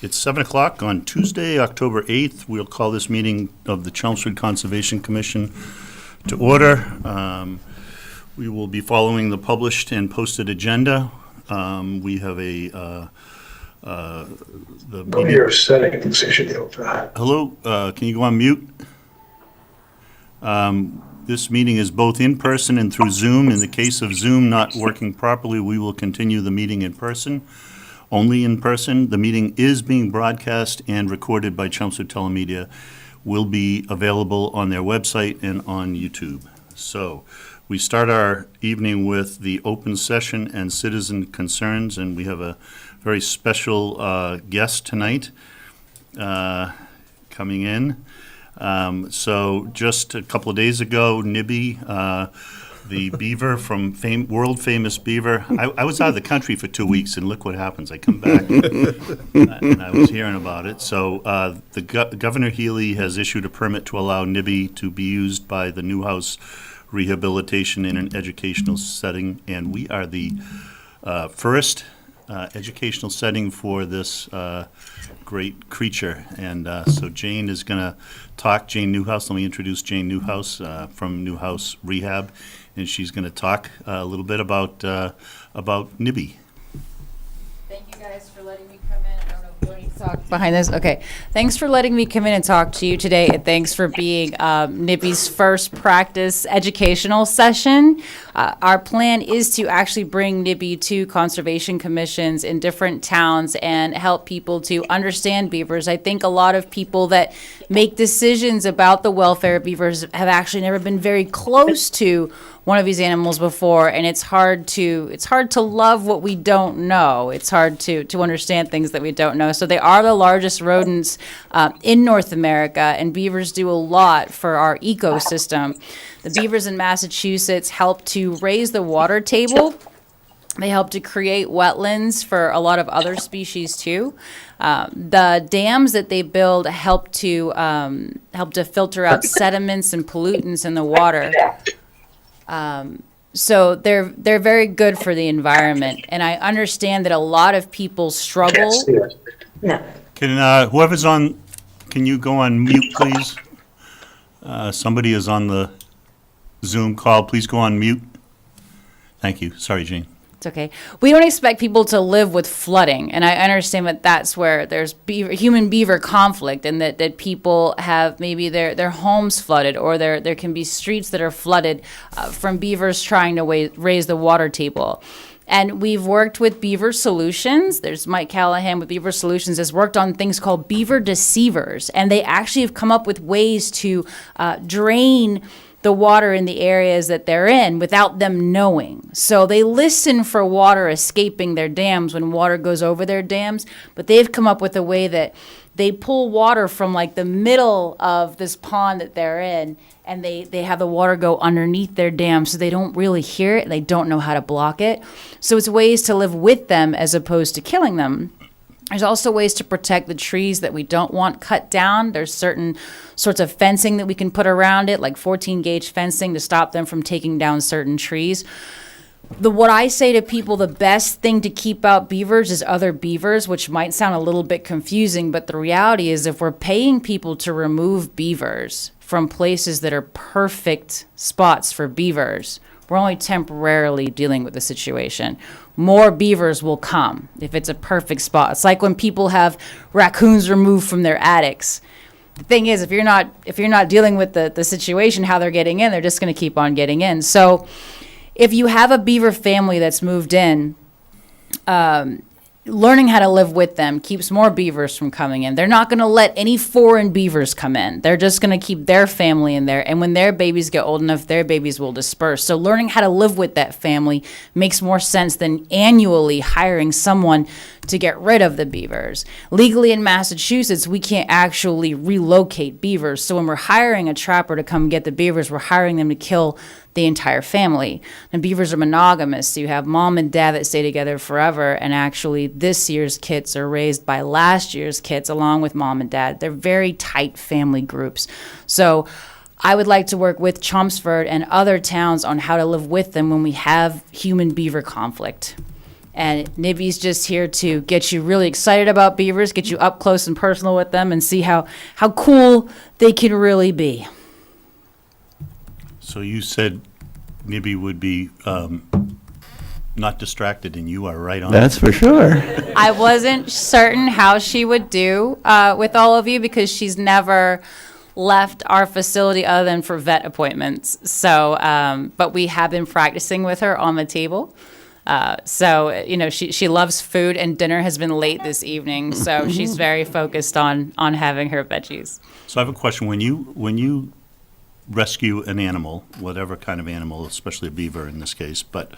It's 7 o'clock on Tuesday, October 8th. We'll call this meeting of the Chelmsford Conservation Commission to order. We will be following the published and posted agenda. We have the Go to meeting. your settings, it should be open. Hello, can you go on mute? This meeting is both in person and through Zoom. In the case of Zoom not working properly, we will continue the meeting in person. Only in person. The meeting is being broadcast and recorded by Chelmsford Telemedia. Will be available on their website and on YouTube. So we start our evening with the open session and citizen concerns, and we have a very special guest tonight coming in. So just a couple of days ago, Nibby, the beaver from world famous beaver. I was out of the country for 2 weeks, and look what happens. I come back, and I was hearing about it. So Governor Healy has issued a permit to allow Nibby to be used by the Newhouse Rehabilitation in an educational setting, and we are the first educational setting for this great creature. And so Jane is going to talk. Jane Newhouse. Let me introduce Jane Newhouse from Newhouse Rehab, and she's going to talk a little bit about Nibby. Thank you guys for letting me come in. I don't know if Bonnie talked behind this. Okay. Thanks for letting me come in and talk to you today, and thanks for being Nibby's first practice educational session. Our plan is to actually bring Nibby to conservation commissions in different towns and help people to understand beavers. I think a lot of people that make decisions about the welfare of beavers have actually never been very close to one of these animals before, and it's hard to love what we don't know. It's hard to understand things that we don't know. So they are the largest rodents in North America, and beavers do a lot for our ecosystem. The beavers in Massachusetts help to raise the water table. They help to create wetlands for a lot of other species too. The dams that they build help to filter out sediments and pollutants in the water. So they're very good for the environment, and I understand that a lot of people struggle. Can whoever's on, can you go on mute, please? Somebody is on the Zoom call. Please go on mute. Thank you. Sorry, Jane. It's okay. We don't expect people to live with flooding, and I understand that that's where there's human beaver conflict, and that people have maybe their homes flooded, or there can be streets that are flooded from beavers trying to raise the water table. And we've worked with Beaver Solutions. There's Mike Callahan with Beaver Solutions has worked on things called beaver deceivers, and they actually have come up with ways to drain the water in the areas that they're in without them knowing. So they listen for water escaping their dams when water goes over their dams, but they've come up with a way that they pull water from like the middle of this pond that they're in, and they have the water go underneath their dam, so they don't really hear it and they don't know how to block it. So it's ways to live with them as opposed to killing them. There's also ways to protect the trees that we don't want cut down. There's certain sorts of fencing that we can put around it, like 14-gauge fencing to stop them from taking down certain trees. What I say to people, the best thing to keep out beavers is other beavers, which might sound a little bit confusing, but the reality is if we're paying people to remove beavers from places that are perfect spots for beavers, we're only temporarily dealing with the situation. More beavers will come if it's a perfect spot. It's like when people have raccoons removed from their attics. The thing is, if you're not dealing with the situation, how they're getting in, they're just going to keep on getting in. So if you have a beaver family that's moved in, learning how to live with them keeps more beavers from coming in. They're not going to let any foreign beavers come in. They're just going to keep their family in there. And when their babies get old enough, their babies will disperse. So learning how to live with that family makes more sense than annually hiring someone to get rid of the beavers. Legally in Massachusetts, we can't actually relocate beavers. So when we're hiring a trapper to come get the beavers, we're hiring them to kill the entire family. And beavers are monogamous, so you have mom and dad that stay together forever, and actually this year's kits are raised by last year's kits along with mom and dad. They're very tight family groups. So I would like to work with Chelmsford and other towns on how to live with them when we have human beaver conflict. And Nibby's just here to get you really excited about beavers, get you up close and personal with them, and see how cool they can really be. So you said Nibby would be not distracted, and you are right on. That's for sure. I wasn't certain how she would do with all of you because she's never left our facility other than for vet appointments. So, but we have been practicing with her on the table. So, she loves food, and dinner has been late this evening. So she's very focused on having her veggies. So I have a question. When you rescue an animal, whatever kind of animal, especially a beaver in this case, but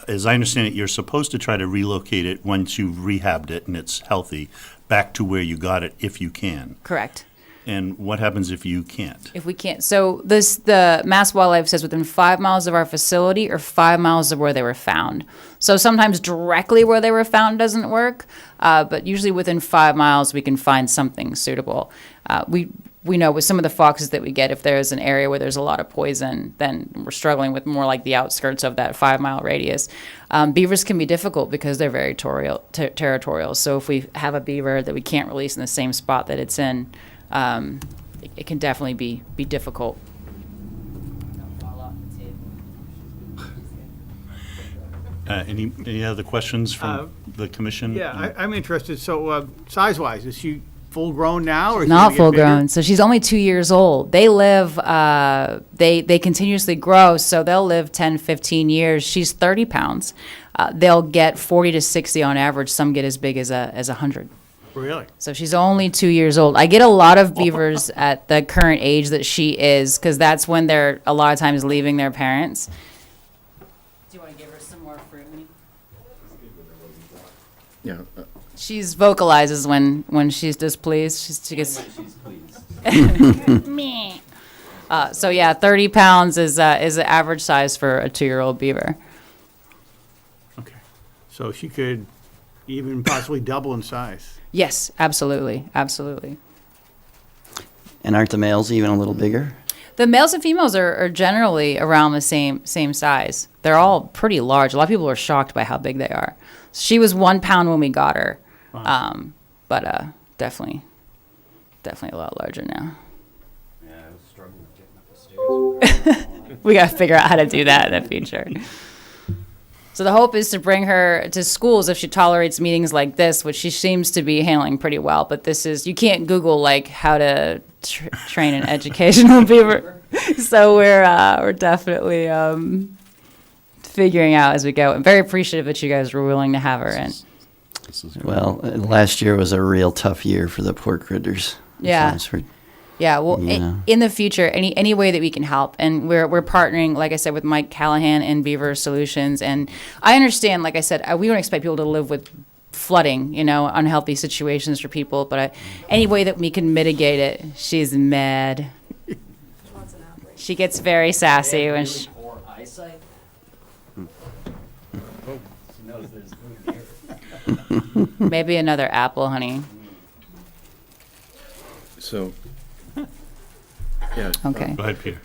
as I understand it, you're supposed to try to relocate it once you've rehabbed it and it's healthy back to where you got it if you can. Correct. And what happens if you can't? If we can't, so the Mass Wildlife says within 5 miles of our facility or 5 miles of where they were found. So sometimes directly where they were found doesn't work, but usually within 5 miles we can find something suitable. We know with some of the foxes that we get, if there's an area where there's a lot of poison, then we're struggling with more like the outskirts of that 5 mile radius. Beavers can be difficult because they're very territorial. So if we have a beaver that we can't release in the same spot that it's in, it can definitely be difficult. Any other questions from the commission? Yeah, I'm interested. So size-wise, is she full-grown now? Or is she Not gonna get full bigger? grown. So she's only 2 years old. They live, they continuously grow, so they'll live 10, 15 years. She's 30 pounds. They'll get 40 to 60 on average. Some get as big as 100. Really? So she's only 2 years old. I get a lot of beavers at the current age that she is, because that's when they're a lot of times leaving their parents. Do you want to give her some more fruit, Minnie? Yeah, She's vocalizes when she's displeased. She gets. Meh. So yeah, 30 pounds is the average size for a 2-year-old beaver. Okay. So she could even possibly double in size. Yes, absolutely, absolutely. And aren't the males even a little bigger? The males and females are generally around the same size. They're all pretty large. A lot of people are shocked by how big they are. She was 1 pound when we got her, but definitely a lot larger now. Yeah, I was struggling getting up the stairs. We got to figure out how to do that in the future. So the hope is to bring her to schools if she tolerates meetings like this, which she seems to be handling pretty well. But this is, you can't Google like how to train an educational beaver. So we're definitely figuring out as we go. I'm very appreciative that you guys were willing to have her in. This is great. Well, last year was a real tough year for the poor critters. in Yeah. Chelmsford. Yeah, well, Yeah. in the future, any way that we can help, and we're partnering, like I said, with Mike Callahan and Beaver Solutions, and I understand, like I said, we don't expect people to live with flooding, unhealthy situations for people, but any way that we can mitigate it, she's mad. She gets very sassy when she. Poor eyesight. She knows there's food here. Maybe another apple, honey. so, yeah. Okay. Go ahead, Peter.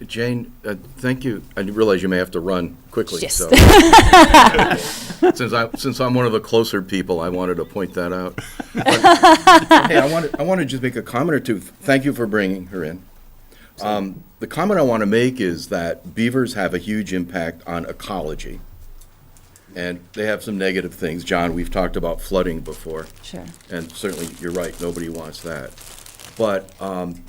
Jane, thank you. I realize you may have to run quickly. Yes. So. Since I'm one of the closer people, I wanted to point that out. But, hey, I want to just make a comment or two. Thank you for bringing her in. The comment I want to make is that beavers have a huge impact on ecology, and they have some negative things. John, we've talked about flooding before. Sure. And certainly, you're right, nobody wants that. But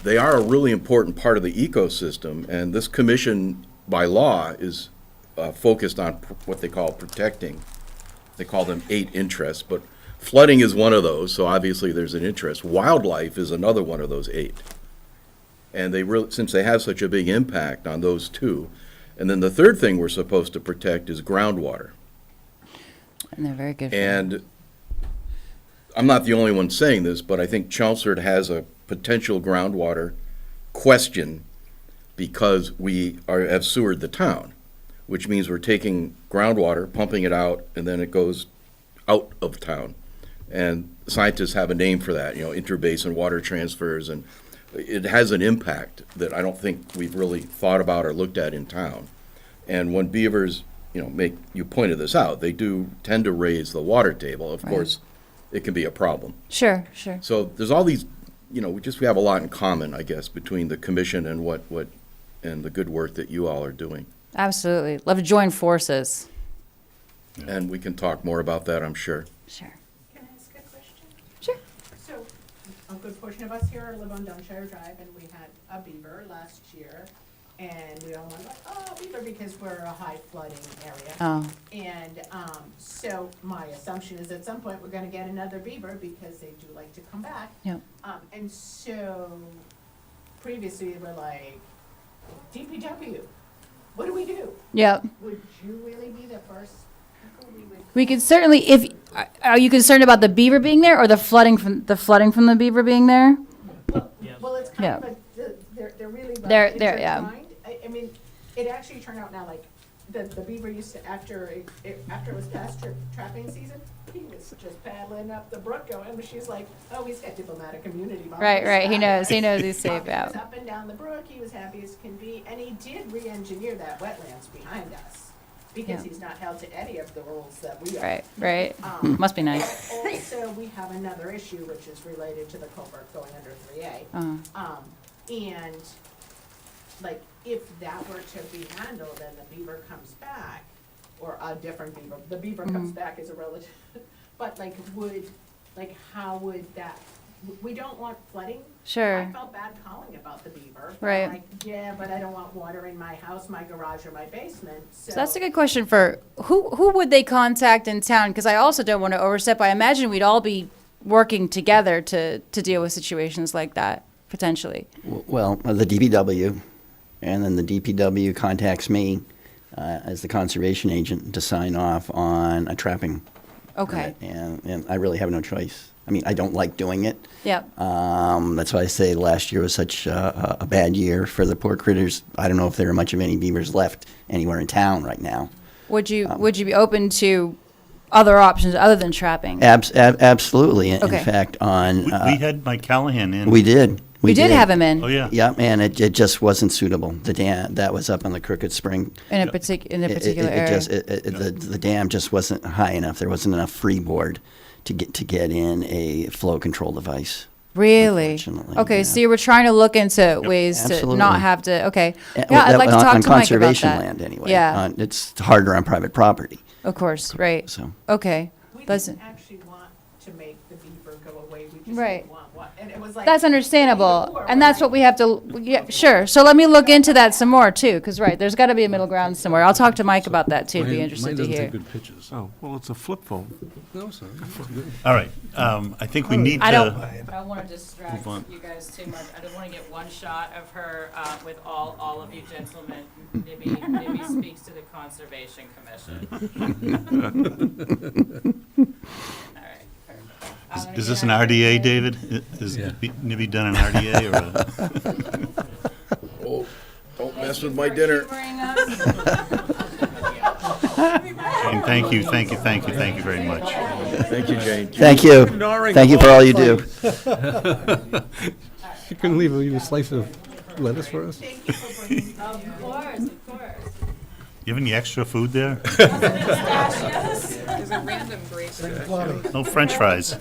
they are a really important part of the ecosystem, and this commission, by law, is focused on what they call protecting. They call them 8 interests, but flooding is one of those, so obviously there's an interest. Wildlife is another one of those 8. And they really, since they have such a big impact on those 2, and then the third thing we're supposed to protect is groundwater. And they're very good. And I'm not the only one saying this, but I think Chelmsford has a potential groundwater question because we have sewered the town, which means we're taking groundwater, pumping it out, and then it goes out of town. And scientists have a name for that, interbasin water transfers, and it has an impact that I don't think we've really thought about or looked at in town. And when beavers you pointed this out, they do tend to raise the water table. Of course, it can be a problem. Sure, sure. So there's all these, we have a lot in common, I guess, between the commission and and the good work that you all are doing. Absolutely. Love to join forces. And we can talk more about that, I'm sure. Sure. Can I ask a question? Sure. So, a good portion of us here live on Dunshire Drive, and we had a beaver last year, and we all went like, oh, beaver, because we're a high flooding area. Oh, And, so my assumption is at some point, we're gonna get another beaver, because they do like to come back. yep. And so, previously, we're like, DPW, what do we do? Yep. Would you really be the first people we would? We could certainly, are you concerned about the beaver being there or the flooding from the beaver being there? Well, it's Yeah. kind of they're really like They're- yeah. intertwined. I mean, it actually turned out now like the beaver used to after it was past trapping season, he was just paddling up the brook going. And she's like, oh, he's got diplomatic immunity. Mom. Right. He knows he's safe He was out. up and down the brook. He was happy as can be, and he did re-engineer that wetlands behind us because Yeah. he's not held to any of the rules that we are. Right. Must be nice. But also, we have another issue which is related to the culvert going under 3A. And, like, if that were to be handled and the beaver comes back, or a different beaver, the beaver comes back as a relative, but how would that, we don't want flooding. Sure. I felt bad calling about the beaver. but Right. I'm like, yeah, but I don't want water in my house, my garage, or my basement, So that's a good question for, who would they contact in town? Because I also don't want to overstep. I imagine we'd all be working together to deal with situations like that, potentially. Well, the DPW, and then the DPW contacts me as the conservation agent to sign off on a trapping Okay. permit. And I really have no choice. I mean, I don't like doing it. Yep. That's why I say last year was such a bad year for the poor critters. I don't know if there are much of any beavers left anywhere in town right now. Would you be open to other options other than trapping? Absolutely. In Okay. fact, on We had Mike Callahan in. we did. We did have him in. Oh, yeah. Yeah, and it just wasn't suitable. The dam that was up on the Crooked Spring. In a particular It area. just the dam just wasn't high enough. There wasn't enough freeboard to get in a flow control device. Really? Unfortunately, Okay, yeah. so you were trying to look into ways to Absolutely. not have to. Okay. Well, Yeah, I'd like to talk on to Mike about conservation that. land anyway. Yeah, It's harder on private property. of course. Right. So Okay. We Listen. didn't actually want to make the beaver go away, we just Right. didn't want one, and it was like. That's understandable, before, and we're that's like, what we have to. Yeah, sure. So let me look into that some more too, because there's got to be a middle ground somewhere. I'll talk to Mike about that too. Be interested to hear. good pictures. Oh, well, it's a flip phone. No, sir. All right. I think we need to. I don't want to distract Move on. you guys too much. I just want to get one shot of her with all of you gentlemen. Nibby speaks to the Conservation Commission. All right, perfect. Is this an RDA, David? Is Nibby done an RDA or a? Oh, don't mess with my dinner. Jane, thank you very much. Thank you, Jane. thank you, thank you for all you do. You couldn't leave a slice of lettuce for us? Thank you for bringing. Of course. You have any extra food there? There's a random grape. No French fries.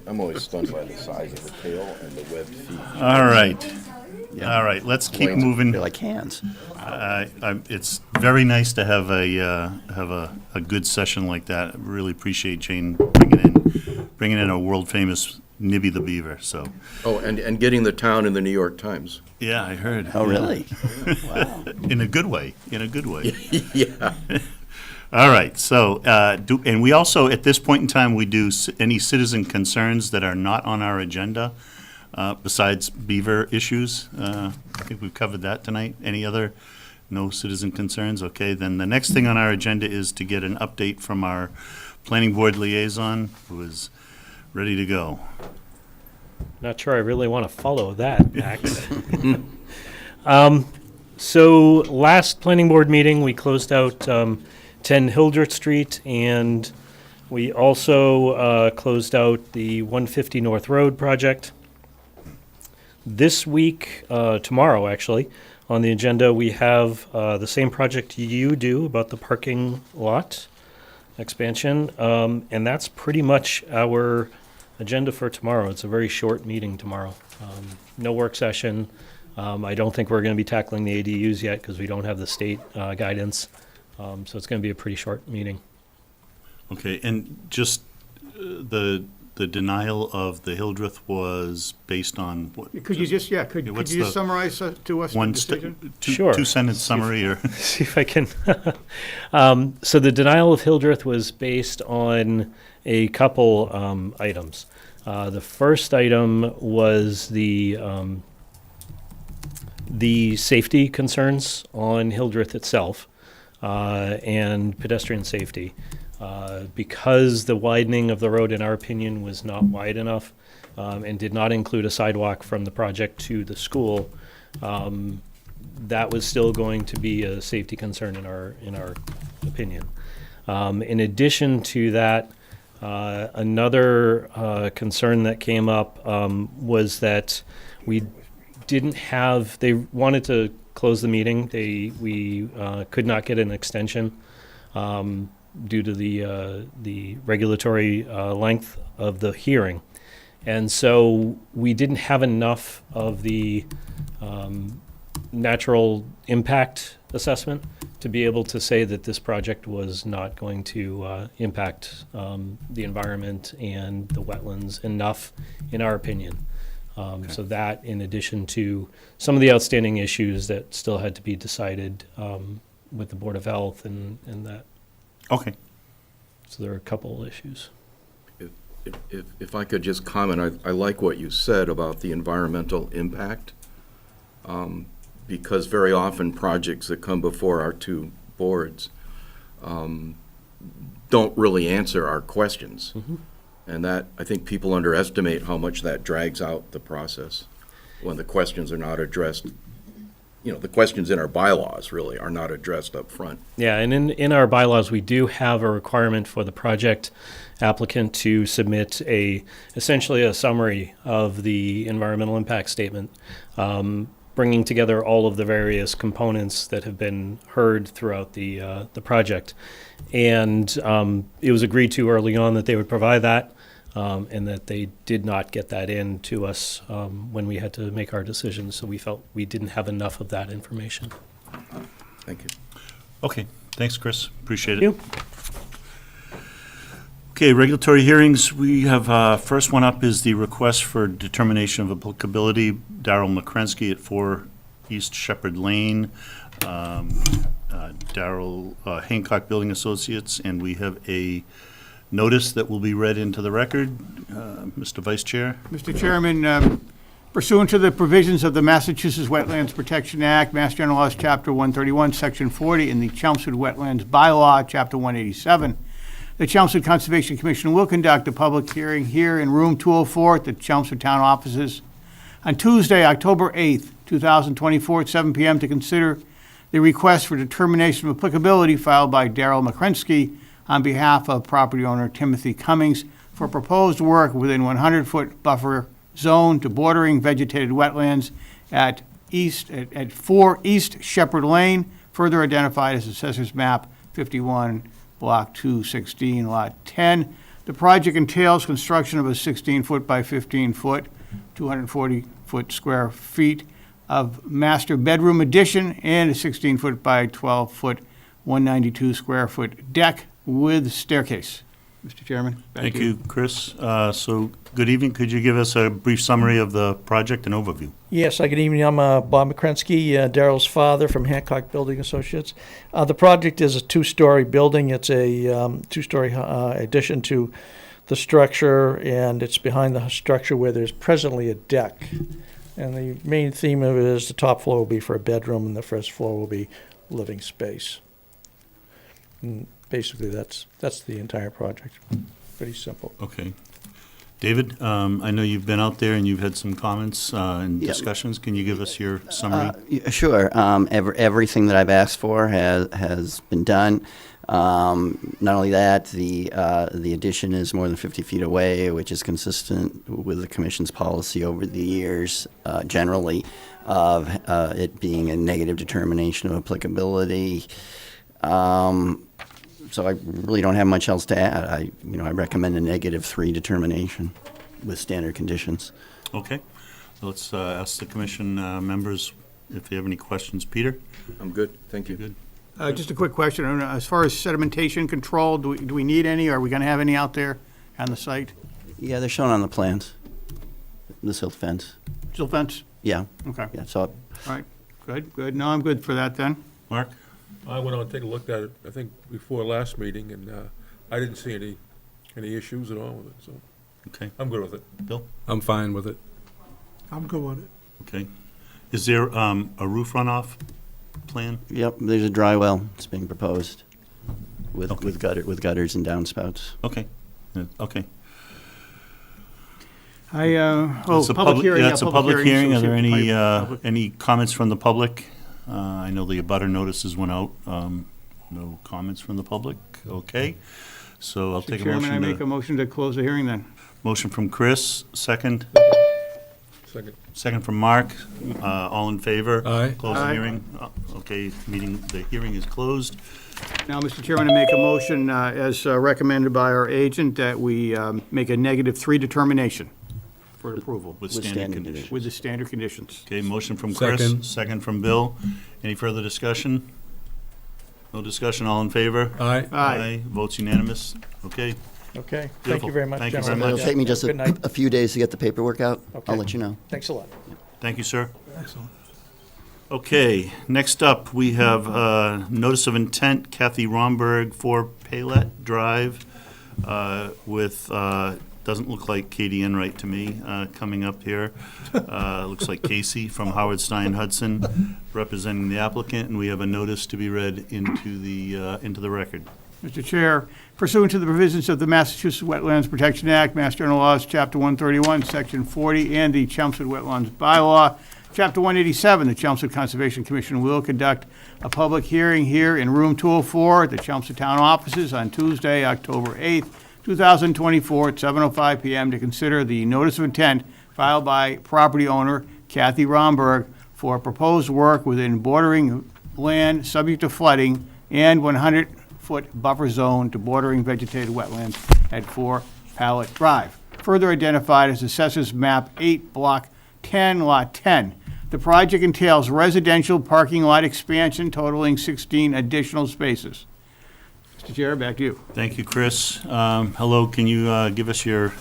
I'm always stunned by the size of the tail and the webbed feet. All right. All right, let's keep moving. They're like hands. It's very nice to have a good session like that. I really appreciate Jane bringing in a world famous Nibby the Beaver. So Oh, and getting the town in the New York Times. yeah, I heard. Oh, really? In a good way. In a good way. Yeah. All right. So and we also at this point in time we do any citizen concerns that are not on our agenda. Besides beaver issues, I think we've covered that tonight. Any other, no citizen concerns? Okay, then the next thing on our agenda is to get an update from our planning board liaison, who is ready to go. Not sure I really want to follow that, Max. So last planning board meeting, we closed out 10 Hildreth Street, and we also closed out the 150 North Road project. This week, tomorrow actually, on the agenda, we have the same project you do about the parking lot expansion, and that's pretty much our agenda for tomorrow. It's a very short meeting tomorrow. No work session. I don't think we're going to be tackling the ADUs yet because we don't have the state guidance. So it's going to be a pretty short meeting. Okay, and just the denial of the Hildreth was based on what? Could you just, could you what's just the summarize to us the One decision? Sure. two-sentence summary, or? See if I can. So the denial of Hildreth was based on a couple items. The first item was the safety concerns on Hildreth itself and pedestrian safety. Because the widening of the road, in our opinion, was not wide enough and did not include a sidewalk from the project to the school, that was still going to be a safety concern in our opinion. In addition to that, another concern that came up was that we didn't have. They wanted to close the meeting. We could not get an extension due to the regulatory length of the hearing, and so we didn't have enough of the natural impact assessment to be able to say that this project was not going to impact the environment and the wetlands enough, in our opinion. So that, in addition to some of the outstanding issues that still had to be decided with the Board of Health and that. Okay. So there are a couple issues. If I could just comment, I like what you said about the environmental impact, because very often projects that come before our two boards don't really answer our questions. Mm-hmm. And that, I think people underestimate how much that drags out the process when the questions are not addressed. You know, the questions in our bylaws really are not addressed up front. Yeah, and in our bylaws, we do have a requirement for the project applicant to submit essentially a summary of the environmental impact statement, bringing together all of the various components that have been heard throughout the project. And it was agreed to early on that they would provide that, and that they did not get that in to us when we had to make our decisions. So we felt we didn't have enough of that information. Thank you. Okay, thanks, Chris. Appreciate it. You? Okay, regulatory hearings. We have, first one up is the request for determination of applicability. Darryl McCrensky at 4 East Shepherd Lane. Darryl Hancock Building Associates, and we have a notice that will be read into the record. Mr. Vice Chair? Mr. Chairman, pursuant to the provisions of the Massachusetts Wetlands Protection Act, Mass General Laws, Chapter 131, Section 40, and the Chelmsford Wetlands Bylaw, Chapter 187, the Chelmsford Conservation Commission will conduct a public hearing here in Room 204 at the Chelmsford Town Offices on Tuesday, October 8th, 2024, at 7 p.m. to consider the request for determination of applicability filed by Darryl McCrensky on behalf of property owner Timothy Cummings for proposed work within 100-foot buffer zone to bordering vegetated wetlands at 4 East Shepherd Lane, further identified as Assessor's Map 51, Block 216, Lot 10. The project entails construction of a 16-foot by 15-foot, 240-foot square feet of master bedroom addition and a 16-foot by 12-foot, 192 square foot deck with staircase. Mr. Chairman, Thank you, Chris. So, good evening. Could you give us a brief summary of the project and overview? Yes, good evening. I'm Bob McCrensky, Darrell's father from Hancock Building Associates. The project is a two-story building. It's a two-story addition to the structure, and it's behind the structure where there's presently a deck. And the main theme of it is the top floor will be for a bedroom, and the first floor will be living space. And basically, that's the entire project. Pretty simple. Okay. David, I know you've been out there and you've had some comments and Yeah. discussions. Can you give us your summary? Sure. Everything that I've asked for has been done. Not only that, the addition is more than 50 feet away, which is consistent with the commission's policy over the years, generally, of it being a negative determination of applicability. So I really don't have much else to add. I recommend a -3 determination with standard conditions. Okay. Let's ask the commission members if they have any questions. Peter? I'm good, thank you. Good. Just a quick question. As far as sedimentation control, do we need any? Are we going to have any out there on the site? Yeah, they're shown on the plans. The silt fence. Silt fence? Yeah, Okay. yeah. So All right. Good. No, I'm good for that then. Mark? I went out and take a look at it, I think, before last meeting, and I didn't see any issues at all with it, so Okay. I'm good with it. Bill? I'm fine with it. I'm good with it. Okay. Is there a roof runoff plan? yep, there's a dry well that's being proposed with Okay. with gutters and downspouts. Okay. Okay. It's a public hearing. Yeah, it's a public hearing. so Are there see if any, public- any comments from the public? I know the abutter notices went out. No comments from the public. Okay. So I'll Mr. take a Chairman, I make a motion motion to close the hearing then. motion from Chris, second. Second. Second from Mark. All in favor? Aye. Close the Aye. hearing. Okay, the hearing is closed. Now, Mr. Chairman, I make a motion, as recommended by our agent, that we make a -3 determination for approval With With standard standard conditions. with the standard conditions. Okay, motion from Chris, Second. second from Bill. Any further discussion? No discussion, all in favor? Aye. Aye. Votes unanimous. Okay, Okay, thank Beautiful. you very much, Thank you very gentlemen. much. It'll take me just Good night. a few days to get the paperwork out. Okay. I'll let you know. Thanks a lot. thank you, sir. Excellent. Okay, next up, we have notice of intent, Kathy Romberg, 4 Paylett Drive, with, doesn't look like Katie Enright to me, coming up here. Looks like Casey from Howard Stein Hudson, representing the applicant, and we have a notice to be read into the record. Mr. Chair, pursuant to the provisions of the Massachusetts Wetlands Protection Act, Mass General Laws, Chapter 131, Section 40, and the Chelmsford Wetlands Bylaw, Chapter 187, the Chelmsford Conservation Commission will conduct a public hearing here in Room 204 at the Chelmsford Town Offices on Tuesday, October 8th, 2024, at 7:05 PM to consider the notice of intent filed by property owner Kathy Romberg for proposed work within bordering land subject to flooding and 100-foot buffer zone to bordering vegetated wetlands at 4 Pallet Drive, further identified as Assessors Map 8, Block 10, Lot 10. The project entails residential parking lot expansion totaling 16 additional spaces. Mr. Chair, back to you. Thank you, Chris. Hello, can you give us your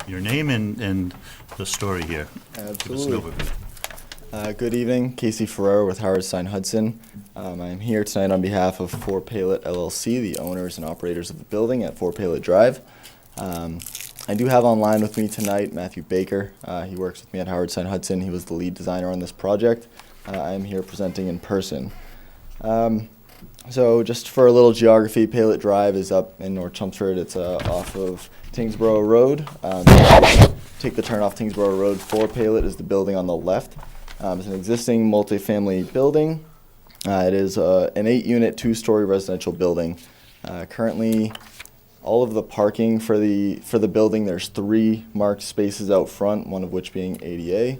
name and the story here? Give us an Absolutely. overview. Good evening, Casey Ferrero with Howard Stein Hudson. I'm here tonight on behalf of 4 Paylett LLC, the owners and operators of the building at 4 Paylett Drive. I do have online with me tonight Matthew Baker. He works with me at Howard Stein Hudson. He was the lead designer on this project. I am here presenting in person. So just for a little geography, Paylett Drive is up in North Chelmsford. It's off of Tingsboro Road. Take the turn off Tingsboro Road. 4 Paylett is the building on the left. It's an existing multifamily building. It is an 8-unit, 2-story residential building. Currently, all of the parking for the building, there's 3 marked spaces out front, one of which being ADA.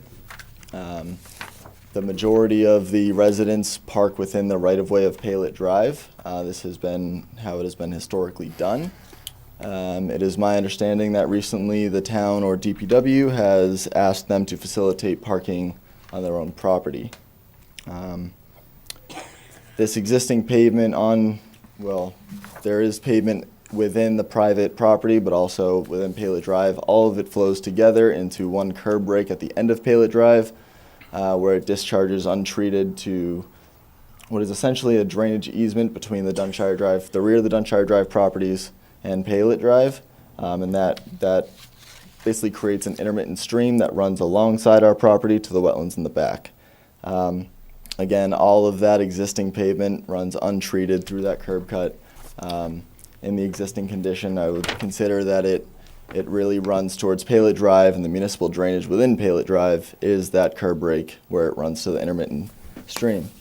The majority of the residents park within the right-of-way of Paylett Drive. This has been how it has been historically done. It is my understanding that recently the town or DPW has asked them to facilitate parking on their own property. This existing pavement there is pavement within the private property, but also within Paylett Drive. All of it flows together into one curb break at the end of Paylett Drive, where it discharges untreated to what is essentially a drainage easement between the the rear of the Dunshire Drive properties and Paylett Drive, and that basically creates an intermittent stream that runs alongside our property to the wetlands in the back. Again, all of that existing pavement runs untreated through that curb cut. In the existing condition, I would consider that it really runs towards Paylett Drive, and the municipal drainage within Paylett Drive is that curb break where it runs to the intermittent stream.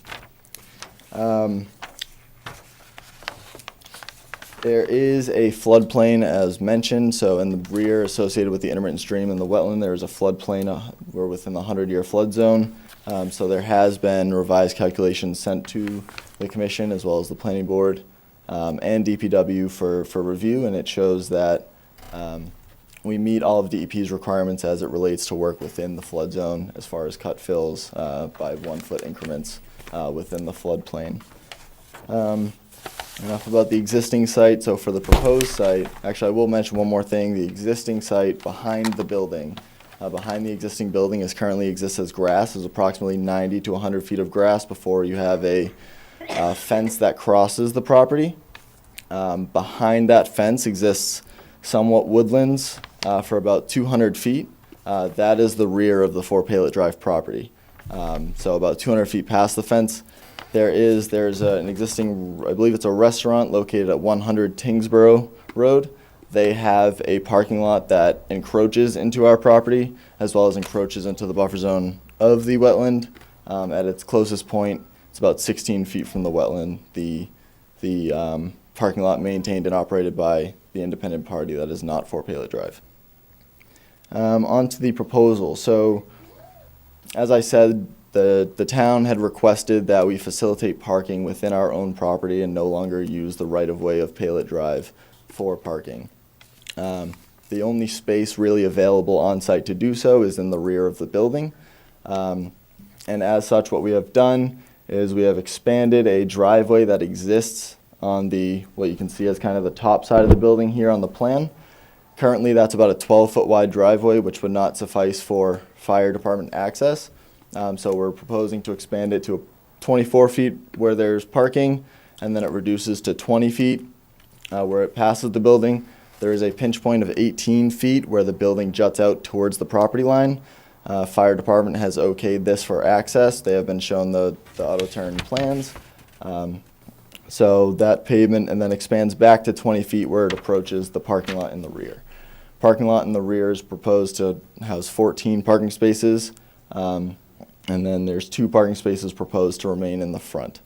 There is a floodplain as mentioned, so in the rear associated with the intermittent stream and the wetland, there is a floodplain. We're within the 100-year flood zone. So there has been revised calculations sent to the commission as well as the planning board and DPW for review, and it shows that we meet all of DEP's requirements as it relates to work within the flood zone as far as cut fills by 1 foot increments within the floodplain. Enough about the existing site. So for the proposed site, actually I will mention one more thing. The existing site behind the building, behind the existing building currently exists as grass. There's approximately 90 to 100 feet of grass before you have a fence that crosses the property. Behind that fence exists somewhat woodlands for about 200 feet. That is the rear of the 4 Palet Drive property. So about 200 feet past the fence, there's an existing, I believe it's a restaurant located at 100 Tingsboro Road. They have a parking lot that encroaches into our property as well as encroaches into the buffer zone of the wetland. At its closest point, it's about 16 feet from the wetland. The parking lot maintained and operated by the independent party that is not 4 Palet Drive. On to the proposal. So, as I said, the town had requested that we facilitate parking within our own property and no longer use the right-of-way of Palet Drive for parking. The only space really available on site to do so is in the rear of the building. And as such, what we have done is we have expanded a driveway that exists on what you can see as kind of the top side of the building here on the plan. Currently, that's about a 12-foot wide driveway, which would not suffice for fire department access. So we're proposing to expand it to 24 feet where there's parking, and then it reduces to 20 feet where it passes the building. There is a pinch point of 18 feet where the building juts out towards the property line. Fire department has okayed this for access. They have been shown the auto turn plans. So that pavement and then expands back to 20 feet where it approaches the parking lot in the rear. Parking lot in the rear is proposed to house 14 parking spaces. And then there's 2 parking spaces proposed to remain in the front.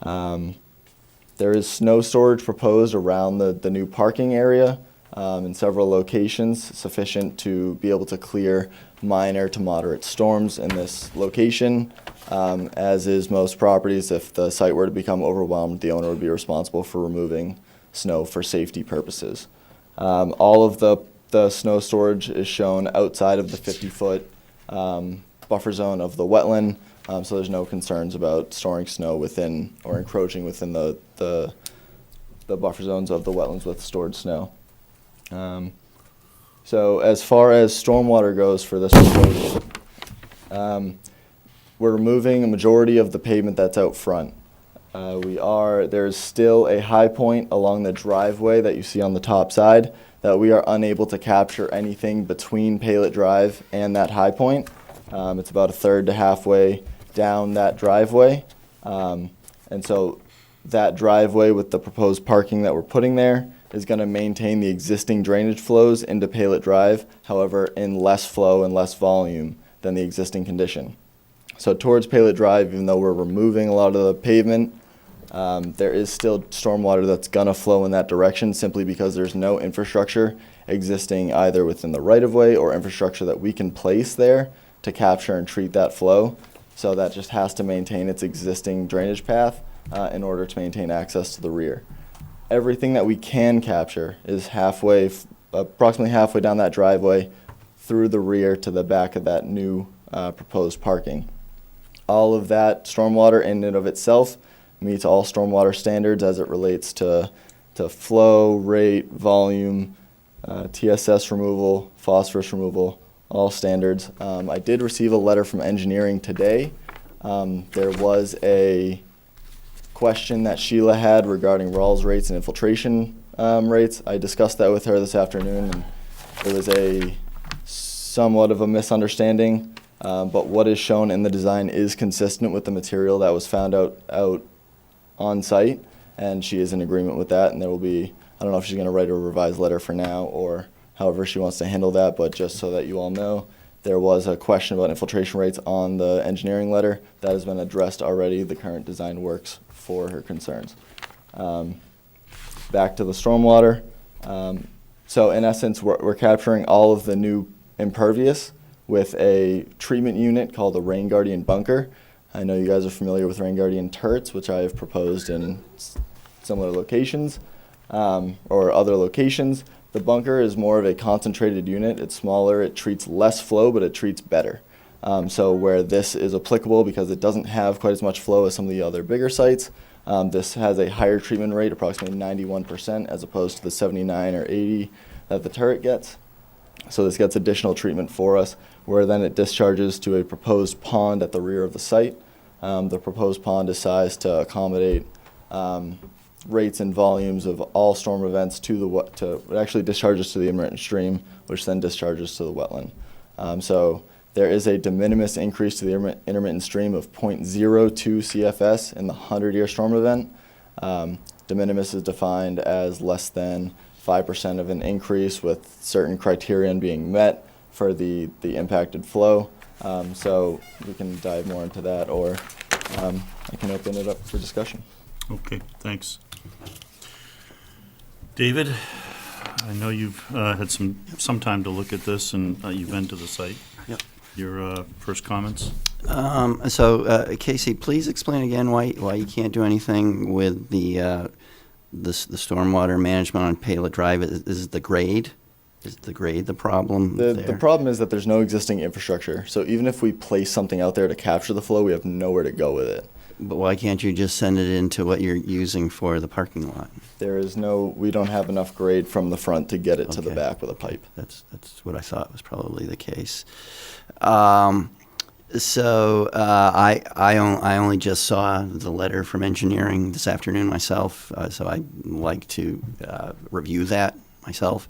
There is snow storage proposed around the new parking area in several locations, sufficient to be able to clear minor to moderate storms in this location. As is most properties, if the site were to become overwhelmed, the owner would be responsible for removing snow for safety purposes. All of the snow storage is shown outside of the 50-foot buffer zone of the wetland, so there's no concerns about storing snow within or encroaching within the buffer zones of the wetlands with stored snow. So as far as stormwater goes for this proposal, we're removing a majority of the pavement that's out front. There's still a high point along the driveway that you see on the top side that we are unable to capture anything between Palet Drive and that high point. It's about a third to halfway down that driveway. And so that driveway with the proposed parking that we're putting there is going to maintain the existing drainage flows into Palet Drive, however, in less flow and less volume than the existing condition. So towards Palet Drive, even though we're removing a lot of the pavement, there is still stormwater that's going to flow in that direction simply because there's no infrastructure existing either within the right-of-way or infrastructure that we can place there to capture and treat that flow. So that just has to maintain its existing drainage path in order to maintain access to the rear. Everything that we can capture is approximately halfway down that driveway through the rear to the back of that new proposed parking. All of that stormwater in and of itself meets all stormwater standards as it relates to flow, rate, volume, TSS removal, phosphorus removal, all standards. I did receive a letter from engineering today. There was a question that Sheila had regarding Rawls rates and infiltration rates. I discussed that with her this afternoon, and it was somewhat of a misunderstanding, but what is shown in the design is consistent with the material that was found out on site, and she is in agreement with that, and there will be, I don't know if she's going to write a revised letter for now or however she wants to handle that, but just so that you all know, there was a question about infiltration rates on the engineering letter. That has been addressed already. The current design works for her concerns. back to the stormwater. So in essence, we're capturing all of the new impervious with a treatment unit called the Rain Guardian bunker. I know you guys are familiar with Rain Guardian turrets, which I have proposed in similar locations or other locations. The bunker is more of a concentrated unit. It's smaller, it treats less flow, but it treats better. So where this is applicable, because it doesn't have quite as much flow as some of the other bigger sites, this has a higher treatment rate, approximately 91%, as opposed to the 79 or 80 that the turret gets. So this gets additional treatment for us, where then it discharges to a proposed pond at the rear of the site. The proposed pond is sized to accommodate rates and volumes of all storm events it actually discharges to the intermittent stream, which then discharges to the wetland. So there is a de minimis increase to the intermittent stream of 0.02 CFS in the 100-year storm event. De minimis is defined as less than 5% of an increase, with certain criterion being met for the impacted flow. So we can dive more into that, or I can open it up for discussion. Okay, thanks. David, I know you've had some time to look at this, and you've been to the site. Yep. Your first comments? Casey, please explain again why you can't do anything with the stormwater management on Palet Drive. Is it the grade? Is the grade the problem there? The problem is that there's no existing infrastructure. So even if we place something out there to capture the flow, we have nowhere to go with it. But why can't you just send it into what you're using for the parking lot? We don't have enough grade from the front to get it to the Okay. back with a pipe. That's what I thought was probably the case. I only just saw the letter from engineering this afternoon myself, so I'd like to review that myself.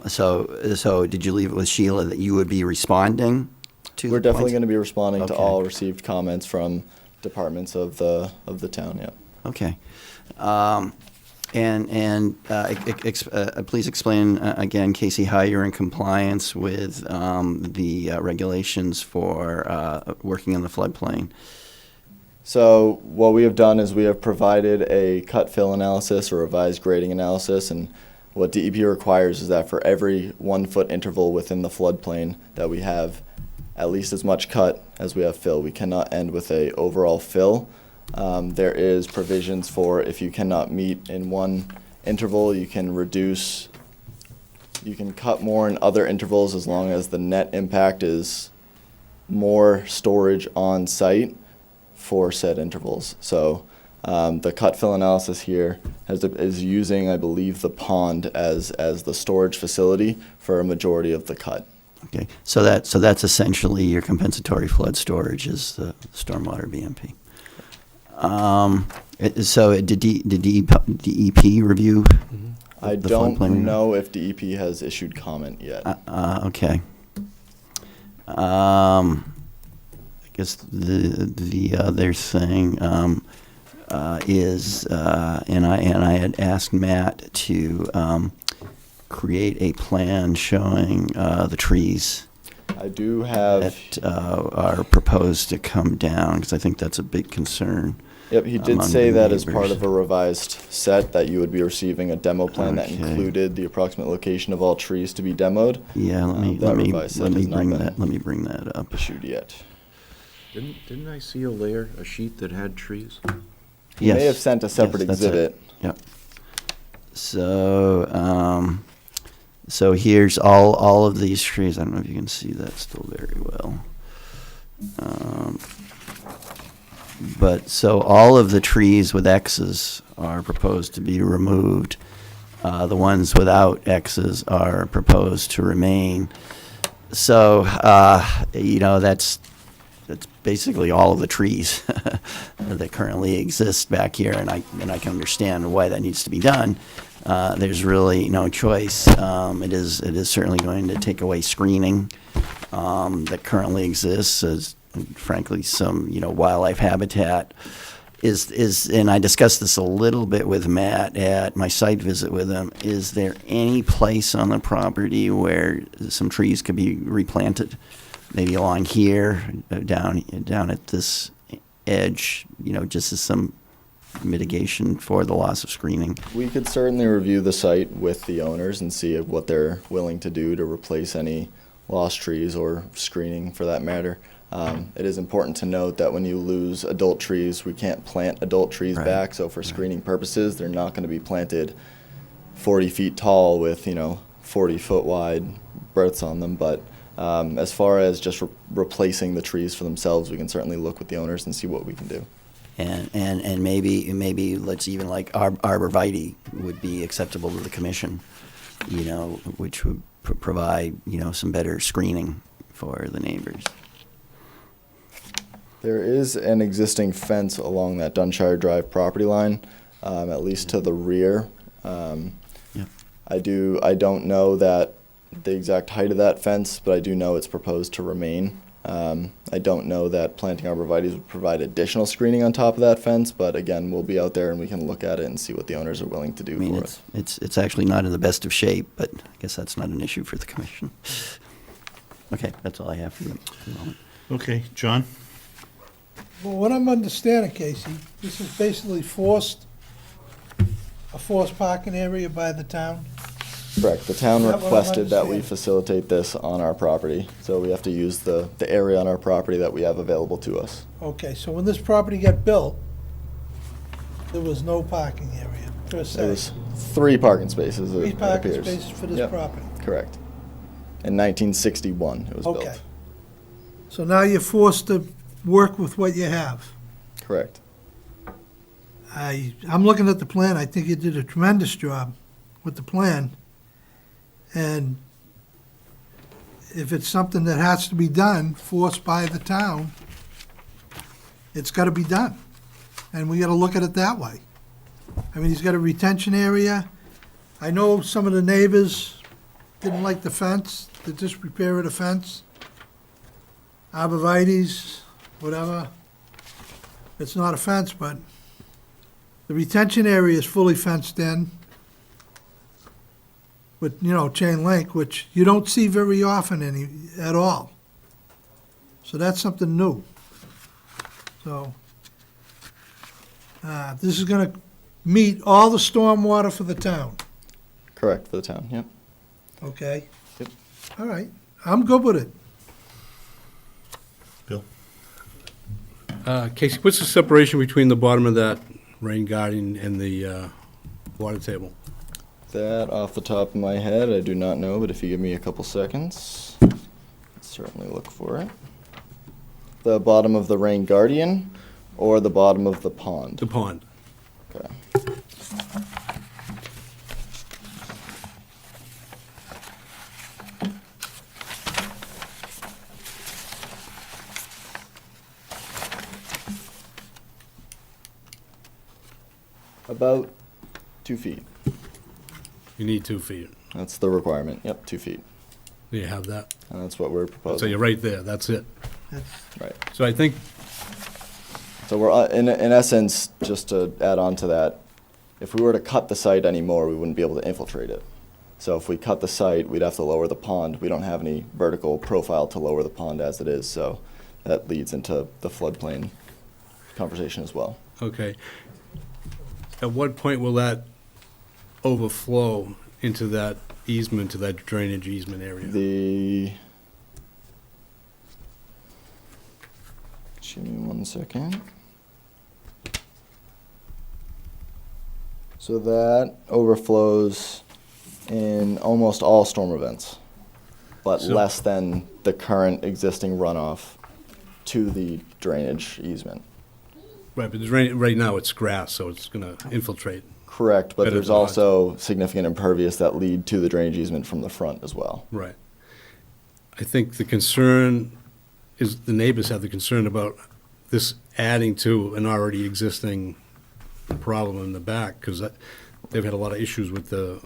So did you leave it with Sheila that you would be responding to? We're the definitely points? going to be responding to Okay. all received comments from departments of the town. Yeah. Okay. Please explain again, Casey, how you're in compliance with the regulations for working in the floodplain. So what we have done is we have provided a cut fill analysis or revised grading analysis, and what DEP requires is that for every 1 foot interval within the floodplain that we have at least as much cut as we have fill. We cannot end with a overall fill. There is provisions for if you cannot meet in one interval, you can reduce, you can cut more in other intervals as long as the net impact is more storage on site for said intervals. So the cut fill analysis here is using, I believe, the pond as the storage facility for a majority of the cut. Okay, so that's essentially your compensatory flood storage is the stormwater BMP. So did DEP review? I the don't floodplain? know if DEP has issued comment yet. Okay. I guess the other thing is, and I had asked Matt to create a plan showing the trees I do have. that are proposed to come down, because I think that's a big concern. Yep, he did among say the that as part neighbors. of a revised set, that you would be receiving a demo plan that Okay. included the approximate location of all trees to be demoed. Yeah, That revised set has not been bring that up. issued yet. Didn't I see a sheet that had trees? He may Yes, have sent a separate yes, that's it. exhibit. Yep. So, so here's all of these trees. I don't know if you can see that still very well. But so all of the trees with X's are proposed to be removed. The ones without X's are proposed to remain. So, that's basically all of the trees that currently exist back here, and I can understand why that needs to be done. There's really no choice. It is certainly going to take away screening that currently exists, as frankly some wildlife habitat is. And I discussed this a little bit with Matt at my site visit with him. Is there any place on the property where some trees could be replanted? Maybe along here, down at this edge, just as some mitigation for the loss of screening? We could certainly review the site with the owners and see what they're willing to do to replace any lost trees or screening for that matter. It is important to note that when you lose adult trees, we can't plant adult trees Right. back, so for screening purposes, they're not going to be planted 40 feet tall with, 40-foot wide berths on them. But as far as just replacing the trees for themselves, we can certainly look with the owners and see what we can do. And maybe let's even like arborvitae would be acceptable to the commission, which would provide, some better screening for the neighbors. There is an existing fence along that Dunshire Drive property line, at least to the rear. Yep. I don't know that the exact height of that fence, but I do know it's proposed to remain. I don't know that planting arborvitae would provide additional screening on top of that fence, but again, we'll be out there and we can look at it and see what the owners are willing to do I mean, for us. it's actually not in the best of shape, but I guess that's not an issue for the commission. Okay, that's all I have for the moment. Okay, John? Well, what I'm understanding, Casey, this is basically a forced parking area by the town? Correct. The town Is that what I'm requested that we understanding? facilitate this on our property, so we have to use the area on our property that we have available to us. Okay, so when this property got built, there was no parking area, per se? There was 3 parking spaces, Three it parking appears. spaces for this Yep, property? correct. In 1961, it was Okay. built. So now you're forced to work with what you have. Correct. I'm looking at the plan, I think you did a tremendous job with the plan. And if it's something that has to be done, forced by the town, it's gotta be done. And we gotta look at it that way. I mean, he's got a retention area. I know some of the neighbors didn't like the fence, the disrepair of the fence. Arborvitae's, whatever. It's not a fence, but the retention area is fully fenced in with, chain link, which you don't see very often at all. So that's something new. So, this is gonna meet all the stormwater for the town, Correct, for the town, yep. okay? Yep. All right, I'm good with it. Bill? Casey, what's the separation between the bottom of that rain garden and the water table? That, off the top of my head, I do not know, but if you give me a couple seconds, I'll certainly look for it. The bottom of the rain guardian or the bottom of the pond? The pond. Okay. About 2 feet. You need 2 feet. That's the requirement. Yep, 2 feet. You have that. And that's what we're So proposing. you're right there, that's it. Right. So I think, So we're, in essence, just to add on to that, if we were to cut the site anymore, we wouldn't be able to infiltrate it. So if we cut the site, we'd have to lower the pond. We don't have any vertical profile to lower the pond as it is, so that leads into the floodplain conversation as well. okay. At what point will that overflow into that easement, to that drainage easement area? Give me 1 second. So that overflows in almost all storm events, but So- less than the current existing runoff to the drainage easement. Right, but the drain, right now it's grass, so it's gonna infiltrate. Correct, but Better there's than not. also significant impervious that lead to the drainage easement from the front as well. Right. I think the concern is, the neighbors have the concern about this adding to an already existing problem in the back, because they've had a lot of issues with the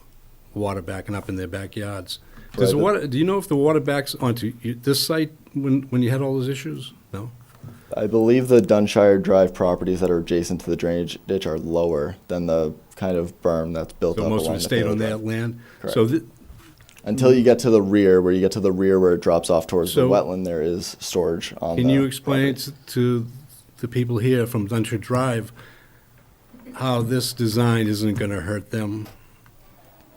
water backing up in their backyards. Does the Right, water, do you know if the water backs onto this site when you had all those issues? No? I believe the Dunshire Drive properties that are adjacent to the drainage ditch are lower than the kind of berm that's built So up most along of it the stayed Taylor on that Drive. land? Correct. So Until you get to the rear, where it drops off towards the So- wetland, there is storage on the can you explain property. to the people here from Dunshire Drive, how this design isn't gonna hurt them.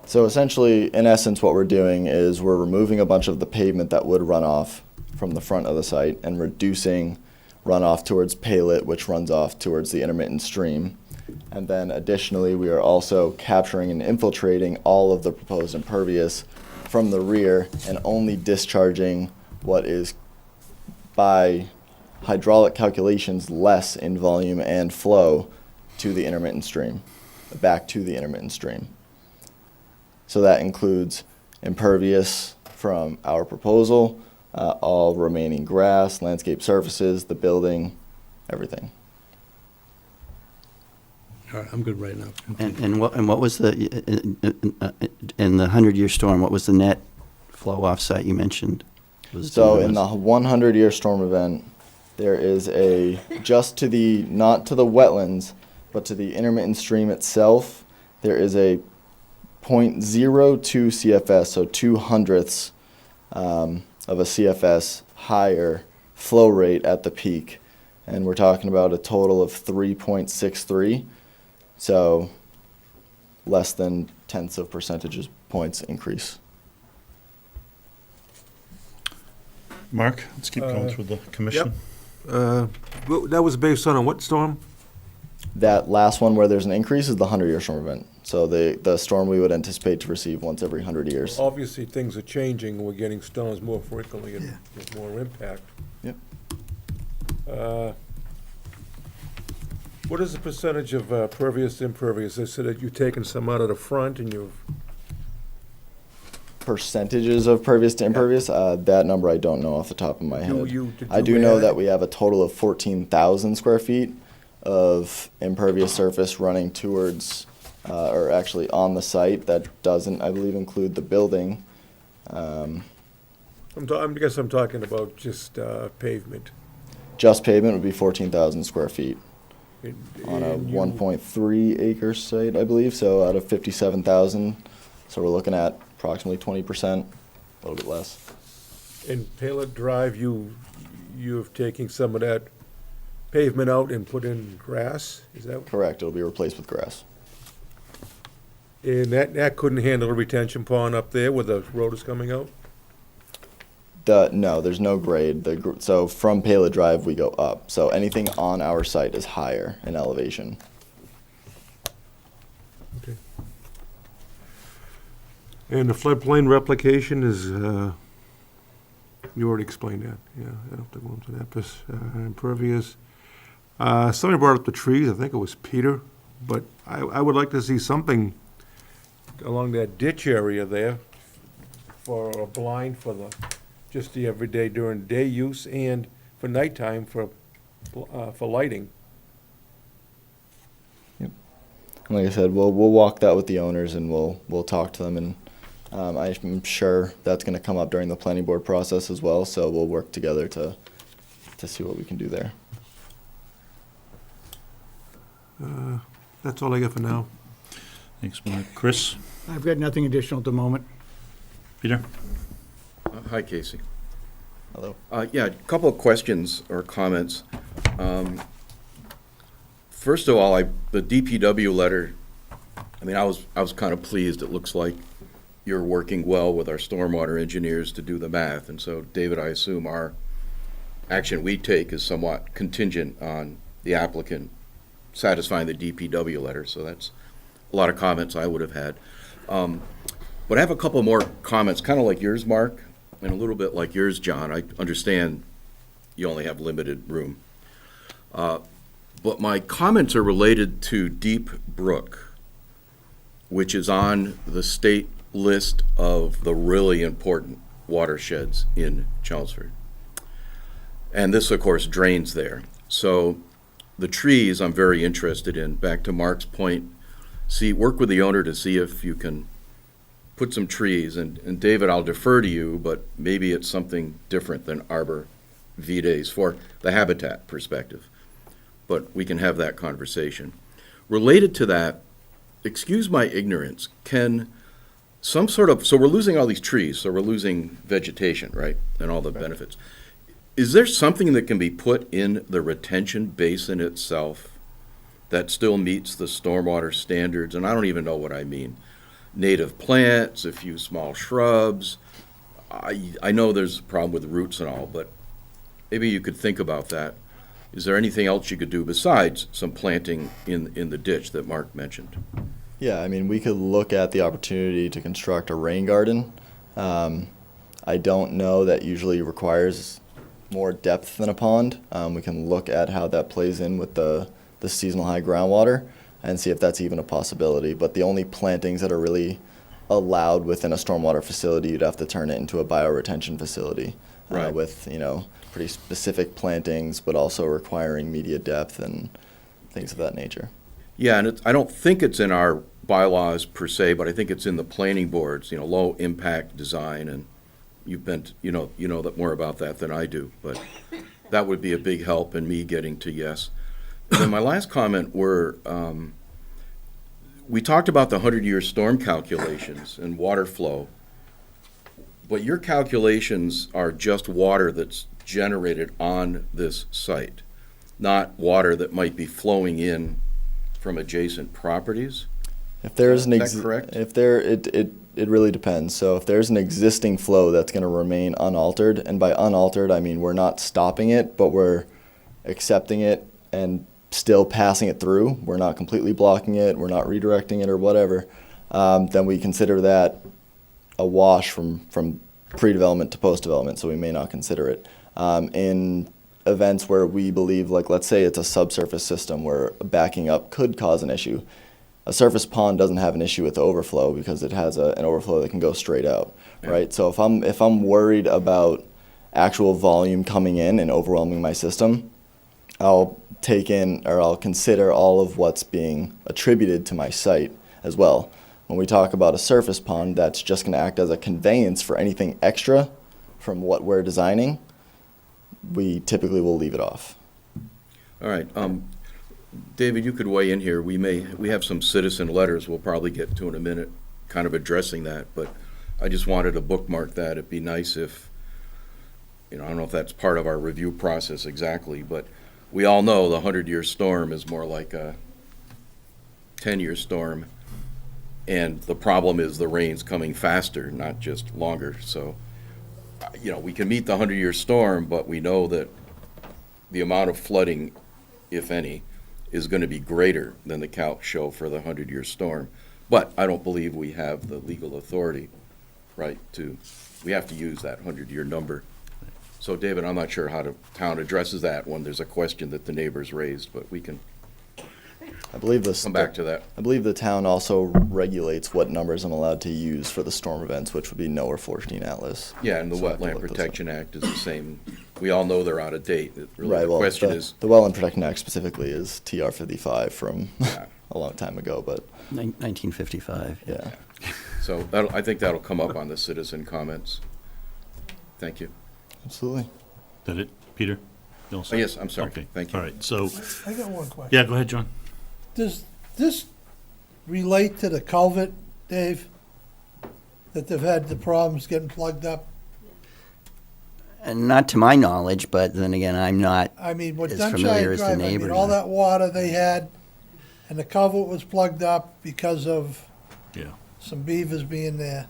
So essentially, in essence, what we're doing is we're removing a bunch of the pavement that would run off from the front of the site and reducing runoff towards Palet, which runs off towards the intermittent stream. And then additionally, we are also capturing and infiltrating all of the proposed impervious from the rear and only discharging what is, by hydraulic calculations, less in volume and flow to the intermittent stream, back to the intermittent stream. So that includes impervious from our proposal, all remaining grass, landscape surfaces, the building, everything. All right, I'm good right now. And what was the, in the 100-year storm, what was the net flow off-site you mentioned? So in the 100-year storm event, there is a, just to the, not to the wetlands, but to the intermittent stream itself, there is a 0.02 CFS, so 2/100ths of a CFS higher flow rate at the peak. And we're talking about a total of 3.63, so less than tenths of percentage points increase. Mark, let's keep going through the commission. That was based on what storm? That last one where there's an increase is the 100-year storm event. So the storm we would anticipate to receive once every 100 years. Obviously, things are changing, and we're getting storms more frequently and with more impact. Yep. What is the percentage of pervious, impervious? They said that you've taken some out of the front and you've, Percentages of pervious to impervious, that number I don't know off the top of my head. did I you do know add- that we have a total of 14,000 square feet of impervious surface running towards, or actually on the site. That doesn't, I believe, include the building. I guess I'm talking about just pavement. Just pavement would be 14,000 square feet And- on a and you- 1.3 acre site, I believe, so out of 57,000. So we're looking at approximately 20%, a little bit less. In Palet Drive, you've taken some of that pavement out and put in grass, is that? Correct, it'll be replaced with grass. And that couldn't handle a retention pond up there where the road is coming out? No, there's no grade. So from Palet Drive, we go up. So anything on our site is higher in elevation. Okay. And the floodplain replication is, you already explained that, yeah, I don't have to go into that, this impervious. Somebody brought up the trees, I think it was Peter, but I would like to see something along that ditch area there for a blind for just the everyday during day use and for nighttime for lighting. Yep. And like I said, we'll walk that with the owners and we'll talk to them, and I'm sure that's going to come up during the planning board process as well. So we'll work together to see what we can do there. That's all I got for now. Thanks, Mark. Chris? I've got nothing additional at the moment. Peter? Hi, Casey. Hello. Yeah, a couple of questions or comments. First of all, the DPW letter, I mean, I was kind of pleased. It looks like you're working well with our stormwater engineers to do the math. And so, David, I assume our action we take is somewhat contingent on the applicant satisfying the DPW letter. So that's a lot of comments I would have had. But I have a couple more comments, kind of like yours, Mark, and a little bit like yours, John. I understand you only have limited room. But my comments are related to Deep Brook, which is on the state list of the really important watersheds in Chelmsford. And this, of course, drains there. So the trees I'm very interested in. Back to Mark's point, work with the owner to see if you can put some trees. And David, I'll defer to you, but maybe it's something different than arbor vitaes for the habitat perspective. But we can have that conversation. Related to that, excuse my ignorance, can some sort of, so we're losing all these trees, so we're losing vegetation, right? And all the benefits. Is there something that can be put in the retention basin itself that still meets the stormwater standards, and I don't even know what I mean. Native plants, a few small shrubs. I know there's a problem with roots and all, but maybe you could think about that. Is there anything else you could do besides some planting in the ditch that Mark mentioned? Yeah, I mean, we could look at the opportunity to construct a rain garden. I don't know that usually requires more depth than a pond. We can look at how that plays in with the seasonal high groundwater and see if that's even a possibility. But the only plantings that are really allowed within a stormwater facility, you'd have to turn it into a bioretention facility Right. with, pretty specific plantings, but also requiring media depth and things of that nature. Yeah, and I don't think it's in our bylaws per se, but I think it's in the planning boards, low impact design, and you've been, you know that more about that than I do, but that would be a big help in me getting to yes. And then my last comment were, we talked about the 100-year storm calculations and water flow, but your calculations are just water that's generated on this site, not water that might be flowing in from adjacent properties. If there's an Is that correct? It really depends. So if there's an existing flow that's going to remain unaltered, and by unaltered I mean we're not stopping it, but we're accepting it and still passing it through. We're not completely blocking it. We're not redirecting it or whatever. Then we consider that a wash from pre-development to post-development. So we may not consider it. In events where we believe, like let's say it's a subsurface system where backing up could cause an issue. A surface pond doesn't have an issue with the overflow because it has an overflow that can go straight out, right? So if I'm worried about actual volume coming in and overwhelming my system, I'll consider all of what's being attributed to my site as well. When we talk about a surface pond, that's just going to act as a conveyance for anything extra from what we're designing. We typically will leave it off. All right, David, you could weigh in here. We have some citizen letters we'll probably get to in a minute, kind of addressing that, but I just wanted to bookmark that. It'd be nice if, I don't know if that's part of our review process exactly, but we all know the 100-year storm is more like a 10-year storm, and the problem is the rain's coming faster, not just longer. So, we can meet the 100-year storm, but we know that the amount of flooding, if any, is going to be greater than the calcs show for the 100-year storm. But I don't believe we have the legal authority, right, we have to use that 100-year number. So, David, I'm not sure how the town addresses that when there's a question that the neighbors raised, but we can I believe this. come back to that. I believe the town also regulates what numbers I'm allowed to use for the storm events, which would be NOAA 14 Atlas. Yeah, and the So I have to Wetland look those Protection Act is the same. We all know they're out of date. Really, Right, the well, question the, is, the Wetland Protection Act specifically is TR 55 from Yeah. a long time ago, but 1955. yeah. so I think that'll come up on the citizen comments. Thank you. Absolutely. Is that it, Peter? You all Oh, set? yes, I'm sorry. Okay, Thank you. all right, so, I got one question. yeah, go ahead, John. Does this relate to the culvert, Dave? That they've had the problems getting plugged up? And not to my knowledge, but then again, I'm not I mean, with as Dunshire familiar as the Drive, I mean, neighbors. all that water they had, and the culvert was plugged up because of Yeah. some beavers being there.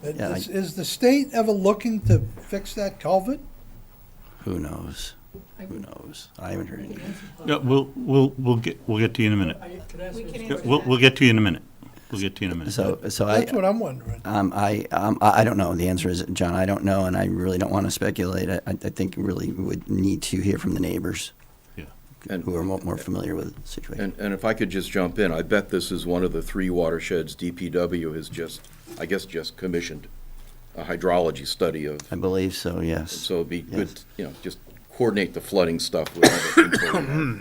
But Yeah, is the state ever looking to fix that culvert? Who knows? Who knows? I haven't heard anything. Yeah, we'll get to you in a minute. Yeah, we'll get to you in a minute. We'll get to you in a minute. So That's what I'm wondering. I don't know. The answer is, John, I don't know, and I really don't want to speculate. I think really we would need to hear from the neighbors Yeah. And- who are more familiar with the situation. And if I could just jump in, I bet this is one of the 3 watersheds DPW has just commissioned a hydrology study of. I believe so, yes. So it'd be good, Yes. just coordinate the flooding stuff with other people.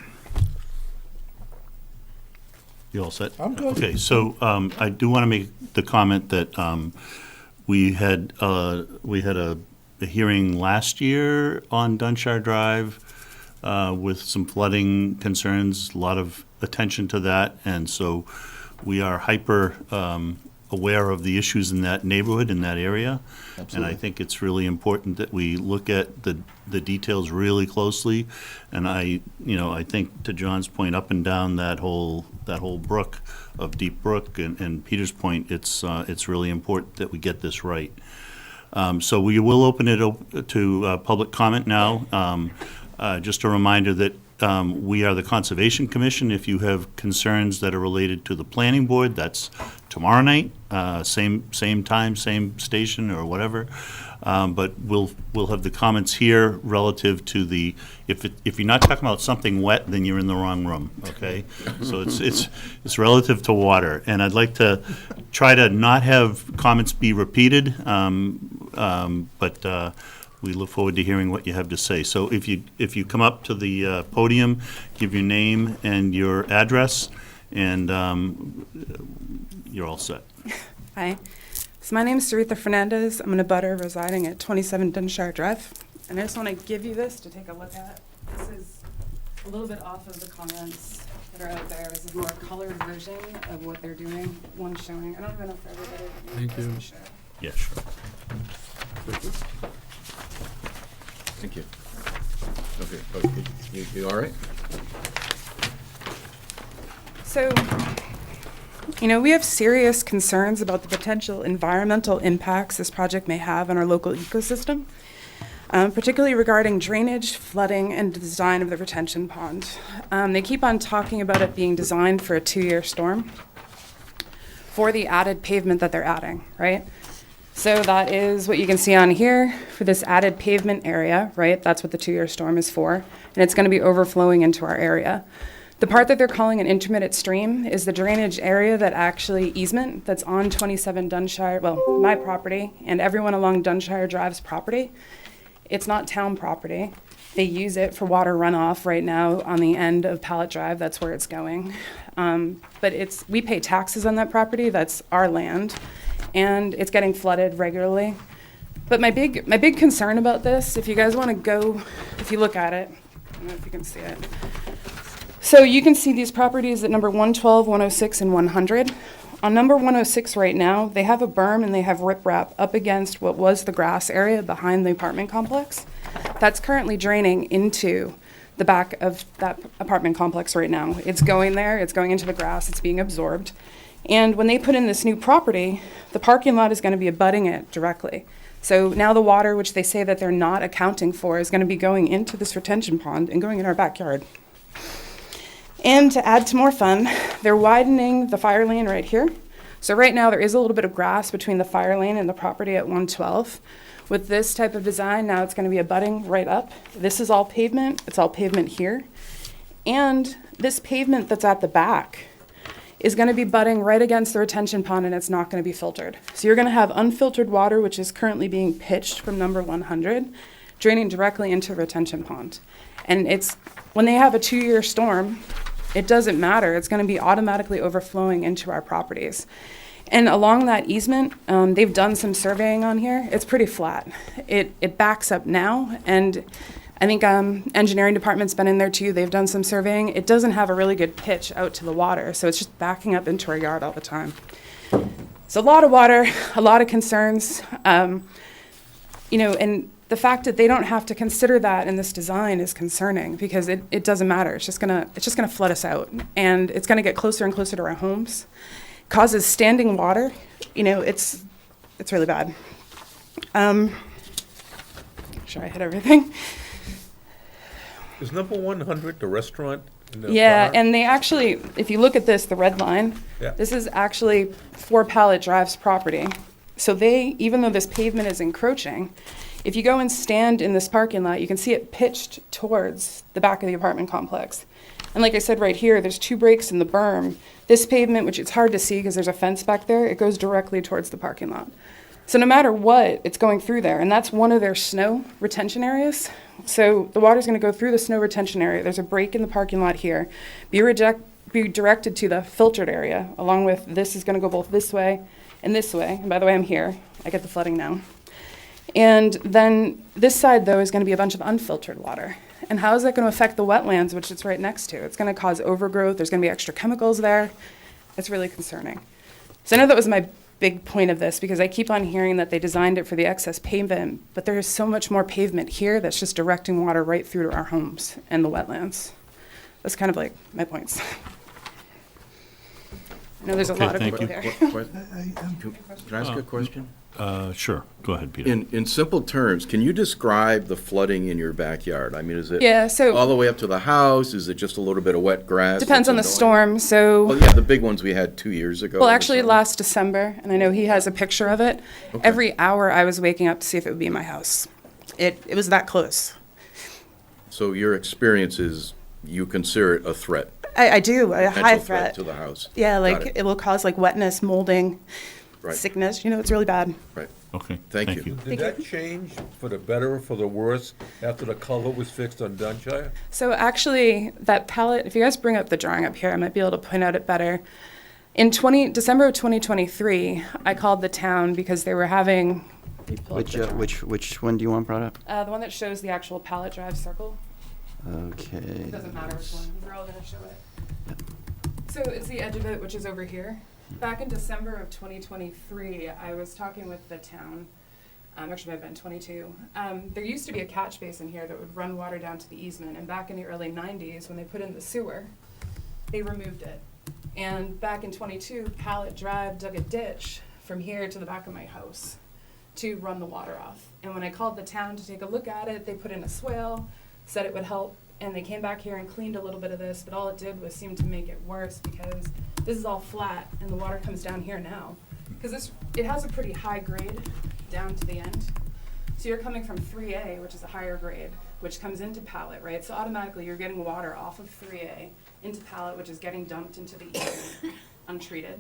You all set? I'm good. Okay, so I do want to make the comment that we had a hearing last year on Dunshire Drive with some flooding concerns, a lot of attention to that, and so we are hyper aware of the issues in that neighborhood, in that area. And I Absolutely. think it's really important that we look at the details really closely. And I think to John's point, up and down that whole brook of Deep Brook and Peter's point, it's really important that we get this right. So we will open it to public comment now. Just a reminder that we are the Conservation Commission. If you have concerns that are related to the Planning Board, that's tomorrow night, same time, same station or whatever. But we'll have the comments here relative to if you're not talking about something wet, then you're in the wrong room, okay? So it's relative to water. And I'd like to try to not have comments be repeated, but we look forward to hearing what you have to say. So if you come up to the podium, give your name and your address, and you're all set. Hi. So my name is Sarita Fernandez. I'm an abutter residing at 27 Dunshire Drive. And I just want to give you this to take a look at. This is a little bit off of the comments that are out there. This is a more colored version of what they're doing. One showing. I don't even know if everybody Thank you. can share. Yeah, sure. Thank you. Okay, you all right? So, we have serious concerns about the potential environmental impacts this project may have on our local ecosystem, particularly regarding drainage, flooding, and the design of the retention pond. They keep on talking about it being designed for a 2-year storm for the added pavement that they're adding, right? So that is what you can see on here for this added pavement area, right? That's what the 2-year storm is for, and it's going to be overflowing into our area. The part that they're calling an intermittent stream is the drainage area that actually easement that's on 27 Dunshire, well, my property and everyone along Dunshire Drive's property. It's not town property. They use it for water runoff right now on the end of Pallet Drive. That's where it's going. But we pay taxes on that property. That's our land. And it's getting flooded regularly. But my big concern about this, if you guys want to go, if you look at it, I don't know if you can see it. So you can see these properties at number 112, 106, and 100. On number 106 right now, they have a berm and they have riprap up against what was the grass area behind the apartment complex. That's currently draining into the back of that apartment complex right now. It's going there, it's going into the grass, it's being absorbed. And when they put in this new property, the parking lot is going to be abutting it directly. So now the water, which they say that they're not accounting for, is going to be going into this retention pond and going in our backyard. And to add to more fun, they're widening the fire lane right here. So right now there is a little bit of grass between the fire lane and the property at 112. With this type of design, now it's going to be abutting right up. This is all pavement. It's all pavement here. And this pavement that's at the back is going to be butting right against the retention pond, and it's not going to be filtered. So you're going to have unfiltered water, which is currently being pitched from number 100, draining directly into the retention pond. And when they have a 2-year storm, it doesn't matter. It's going to be automatically overflowing into our properties. And along that easement, they've done some surveying on here. It's pretty flat. It backs up now, and I think engineering department's been in there too. They've done some surveying. It doesn't have a really good pitch out to the water, so it's just backing up into our yard all the time. It's a lot of water, a lot of concerns, and the fact that they don't have to consider that in this design is concerning because it doesn't matter. It's just gonna flood us out, and it's gonna get closer and closer to our homes. Causes standing water. It's really bad. Make sure I hit everything. Is number 100 the restaurant? Yeah, and they actually, if you look at this, the red line, Yeah. this is actually 4 Pallet Drive's property. So even though this pavement is encroaching, if you go and stand in this parking lot, you can see it pitched towards the back of the apartment complex. And like I said right here, there's 2 breaks in the berm. This pavement, which it's hard to see because there's a fence back there, it goes directly towards the parking lot. So no matter what, it's going through there, and that's one of their snow retention areas. So the water's going to go through the snow retention area. There's a break in the parking lot here, be directed to the filtered area, along with this is going to go both this way and this way. And by the way, I'm here. I get the flooding now. And then this side, though, is going to be a bunch of unfiltered water. And how is that going to affect the wetlands, which it's right next to? It's going to cause overgrowth. There's going to be extra chemicals there. It's really concerning. So I know that was my big point of this, because I keep on hearing that they designed it for the excess pavement, but there is so much more pavement here that's just directing water right through to our homes and the wetlands. That's kind of like my points. I know there's a Okay, lot of thank people you. here. Can I ask a question? Sure, go ahead, Peter. In simple terms, can you describe the flooding in your backyard? I mean, is it Yeah, so- all the way up to the house? Is it just a little bit of wet grass? Depends that's on the annoying? storm, so. Well, yeah, the big ones we had 2 years ago. Well, in the actually, summer. last December, and I know he has a picture of it. Okay. Every hour I was waking up to see if it would be in my house. It was that close. So your experience is you consider it a threat? I do, a high Potential threat. to the house? Yeah, Got like it will cause like wetness, molding, Right. sickness. You know, it's really bad. Right. Okay, Thank thank you. you. Did that change for the better or for the worse after the culvert was fixed on Dunshire? So actually, that palette, if you guys bring up the drawing up here, I might be able to point out it better. In December of 2023, I called the town because they were having. Which one do you want brought up? The one that shows the actual pallet drive circle. Okay. It doesn't matter which one, we're all gonna show it. So it's the edge of it, which is over here. Back in December of 2023, I was talking with the town, actually it might have been 22. There used to be a catch basin here that would run water down to the easement, and back in the early 90s, when they put in the sewer, they removed it. And back in 22, Pallet Drive dug a ditch from here to the back of my house to run the water off. And when I called the town to take a look at it, they put in a swale, said it would help, and they came back here and cleaned a little bit of this, but all it did was seem to make it worse because this is all flat and the water comes down here now. Because it has a pretty high grade down to the end. So you're coming from 3A, which is a higher grade, which comes into Pallet, right? So automatically you're getting water off of 3A into Pallet, which is getting dumped into the easement, untreated.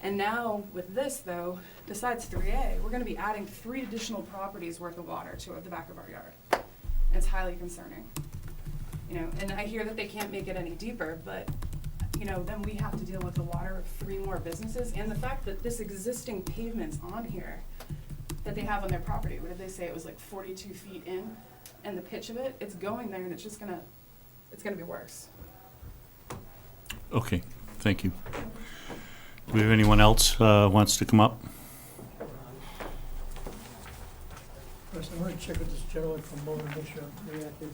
And now with this though, besides 3A, we're gonna be adding 3 additional properties worth of water to the back of our yard. And it's highly concerning. You know, and I hear that they can't make it any deeper, but you know, then we have to deal with the water of 3 more businesses and the fact that this existing pavement's on here that they have on their property. What did they say? It was like 42 feet in, and the pitch of it, it's going there and it's gonna be worse. Okay, thank you. Do we have anyone else wants to come up? First, I want to check with this gentleman from Bowen, make sure I'm reactive.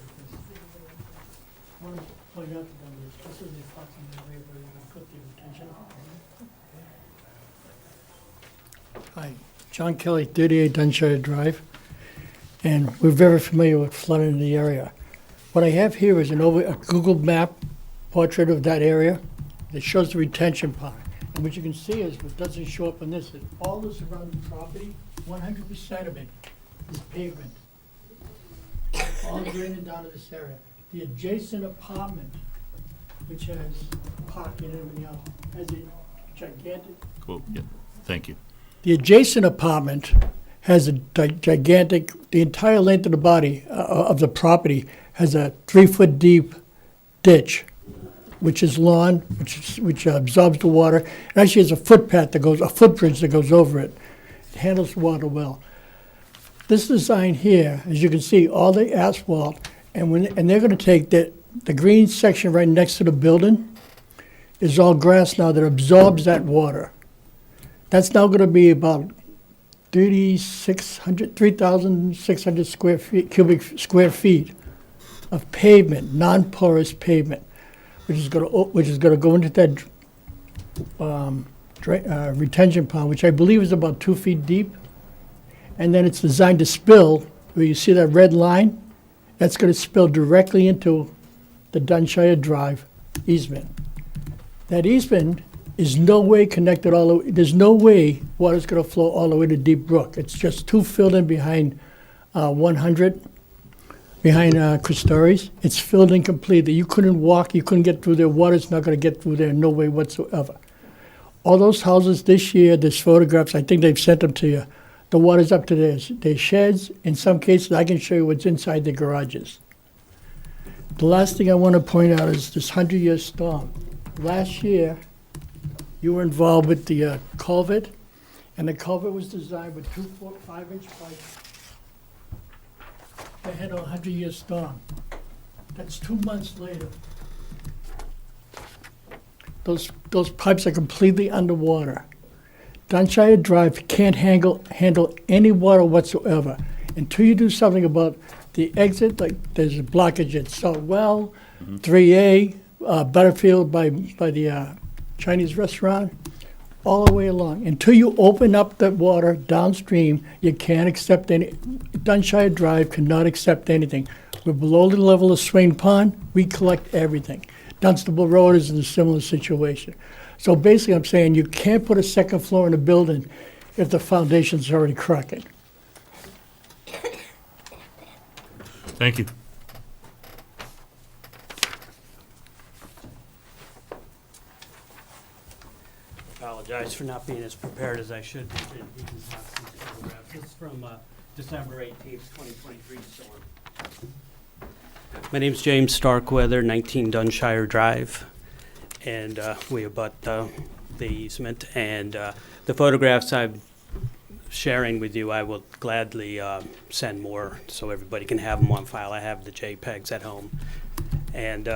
I want to point out to them is this is the approximate area where you're going to put the retention. Hi, John Kelly, 38 Dunshire Drive, and we're very familiar with flooding in the area. What I have here is a Google map portrait of that area that shows the retention pond. And what you can see is, what doesn't show up on this, is all the surrounding property, 100% of it is pavement. All draining down to this area. The adjacent apartment, which has parking and everything else, has a gigantic. Cool, yeah, thank you. The adjacent apartment has a gigantic, the entire length of the body of the property has a 3-foot deep ditch, which is lawn, which absorbs the water. It actually has a footpath that goes, a footbridge that goes over it. It handles the water well. This design here, as you can see, all the asphalt, and they're going to take the green section right next to the building is all grass now that absorbs that water. That's now going to be about 3,600 cubic square feet of pavement, non-porous pavement, which is going to go into that retention pond, which I believe is about 2 feet deep. And then it's designed to spill, where you see that red line, that's going to spill directly into the Dunshire Drive easement. That easement is no way connected all the way, there's no way water's going to flow all the way to Deep Brook. It's just too filled in behind 100, behind Christori's. It's filled in completely. You couldn't walk, you couldn't get through there. Water's not going to get through there, no way whatsoever. All those houses this year, there's photographs, I think they've sent them to you. The water's up to their sheds. In some cases, I can show you what's inside the garages. The last thing I want to point out is this 100-year storm. Last year, you were involved with the culvert, and the culvert was designed with 2 5-inch pipes that had a 100-year storm. That's 2 months later. Those pipes are completely underwater. Dunshire Drive can't handle any water whatsoever. Until you do something about the exit, like there's a blockage at Saltwell, 3A, Butterfield by the Chinese restaurant, all the way along. Until you open up the water downstream, you can't accept any, Dunshire Drive cannot accept anything. We're below the level of Swain Pond, we collect everything. Dunstable Road is in a similar situation. So basically, I'm saying you can't put a second floor in a building if the foundation's already cracking. Thank you. Apologize for not being as prepared as I should be. This is from December 18th, 2023 storm. My name's James Starkweather, 19 Dunshire Drive, and we abut the easement. And the photographs I'm sharing with you, I will gladly send more so everybody can have them on file. I have the JPEGs at home. And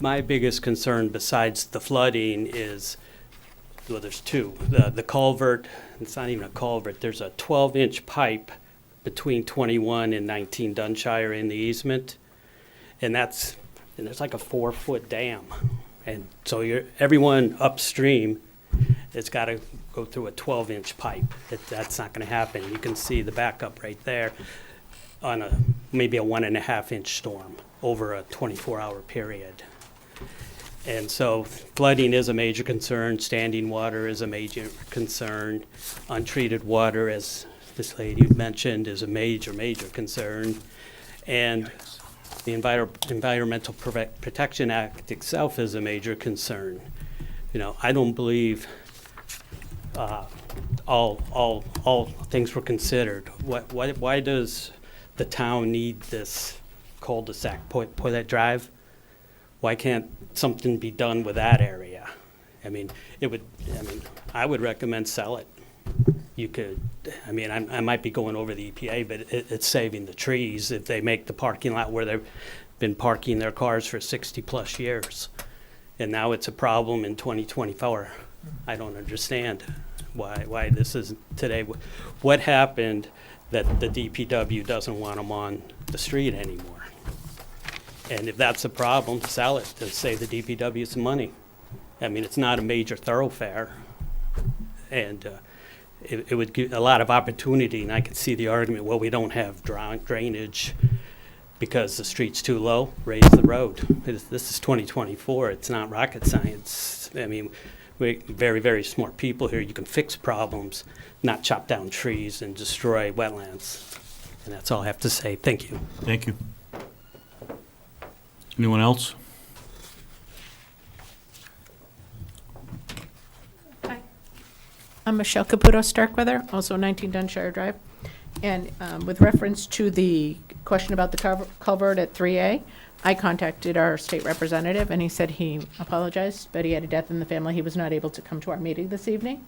my biggest concern besides the flooding is, well, there's two. The culvert, it's not even a culvert, there's a 12-inch pipe between 21 and 19 Dunshire in the easement. And there's like a 4-foot dam. And so everyone upstream has got to go through a 12-inch pipe. That's not going to happen. You can see the backup right there on maybe a 1.5-inch storm over a 24-hour period. And so flooding is a major concern. Standing water is a major concern. Untreated water, as this lady mentioned, is a major, major concern. And the Environmental Protection Act itself is a major concern. You know, I don't believe all things were considered. Why does the town need this cul-de-sac, Poilette Drive? Why can't something be done with that area? I mean, I would recommend sell it. You could, I might be going over the EPA, but it's saving the trees if they make the parking lot where they've been parking their cars for 60-plus years. And now it's a problem in 2024. I don't understand why this is today. What happened that the DPW doesn't want them on the street anymore? And if that's a problem, sell it to save the DPW some money. I mean, it's not a major thoroughfare, and it would give a lot of opportunity. And I could see the argument, well, we don't have drainage because the street's too low. Raise the road. This is 2024. It's not rocket science. I mean, we're very, very smart people here. You can fix problems, not chop down trees and destroy wetlands. And that's all I have to say. Thank you. Thank you. Anyone else? Hi. I'm Michelle Caputo Starkweather, also 19 Dunshire Drive. And with reference to the question about the culvert at 3A, I contacted our state representative, and he said he apologized, but he had a death in the family. He was not able to come to our meeting this evening.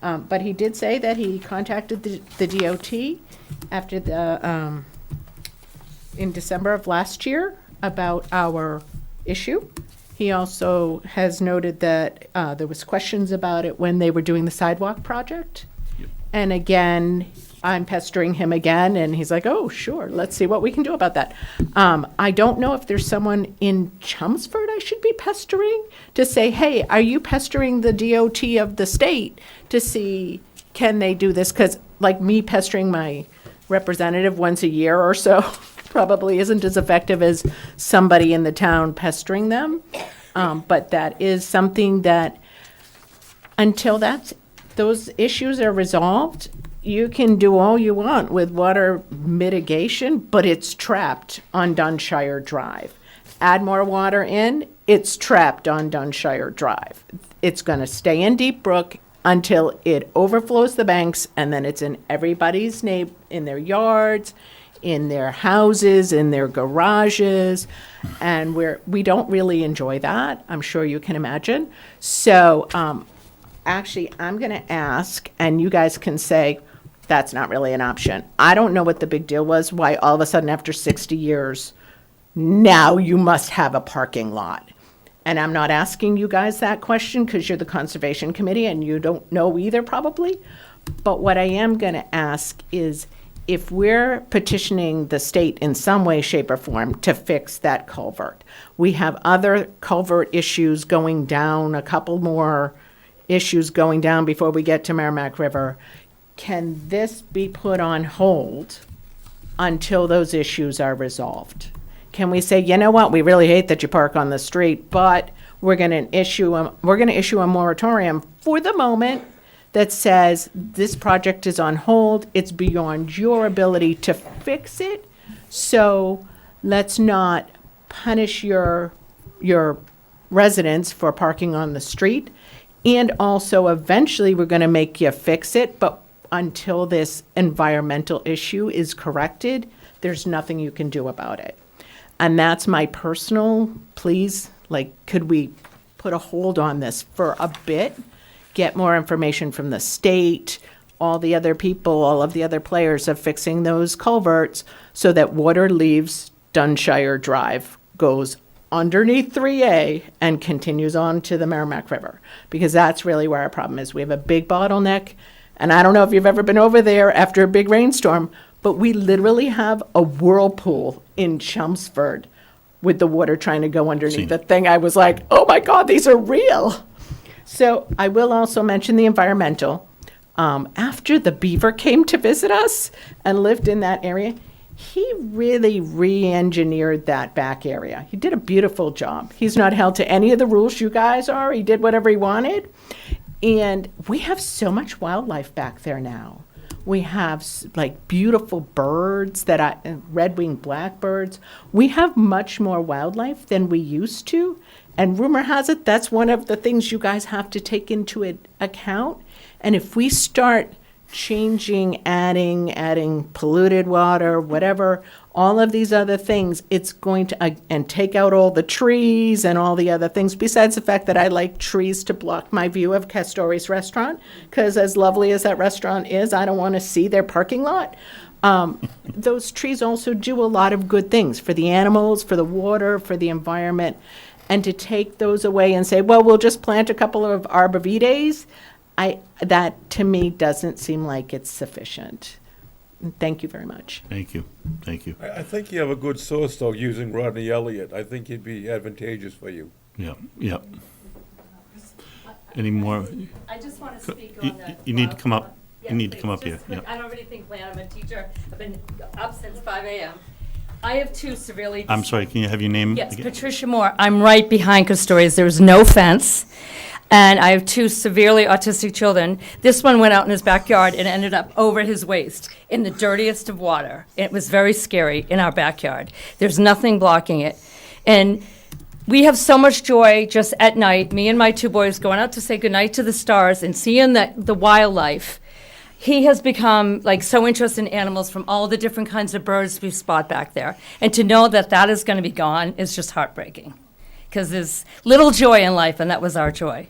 But he did say that he contacted the DOT after in December of last year about our issue. He also has noted that there was questions about it when they were doing the sidewalk project. Yep. And again, I'm pestering him again, and he's like, oh, sure, let's see what we can do about that. I don't know if there's someone in Chelmsford I should be pestering to say, hey, are you pestering the DOT of the state to see, can they do this? Because like me pestering my representative once a year or so probably isn't as effective as somebody in the town pestering them. But that is something that until those issues are resolved, you can do all you want with water mitigation, but it's trapped on Dunshire Drive. Add more water in, it's trapped on Dunshire Drive. It's going to stay in Deep Brook until it overflows the banks, and then it's in everybody's in their yards, in their houses, in their garages, and we don't really enjoy that. I'm sure you can imagine. So actually, I'm going to ask, and you guys can say, that's not really an option. I don't know what the big deal was, why all of a sudden after 60 years, now you must have a parking lot. And I'm not asking you guys that question because you're the Conservation Committee and you don't know either probably. But what I am going to ask is if we're petitioning the state in some way, shape, or form to fix that culvert, we have other culvert issues going down, a couple more issues going down before we get to Merrimack River. Can this be put on hold until those issues are resolved? Can we say, you know what, we really hate that you park on the street, but we're going to issue a moratorium for the moment that says this project is on hold, it's beyond your ability to fix it, so let's not punish your residents for parking on the street, and also eventually we're going to make you fix it, but until this environmental issue is corrected, there's nothing you can do about it. And that's my personal, please, like, could we put a hold on this for a bit? Get more information from the state, all the other people, all of the other players of fixing those culverts so that water leaves Dunshire Drive, goes underneath 3A and continues on to the Merrimack River. Because that's really where our problem is. We have a big bottleneck, and I don't know if you've ever been over there after a big rainstorm, but we literally have a whirlpool in Chelmsford with the water trying to go underneath the thing. I was like, oh my God, these are real. So I will also mention the environmental. After the beaver came to visit us and lived in that area, he really re-engineered that back area. He did a beautiful job. He's not held to any of the rules you guys are. He did whatever he wanted. And we have so much wildlife back there now. We have like beautiful birds red-winged blackbirds. We have much more wildlife than we used to. And rumor has it that's one of the things you guys have to take into account. And if we start changing, adding polluted water, whatever, all of these other things, it's going to, and take out all the trees and all the other things, besides the fact that I like trees to block my view of Castori's restaurant, because as lovely as that restaurant is, I don't want to see their parking lot. Those trees also do a lot of good things for the animals, for the water, for the environment. And to take those away and say, well, we'll just plant a couple of arborvitaes, that to me doesn't seem like it's sufficient. Thank you very much. Thank you. Thank you. I think you have a good source, though, using Rodney Elliott. I think he'd be advantageous for you. Yeah, yeah. Any more? I just want to speak on that. You need to come up. Yeah, You need to please. come up Just here. quick, I don't really think plan. I'm a teacher. I've been up since 5 a.m. I have two severely. I'm sorry, can you have your name Yes, again? Patricia Moore. I'm right behind Castori's. There's no fence. And I have two severely autistic children. This one went out in his backyard and ended up over his waist in the dirtiest of water. It was very scary in our backyard. There's nothing blocking it. And we have so much joy just at night, me and my two boys going out to say goodnight to the stars and seeing the wildlife. He has become like so interested in animals, from all the different kinds of birds we spot back there. And to know that that is going to be gone is just heartbreaking, because there's little joy in life, and that was our joy.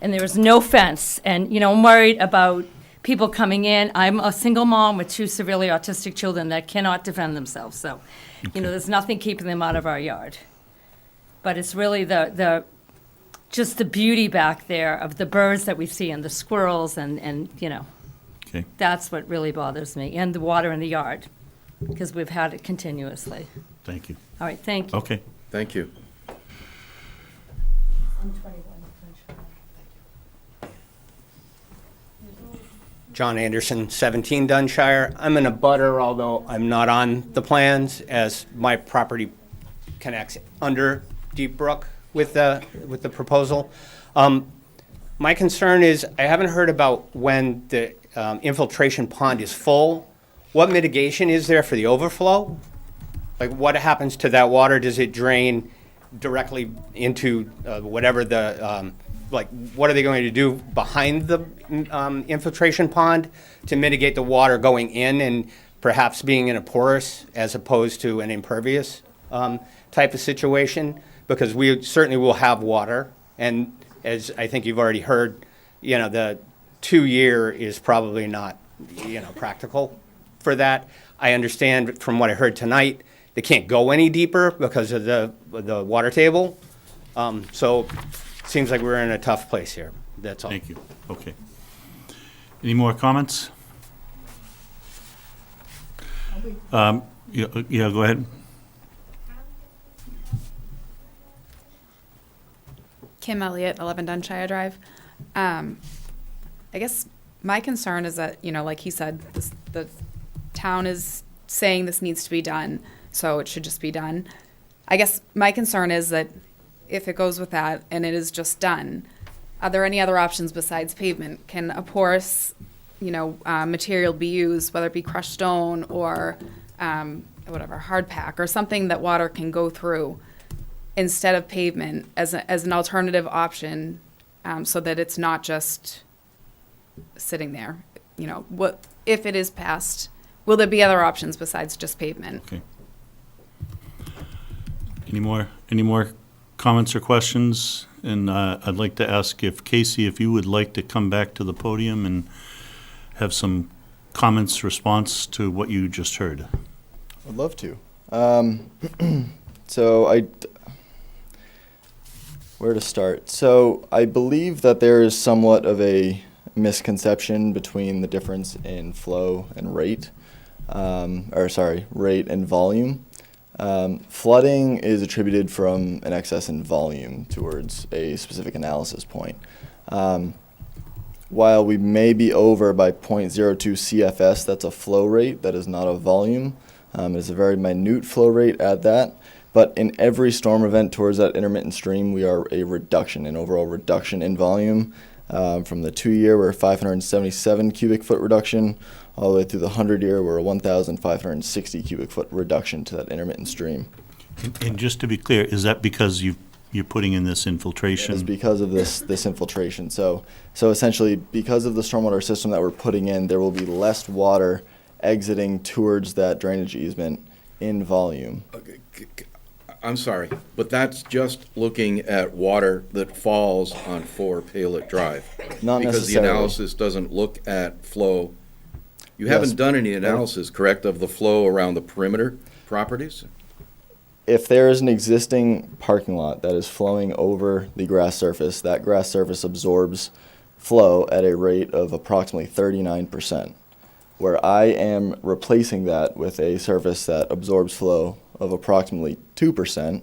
And there was no fence. And, you know, I'm worried about people coming in. I'm a single mom with two severely autistic children that cannot defend themselves. So, you know, there's nothing keeping them out of our yard. But it's really just the beauty back there of the birds that we see and the squirrels and you know. Okay. That's what really bothers me, and the water in the yard, because we've had it continuously. Thank you. All right, thank you. Okay. Thank you. John Anderson, 17 Dunshire. I'm in a butter, although I'm not on the plans, as my property connects under Deep Brook with the proposal. My concern is I haven't heard about when the infiltration pond is full. What mitigation is there for the overflow? Like, what happens to that water? Does it drain directly into whatever the like, what are they going to do behind the infiltration pond to mitigate the water going in and perhaps being in a porous as opposed to an impervious type of situation? Because we certainly will have water, and as I think you've already heard, you know, the 2-year is probably not, you know, practical for that. I understand from what I heard tonight, they can't go any deeper because of the water table. So, seems like we're in a tough place here, that's all. Thank you. Okay. Any more comments? Yeah, go ahead. Kim Elliott, 11 Dunshire Drive. I guess my concern is that, like he said, the town is saying this needs to be done, so it should just be done. I guess my concern is that if it goes with that and it is just done, are there any other options besides pavement? Can a porous, material be used, whether it be crushed stone or whatever, hard pack or something that water can go through instead of pavement as an alternative option, so that it's not just sitting there? What if it is passed? Will there be other options besides just pavement? Okay. Any more comments or questions? And I'd like to ask if Casey, if you would like to come back to the podium and have some comments, response to what you just heard. I'd love to. Where to start? So I believe that there is somewhat of a misconception between the difference in flow and rate, rate and volume. Flooding is attributed from an excess in volume towards a specific analysis point. While we may be over by 0.02 CFS, that's a flow rate, that is not a volume. It's a very minute flow rate at that. But in every storm event towards that intermittent stream, we are an overall reduction in volume. From the 2-year, we're a 577 cubic foot reduction, all the way through the 100-year, we're a 1,560 cubic foot reduction to that intermittent stream. And just to be clear, is that because you're putting in this infiltration? It is because of this infiltration. So essentially, because of the stormwater system that we're putting in, there will be less water exiting towards that drainage easement in volume. I'm sorry, but that's just looking at water that falls on 4 Palet Drive. Not because necessarily. the analysis doesn't look at flow. You Yes. haven't done any analysis, correct, of the flow around the perimeter properties? If there is an existing parking lot that is flowing over the grass surface, that grass surface absorbs flow at a rate of approximately 39%. Where I am replacing that with a surface that absorbs flow of approximately 2%,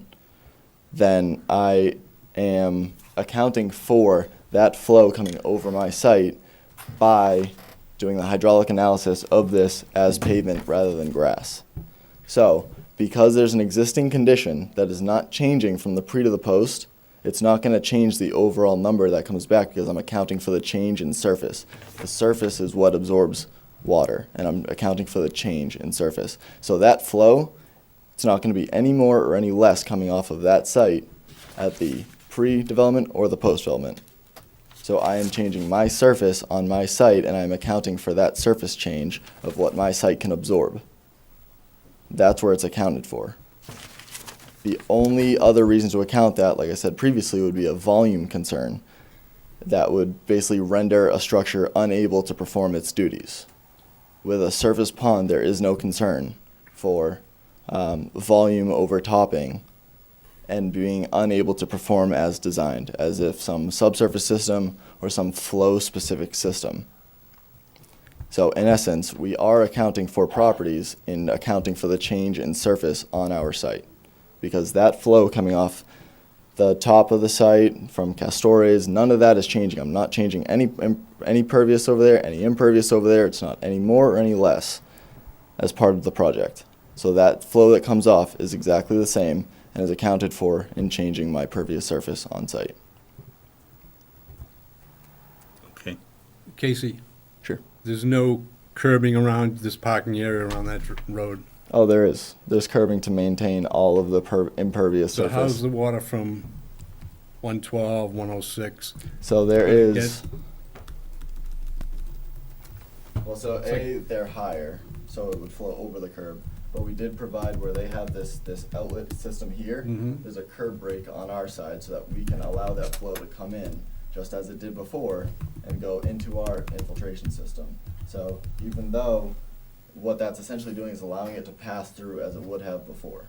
then I am accounting for that flow coming over my site by doing the hydraulic analysis of this as pavement rather than grass. So, because there's an existing condition that is not changing from the pre to the post, it's not going to change the overall number that comes back because I'm accounting for the change in surface. The surface is what absorbs water, and I'm accounting for the change in surface. So that flow, it's not going to be any more or any less coming off of that site at the pre-development or the post-development. So I am changing my surface on my site, and I'm accounting for that surface change of what my site can absorb. That's where it's accounted for. The only other reason to account that, like I said previously, would be a volume concern that would basically render a structure unable to perform its duties. With a surface pond, there is no concern for volume overtopping and being unable to perform as designed, as if some subsurface system or some flow-specific system. So in essence, we are accounting for properties in accounting for the change in surface on our site, because that flow coming off the top of the site from Castores, none of that is changing. I'm not changing any pervious over there, any impervious over there. It's not any more or any less as part of the project. So that flow that comes off is exactly the same and is accounted for in changing my pervious surface on site. Okay. Casey? Sure. There's no curbing around this parking area around that road? Oh, there is. There's curbing to maintain all of the impervious So surface. how's the water from 112, 106? So there Good. is. Well, so they're higher, so it would flow over the curb. But we did provide where they have this outlet system here. Mhm. There's a curb break on our side so that we can allow that flow to come in, just as it did before, and go into our infiltration system. So even though what that's essentially doing is allowing it to pass through as it would have before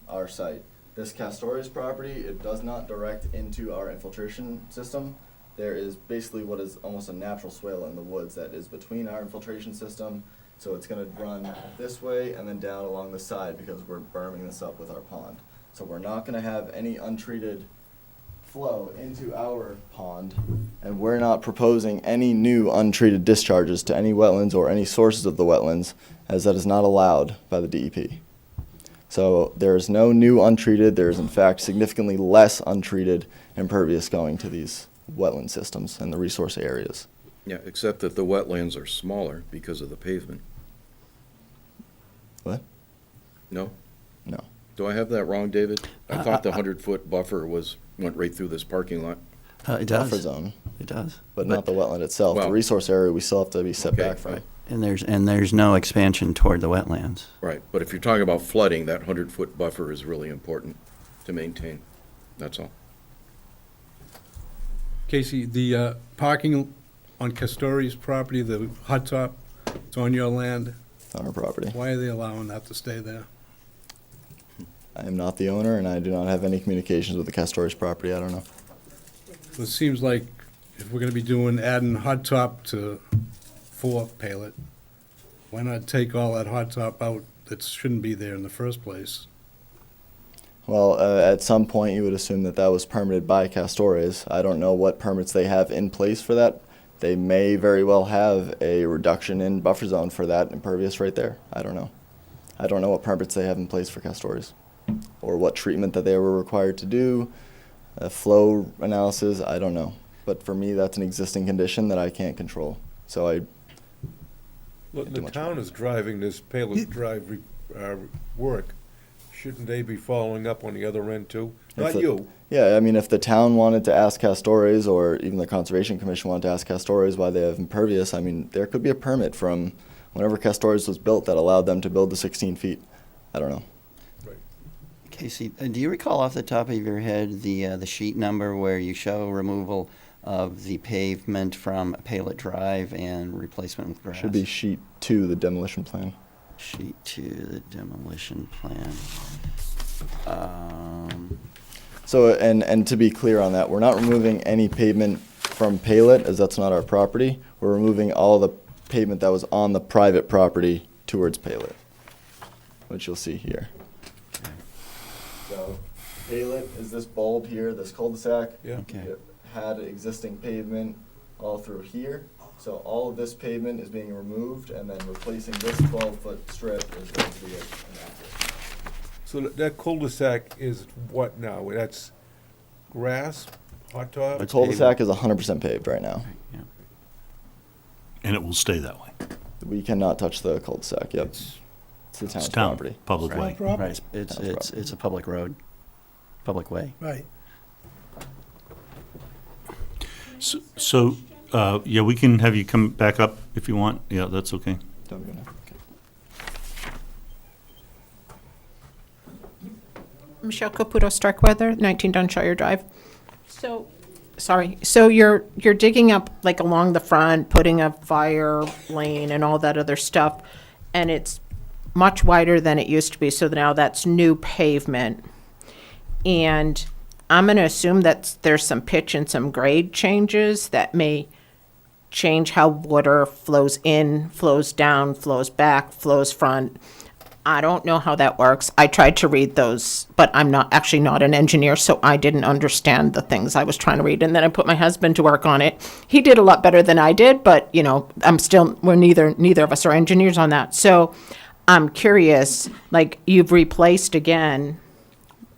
our site, This Castori's property, it does not direct into our infiltration system. There is basically what is almost a natural swale in the woods that is between our infiltration system. So it's gonna run this way and then down along the side because we're berming this up with our pond. So we're not gonna have any untreated flow into our pond, and we're not proposing any new untreated discharges to any wetlands or any sources of the wetlands, as that is not allowed by the DEP. So there is no new untreated, there is in fact significantly less untreated impervious going to these wetland systems and the resource areas. Yeah, except that the wetlands are smaller because of the pavement. What? No? No. Do I have that wrong, David? I thought the 100-foot buffer went right through this parking lot. It does. Buffer zone, It does. but not the wetland itself. The Well- resource area, we still have to be set Okay, back from. right. And there's no expansion toward the wetlands. Right, but if you're talking about flooding, that 100-foot buffer is really important to maintain. That's all. Casey, the parking on Castori's property, the hot top, it's on your land. On our property. Why are they allowing that to stay there? I am not the owner, and I do not have any communications with the Castori's property. I don't know. It seems like if we're gonna be adding hot top to 4 Palet, why not take all that hot top out that shouldn't be there in the first place? Well, at some point, you would assume that that was permitted by Castori's. I don't know what permits they have in place for that. They may very well have a reduction in buffer zone for that impervious right there. I don't know. I don't know what permits they have in place for Castori's, or what treatment that they were required to do, flow analysis, I don't know. But for me, that's an existing condition that I can't control. So I Look, Too the much town is driving this Palet Drive work. Shouldn't they be following up on the other end too? Not you. Yeah, I mean, if the town wanted to ask Castori's, or even the Conservation Commission wanted to ask Castori's why they have impervious, I mean, there could be a permit from whenever Castori's was built that allowed them to build the 16 feet. I don't know. Casey, do you recall off the top of your head the sheet number where you show removal of the pavement from Palet Drive and replacement with grass? Should be sheet 2, the demolition plan. Sheet 2, the demolition plan. So, and to be clear on that, we're not removing any pavement from Palet, as that's not our property. We're removing all the pavement that was on the private property towards Palet, which you'll see here. So, Palet is this bulb here, this cul-de-sac. Yeah. Okay. It had existing pavement all through here. So all of this pavement is being removed, and then replacing this 12-foot strip is going to be enacted. So that cul-de-sac is what now? That's grass, hot top? The cul-de-sac is 100% paved right now. Yeah. And it will stay that way. We cannot touch the cul-de-sac, yep. It's the town's It's town, property. public Town way. property. Right, it's a public road, public way. Right. So, yeah, we can have you come back up if you want. Yeah, that's okay. Don't go now. Michelle Caputo Starkweather, 19 Dunshire Drive. So, sorry, so you're digging up like along the front, putting a fire lane and all that other stuff, and it's much wider than it used to be, so now that's new pavement. And I'm gonna assume that there's some pitch and some grade changes that may change how water flows in, flows down, flows back, flows front. I don't know how that works. I tried to read those, but I'm not an engineer, so I didn't understand the things I was trying to read. And then I put my husband to work on it. He did a lot better than I did, but you know, we're neither of us are engineers on that. So I'm curious, like you've replaced again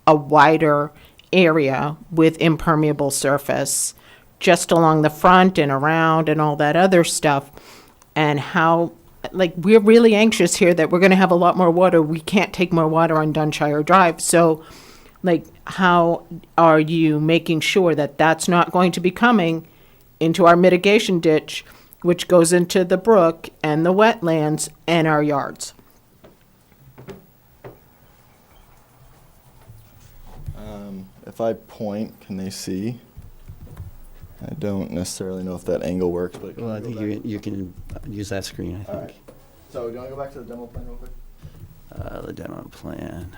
a wider area with impermeable surface just along the front and around and all that other stuff, and how, like, we're really anxious here that we're going to have a lot more water. We can't take more water on Dunshire Drive. So, like, how are you making sure that that's not going to be coming into our mitigation ditch, which goes into the brook and the wetlands and our yards? If I point, can they see? I don't necessarily know if that angle works, but. Well, I think you can use that screen, I All think. right. So do you want to go back to the demo plan real quick? The demo plan.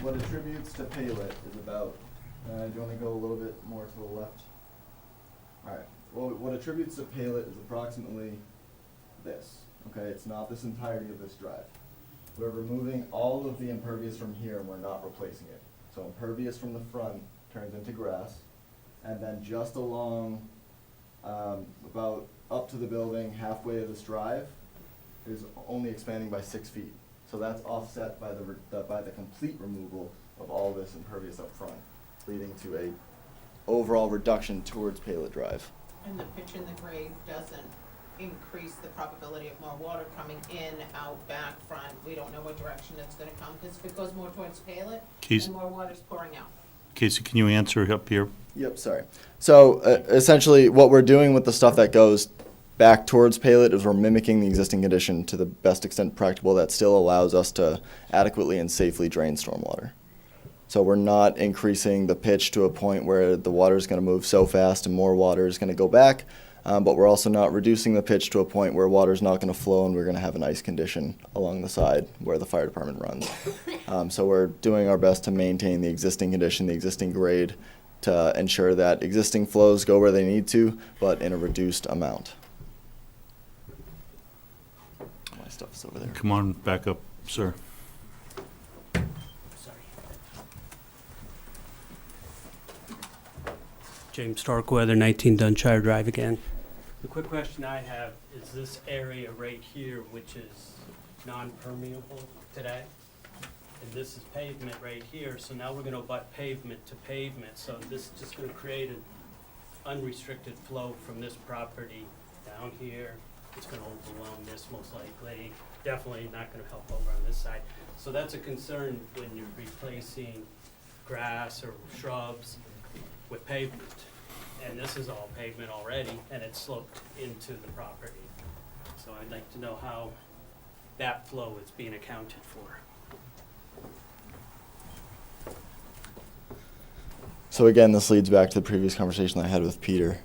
what attributes to Palet is about, do you want to go a little bit more to the left? All right, well, what attributes to Palet is approximately this, okay? It's not this entirety of this drive. We're removing all of the impervious from here and we're not replacing it. So impervious from the front turns into grass, and then just along about up to the building, halfway of this drive, is only expanding by 6 feet. So that's offset by the complete removal of all this impervious up front, leading to a overall reduction towards Palet Drive. And the pitch in the grade doesn't increase the probability of more water coming in, out, back, front. We don't know what direction it's gonna come, because if it goes more towards Palet, Casey- then more water's pouring out. Casey, can you answer up here? Yep, sorry. So essentially what we're doing with the stuff that goes back towards Palet is we're mimicking the existing condition to the best extent practicable that still allows us to adequately and safely drain stormwater. So we're not increasing the pitch to a point where the water is going to move so fast and more water is going to go back, but we're also not reducing the pitch to a point where water is not going to flow and we're going to have an ice condition along the side where the fire department runs. So we're doing our best to maintain the existing condition, the existing grade, to ensure that existing flows go where they need to, but in a reduced amount. My stuff's over there. Come on back up, sir. James Starkweather, 19 Dunshire Drive again. The quick question I have is this area right here, which is non-permeable today, and this is pavement right here, so now we're gonna butt pavement to pavement, so this is just gonna create an unrestricted flow from this property down here. It's gonna overwhelm this most likely, definitely not gonna help over on this side. So that's a concern when you're replacing grass or shrubs with pavement. And this is all pavement already, and it's sloped into the property. So I'd like to know how that flow is being accounted for. So again, this leads back to the previous conversation I had with Peter.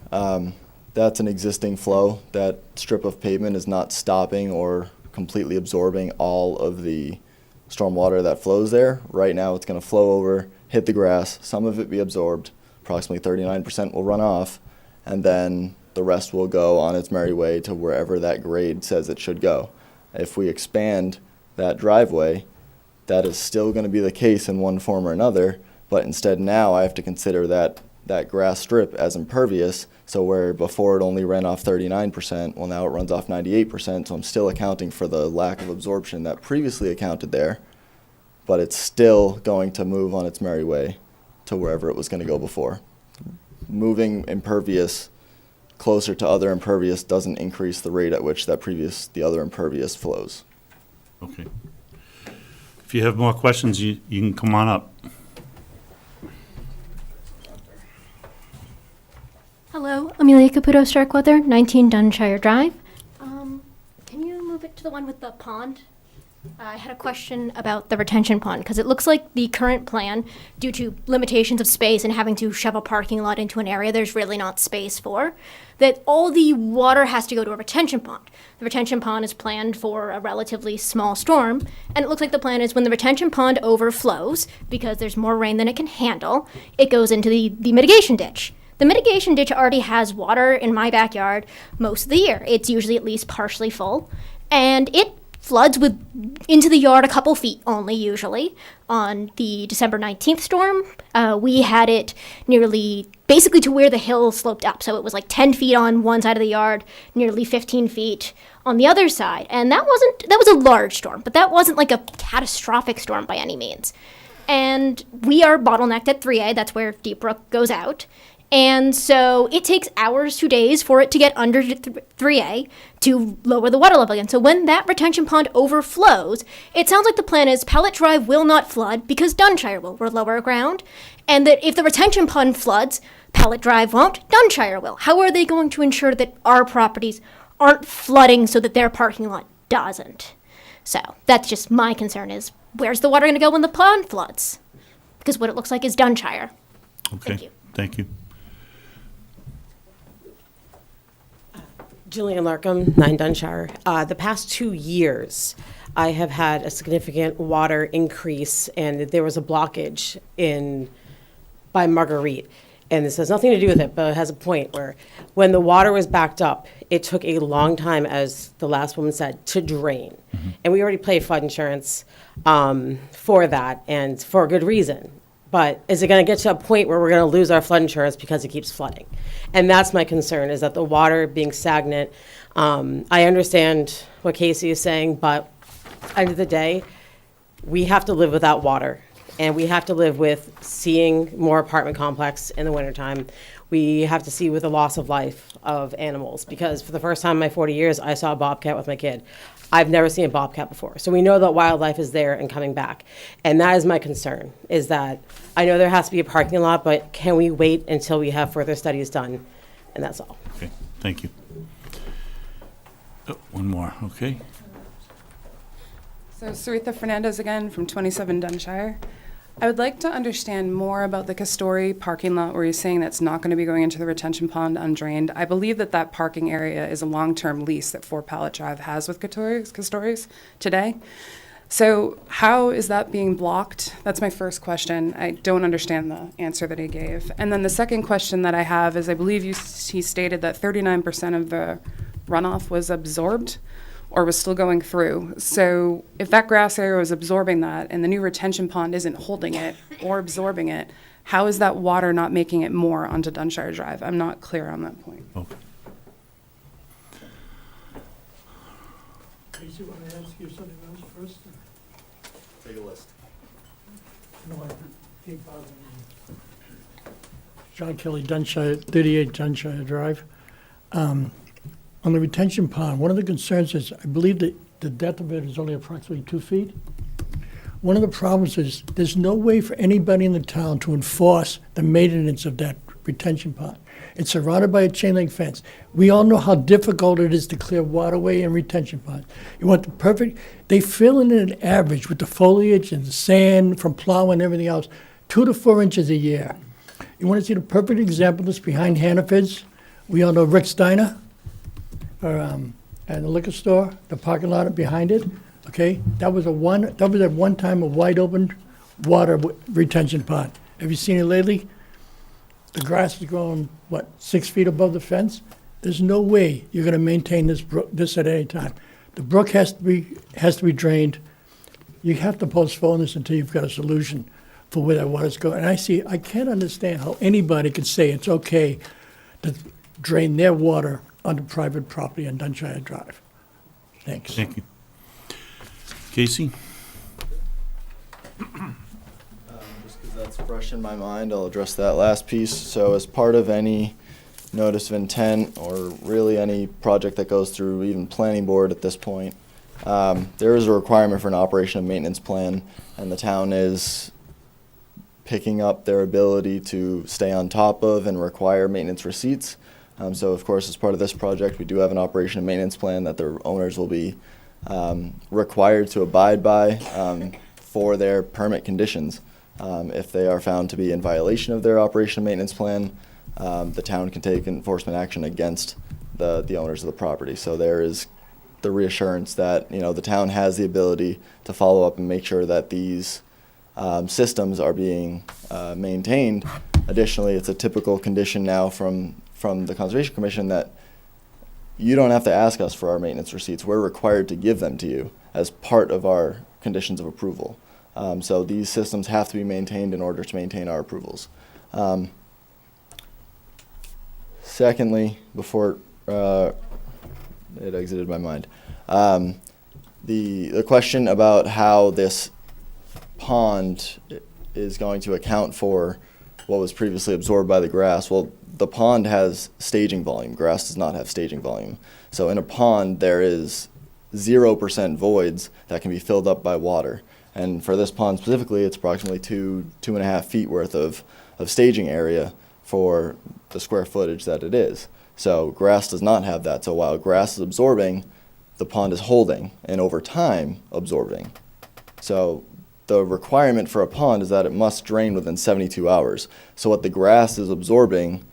That's an existing flow. That strip of pavement is not stopping or completely absorbing all of the stormwater that flows there. Right now, it's going to flow over, hit the grass, some of it be absorbed. Approximately 39% will run off, and then the rest will go on its merry way to wherever that grade says it should go. If we expand that driveway, that is still going to be the case in one form or another, but instead now I have to consider that grass strip as impervious, so where before it only ran off 39%, well now it runs off 98%, so I'm still accounting for the lack of absorption that previously accounted there, but it's still going to move on its merry way to wherever it was going to go before. Moving impervious closer to other impervious doesn't increase the rate at which the other impervious flows. Okay. If you have more questions, you can come on up. Hello, Amelia Caputo Starkweather, 19 Dunshire Drive. Can you move it to the one with the pond? I had a question about the retention pond, because it looks like the current plan, due to limitations of space and having to shove a parking lot into an area there's really not space for, that all the water has to go to a retention pond. The retention pond is planned for a relatively small storm, and it looks like the plan is when the retention pond overflows, because there's more rain than it can handle, it goes into the mitigation ditch. The mitigation ditch already has water in my backyard most of the year. It's usually at least partially full, and it floods into the yard a couple feet only, usually. On the December 19th storm, we had it nearly basically to where the hill sloped up. So it was like 10 feet on one side of the yard, nearly 15 feet on the other side. And that was a large storm, but that wasn't like a catastrophic storm by any means. And we are bottlenecked at 3A, that's where Deep Brook goes out. And so it takes hours to days for it to get under 3A to lower the water level again. So when that retention pond overflows, it sounds like the plan is Palet Drive will not flood because Dunshire will. We're lower ground. And that if the retention pond floods, Palet Drive won't, Dunshire will. How are they going to ensure that our properties aren't flooding so that their parking lot doesn't? So that's just my concern is, where's the water going to go when the pond floods? Because what it looks like is Dunshire. Okay. Thank you. Thank you. Jillian Larkham, 9 Dunshire. The past 2 years, I have had a significant water increase, and there was a blockage by Marguerite. And this has nothing to do with it, but it has a point where when the water was backed up, it took a long time, as the last woman said, to drain. And we already paid flood insurance for that, and for a good reason. But is it going to get to a point where we're going to lose our flood insurance because it keeps flooding? And that's my concern, is that the water being stagnant. I understand what Casey is saying, but end of the day, we have to live without water. And we have to live with seeing more apartment complex in the wintertime. We have to see with the loss of life of animals, because for the first time in my 40 years, I saw a bobcat with my kid. I've never seen a bobcat before. So we know that wildlife is there and coming back. And that is my concern, is that I know there has to be a parking lot, but can we wait until we have further studies done? And that's all. Okay, thank you. Oh, one more, okay. So Sarita Fernandez again from 27 Dunshire. I would like to understand more about the Castori parking lot where you're saying that's not going to be going into the retention pond undrained. I believe that that parking area is a long-term lease that 4 Pallet Drive has with Castori's today. So how is that being blocked? That's my first question. I don't understand the answer that he gave. And then the second question that I have is, I believe he stated that 39% of the runoff was absorbed or was still going through. So if that grass area was absorbing that and the new retention pond isn't holding it or absorbing it, how is that water not making it more onto Dunshire Drive? I'm not clear on that point. Okay. Casey, want to ask you something else first? Take a list. No, I think John Kelly, Dunshire, 38 Dunshire Drive. On the retention pond, one of the concerns is, I believe that the depth of it is only approximately 2 feet. One of the problems is there's no way for anybody in the town to enforce the maintenance of that retention pond. It's surrounded by a chain link fence. We all know how difficult it is to clear waterway and retention ponds. You want the perfect, they fill in an average with the foliage and the sand from plowing and everything else, 2 to 4 inches a year. You want to see the perfect example that's behind Hannaford's? We all know Rick's Diner. And the liquor store, the parking lot behind it, okay? That was at one time a wide open water retention pond. Have you seen it lately? The grass is growing, 6 feet above the fence? There's no way you're gonna maintain this at any time. The brook has to be drained. You have to postpone this until you've got a solution for where that water's going. And I can't understand how anybody could say it's okay to drain their water onto private property on Dunshire Drive. Thanks. Thank you. Casey? Just because that's fresh in my mind, I'll address that last piece. So as part of any notice of intent, or really any project that goes through even planning board at this point, there is a requirement for an operation and maintenance plan, and the town is picking up their ability to stay on top of and require maintenance receipts. So of course, as part of this project, we do have an operation and maintenance plan that the owners will be required to abide by for their permit conditions. If they are found to be in violation of their operation and maintenance plan, the town can take enforcement action against the owners of the property. So there is the reassurance that the town has the ability to follow up and make sure that these systems are being maintained. Additionally, it's a typical condition now from the Conservation Commission that you don't have to ask us for our maintenance receipts. We're required to give them to you as part of our conditions of approval. So these systems have to be maintained in order to maintain our approvals. Secondly, before it exited my mind, the question about how this pond is going to account for what was previously absorbed by the grass. Well, the pond has staging volume. Grass does not have staging volume. So in a pond, there is 0% voids that can be filled up by water. And for this pond specifically, it's approximately 2.5 feet worth of staging area for the square footage that it is. So grass does not have that. So while grass is absorbing, the pond is holding, and over time, absorbing. So the requirement for a pond is that it must drain within 72 hours. So what the grass is absorbing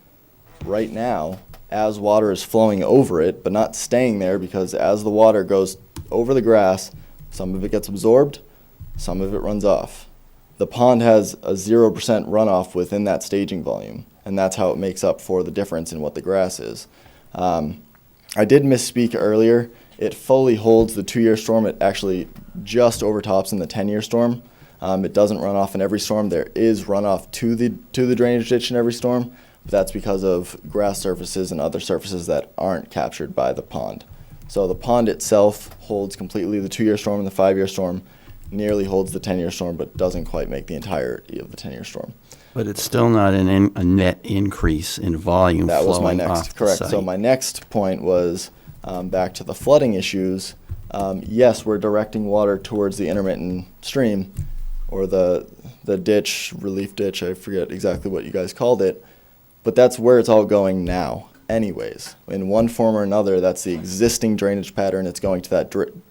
right now, as water is flowing over it, but not staying there, because as the water goes over the grass, Some of it gets absorbed, some of it runs off. The pond has a 0% runoff within that staging volume, and that's how it makes up for the difference in what the grass is. I did misspeak earlier. It fully holds the 2-year storm. It actually just overtops in the 10-year storm. It doesn't run off in every storm. There is runoff to the drainage ditch in every storm, but that's because of grass surfaces and other surfaces that aren't captured by the pond. So the pond itself holds completely the 2-year storm and the 5-year storm, nearly holds the 10-year storm, but doesn't quite make the entirety of the 10-year storm. But it's still not a net increase in volume That was my flowing off next, the correct. site. So my next point was back to the flooding issues. Yes, we're directing water towards the intermittent stream, or the ditch, relief ditch, I forget exactly what you guys called it, but that's where it's all going now anyways. In one form or another, that's the existing drainage pattern. It's going to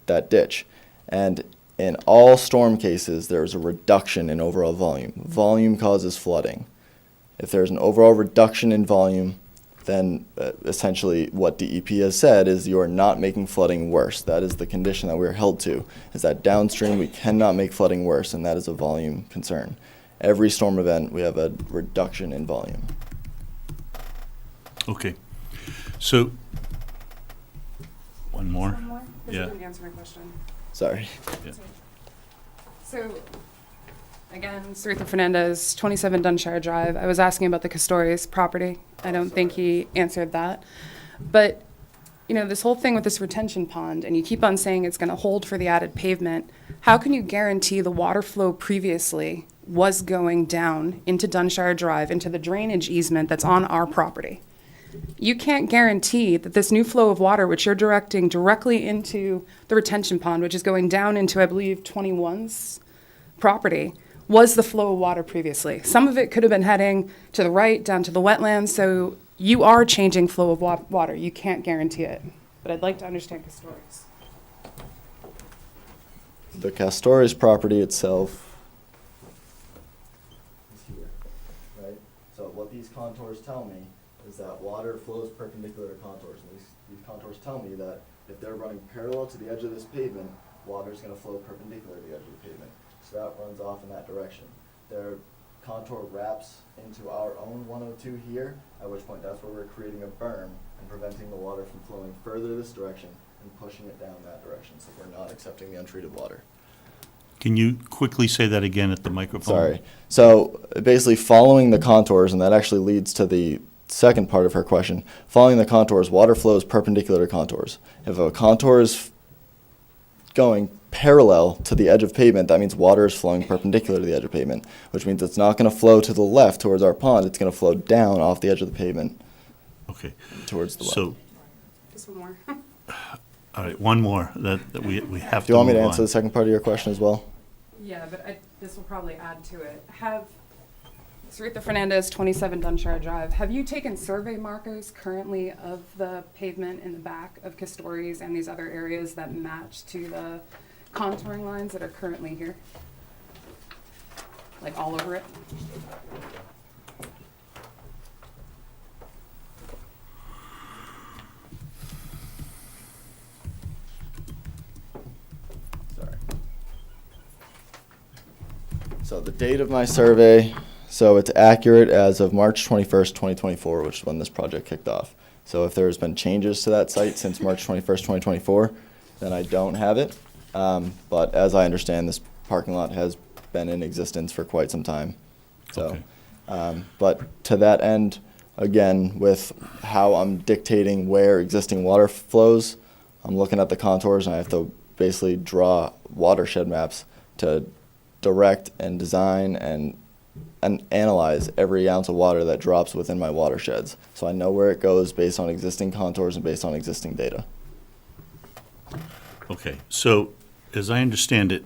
that ditch. And in all storm cases, there's a reduction in overall volume. Volume causes flooding. If there's an overall reduction in volume, then essentially what DEP has said is you are not making flooding worse. That is the condition that we're held to, is that downstream we cannot make flooding worse, and that is a volume concern. Every storm event, we have a reduction in volume. Okay. So, one more? This Yeah. didn't answer my question. Sorry. Yeah. So, again, Sarita Fernandez, 27 Dunshire Drive. I was asking about the Castori's property. I don't think he answered that. But, you know, this whole thing with this retention pond, and you keep on saying it's going to hold for the added pavement, how can you guarantee the water flow previously was going down into Dunshire Drive, into the drainage easement that's on our property? You can't guarantee that this new flow of water, which you're directing directly into the retention pond, which is going down into, I believe, 21's property, was the flow of water previously. Some of it could have been heading to the right, down to the wetlands, so you are changing flow of water. You can't guarantee it. But I'd like to understand Castori's. The Castori's property itself is here, right? So what these contours tell me is that water flows perpendicular to contours. And these contours tell me that if they're running parallel to the edge of this pavement, water is going to flow perpendicular to the edge of the pavement. So that runs off in that direction. Their contour wraps into our own 102 here, at which point that's where we're creating a berm and preventing the water from flowing further this direction and pushing it down that direction. So we're not accepting the untreated water. Can you quickly say that again at the microphone? Sorry. So basically following the contours, and that actually leads to the second part of her question. Following the contours, water flows perpendicular to contours. If a contour is going parallel to the edge of pavement, that means water is flowing perpendicular to the edge of pavement, which means it's not going to flow to the left towards our pond. It's going to flow down off the edge of the pavement. Okay. Towards the left. So, Just one more. all right, one more that we have to Do you want me to move answer on. the second part of your question as well? Yeah, but this will probably add to it. Sarita Fernandez, 27 Dunshire Drive. Have you taken survey markers currently of the pavement in the back of Castori's and these other areas that match to the contouring lines that are currently here? Like all over it? Sorry. So the date of my survey, so it's accurate as of March 21st, 2024, which is when this project kicked off. So if there's been changes to that site since March 21st, 2024, then I don't have it. But as I understand, this parking lot has been in existence for quite some time. So, but to that end, again, with how I'm dictating where existing water flows, I'm looking at the contours and I have to basically draw watershed maps to direct and design and analyze every ounce of water that drops within my watersheds. So I know where it goes based on existing contours and based on existing data. Okay, so as I understand it,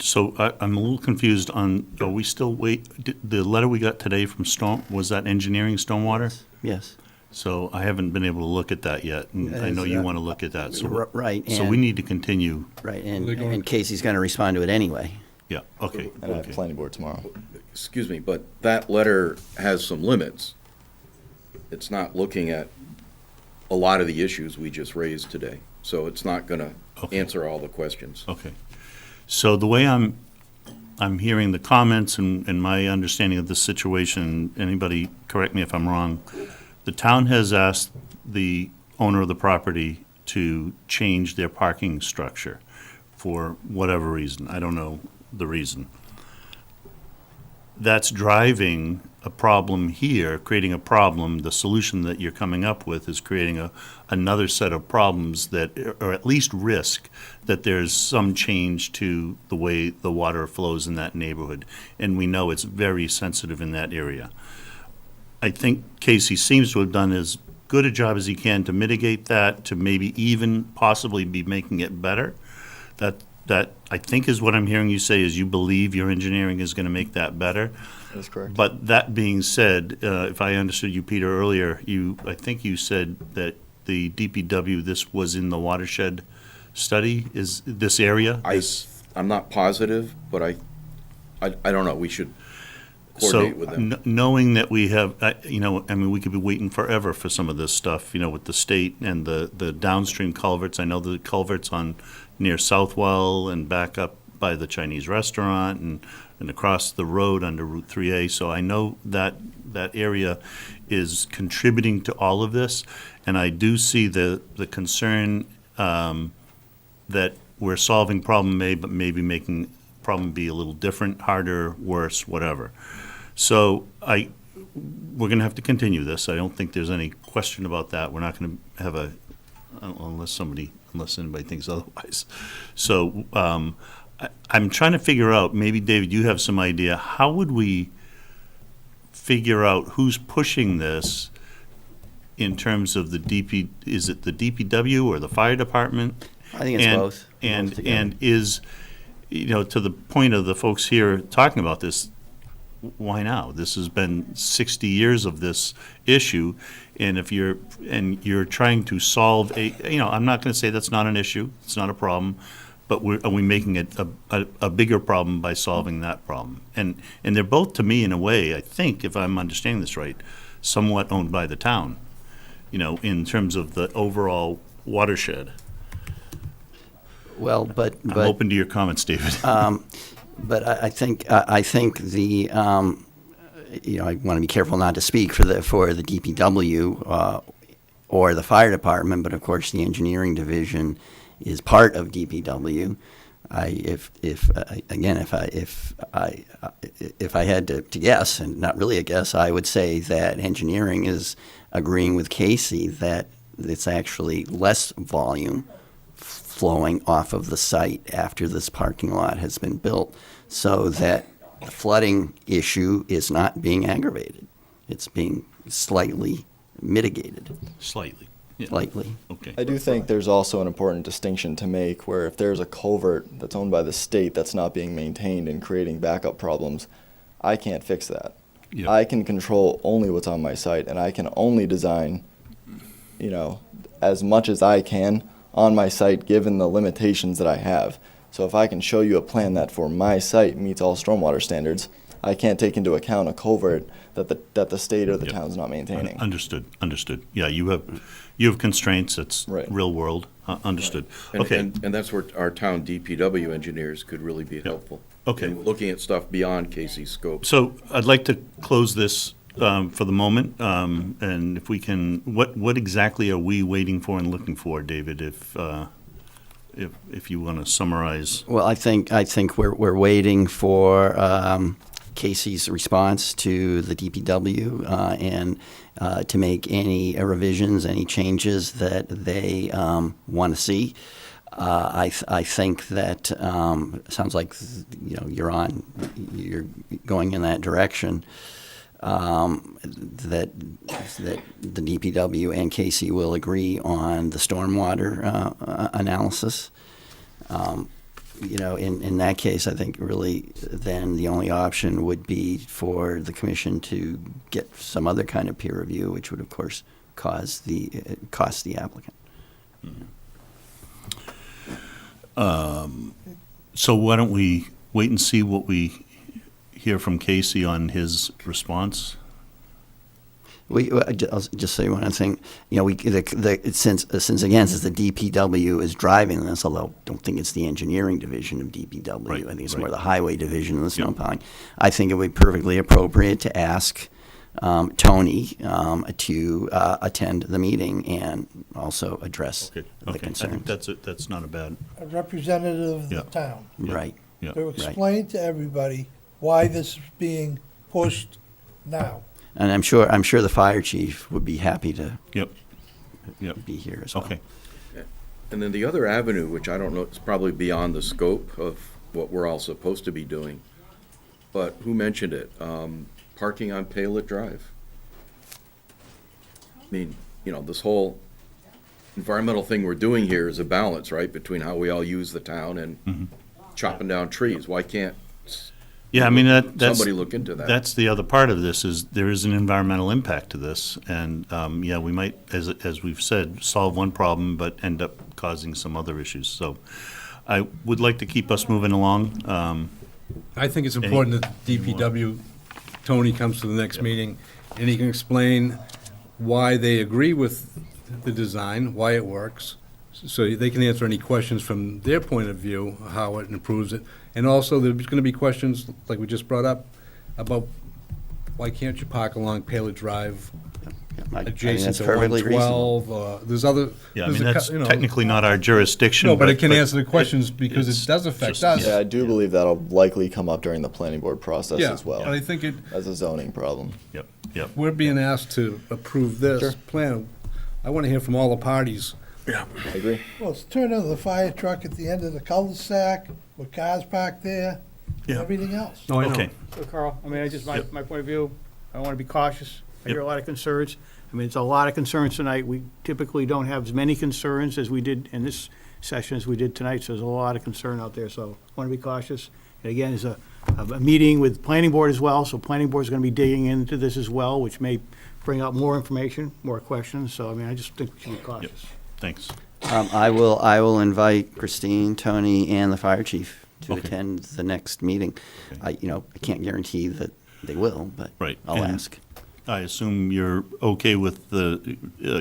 so I'm a little confused on, are we still the letter we got today from was that engineering stormwater? Yes. So I haven't been able to look at that yet, and I know you want to look at that. So Right. So we need to continue. Right, and Casey's going to respond to it anyway. Yeah, okay. And I have planning board tomorrow. Excuse me, but that letter has some limits. It's not looking at a lot of the issues we just raised today. so it's not gonna answer all the questions. Okay. So the way I'm hearing the comments and my understanding of the situation, anybody correct me if I'm wrong, the town has asked the owner of the property to change their parking structure for whatever reason. I don't know the reason. That's driving a problem here, creating a problem. The solution that you're coming up with is creating another set of problems that, or at least risk that there's some change to the way the water flows in that neighborhood. And we know it's very sensitive in that area. I think Casey seems to have done as good a job as he can to mitigate that, to maybe even possibly be making it better. That I think is what I'm hearing you say, is you believe your engineering is going to make that better. That's correct. But that being said, if I understood you, Peter, earlier, I think you said that the DPW, this was in the watershed study, is this area? I'm not positive, but I don't know, we should coordinate with them. So, knowing that we have, we could be waiting forever for some of this stuff, with the state and the downstream culverts. I know the culverts near Southwell and back up by the Chinese restaurant and across the road under Route 3A. So I know that area is contributing to all of this. And I do see the concern that we're solving problem A, but maybe making problem B a little different, harder, worse, whatever. So we're going to have to continue this. I don't think there's any question about that. We're not going to have unless anybody thinks otherwise. So I'm trying to figure out, maybe David, you have some idea, how would we figure out who's pushing this in terms of is it the DPW or the fire department? I think it's both. And is, to the point of the folks here talking about this, why now? This has been 60 years of this issue, and if you're trying to solve I'm not going to say that's not an issue, it's not a problem, but are we making it a bigger problem by solving that problem? And they're both, to me, in a way, I think, if I'm understanding this right, somewhat owned by the town, in terms of the overall watershed. Well, but I'm open to your comments, David. But I think the I want to be careful not to speak for the DPW or the fire department, but of course the engineering division is part of DPW. If I had to guess, and not really a guess, I would say that engineering is agreeing with Casey that it's actually less volume flowing off of the site after this parking lot has been built, so that the flooding issue is not being aggravated. It's being slightly mitigated. Slightly. Yeah. Slightly. Okay. I do think there's also an important distinction to make where if there's a culvert that's owned by the state that's not being maintained and creating backup problems, I can't fix that. Yeah. I can control only what's on my site, and I can only design, as much as I can on my site given the limitations that I have. So if I can show you a plan that for my site meets all stormwater standards, I can't take into account a culvert that the state or the town's not maintaining. Understood. Yeah, you have constraints. It's real world. Understood. Okay. And that's where our town DPW engineers could really be helpful. Okay. In looking at stuff beyond Casey's scope. So I'd like to close this for the moment, and if we can, what exactly are we waiting for and looking for, David? If you want to summarize. Well, I think we're waiting for Casey's response to the DPW and to make any revisions, any changes that they want to see. I think that sounds like you're going in that direction. That the DPW and Casey will agree on the stormwater analysis. In that case, I think really then the only option would be for the commission to get some other kind of peer review, which would of course cost the applicant. So why don't we wait and see what we hear from Casey on his response? I'll just say one other thing. You know, since the DPW is driving this, although I don't think it's the engineering division of DPW. Right, I think it's right. more the highway division of the snow plowing. I think it would be perfectly appropriate to ask Tony to attend the meeting and also address the I concerns. think that's not a bad, A representative of the Yeah. town, Right. yeah. to explain to everybody why this is being pushed now. And I'm sure the fire chief would be happy to Yep. Yep. be here as well. Okay. And then the other avenue, which I don't know, it's probably beyond the scope of what we're all supposed to be doing, but who mentioned it? Parking on Palet Drive. I mean, you know, this whole environmental thing we're doing here is a balance, right, between how we all use the town and chopping down trees. Why can't Yeah, I mean, that's. somebody look into that? That's the other part of this, is there is an environmental impact to this. And, yeah, we might, as we've said, solve one problem, but end up causing some other issues. So I would like to keep us moving along. I think it's important that DPW, Tony comes to the next meeting, and he can explain why they agree with the design, why it works, so they can answer any questions from their point of view, how it improves it. And also, there's going to be questions, like we just brought up, about why can't you park along Palet Drive adjacent that's to perfectly 112? There's other. Yeah, I there's mean, a that's you know- technically not our jurisdiction. No, but it can answer the questions because it does affect just- us. Yeah, I do believe that'll likely come up during the planning board process Yeah, as well. and I think it, As a zoning problem. Yep, yep. we're being asked to approve this plan. I want to hear from all the parties. I agree. Well, it's turned into the fire truck at the end of the cul-de-sac, with cars parked there, and Yeah. everything else. No, I know. Okay. So Carl, I mean, my Yep. point of view, I want to be cautious. I hear Yep. a lot of concerns. I mean, it's a lot of concerns tonight. We typically don't have as many concerns as we did in this session as we did tonight, so there's a lot of concern out there, so I want to be cautious. And again, there's a meeting with planning board as well, so planning board's going to be digging into this as well, which may bring out more information, more questions, so I mean, I just think we should be cautious. Thanks. I will invite Christine, Tony, and the fire chief to Okay. attend the next meeting. I can't guarantee that they will, but Right. I'll And ask. I assume you're okay with the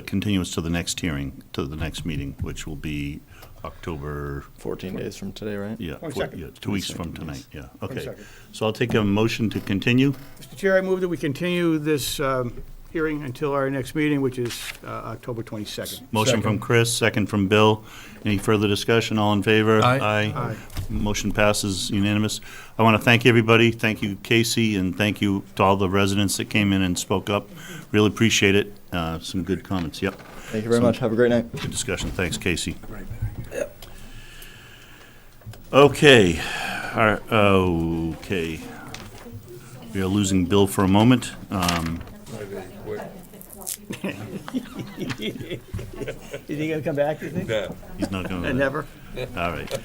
continuance to the next hearing, to the next meeting, which will be October, 14 days from today, right? yeah, 22nd. yeah, 2 weeks from tonight, yeah. Okay. 22nd. So I'll take a motion to continue. Mr. Chair, I move that we continue this hearing until our next meeting, which is October 22nd. Motion from Chris, second from Bill. Any further discussion? All in favor? Aye. Aye. Motion passes unanimous. I want to thank everybody. Thank you, Casey, and thank you to all the residents that came in and spoke up. Really appreciate it. Some good comments, yep. Thank you very much. Have a great night. Good discussion. Thanks, Casey. Okay. Okay. We are losing Bill for a moment. Is he gonna come back, you think? He's not going to. Never? All right.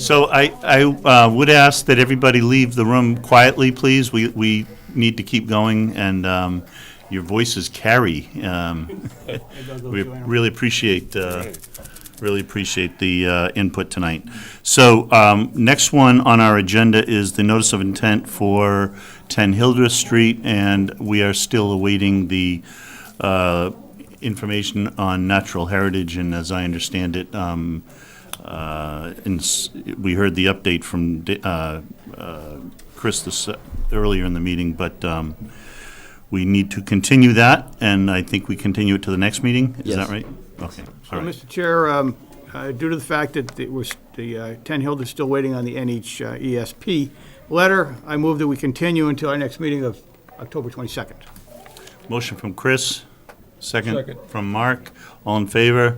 So I would ask that everybody leave the room quietly, please. We need to keep going, and your voices carry. We really appreciate the input tonight. So next one on our agenda is the notice of intent for 10 Hildreth Street, and we are still awaiting the information on natural heritage, and as I understand it, we heard the update from Chris earlier in the meeting, but we need to continue that, and I think we continue it to the next meeting. Is that Yes. right? Okay, So, all right. Mr. Chair, due to the fact that the 10 Hill is still waiting on the NHESP letter, I move that we continue until our next meeting of October 22nd. Motion from Chris, second from Mark. All in favor?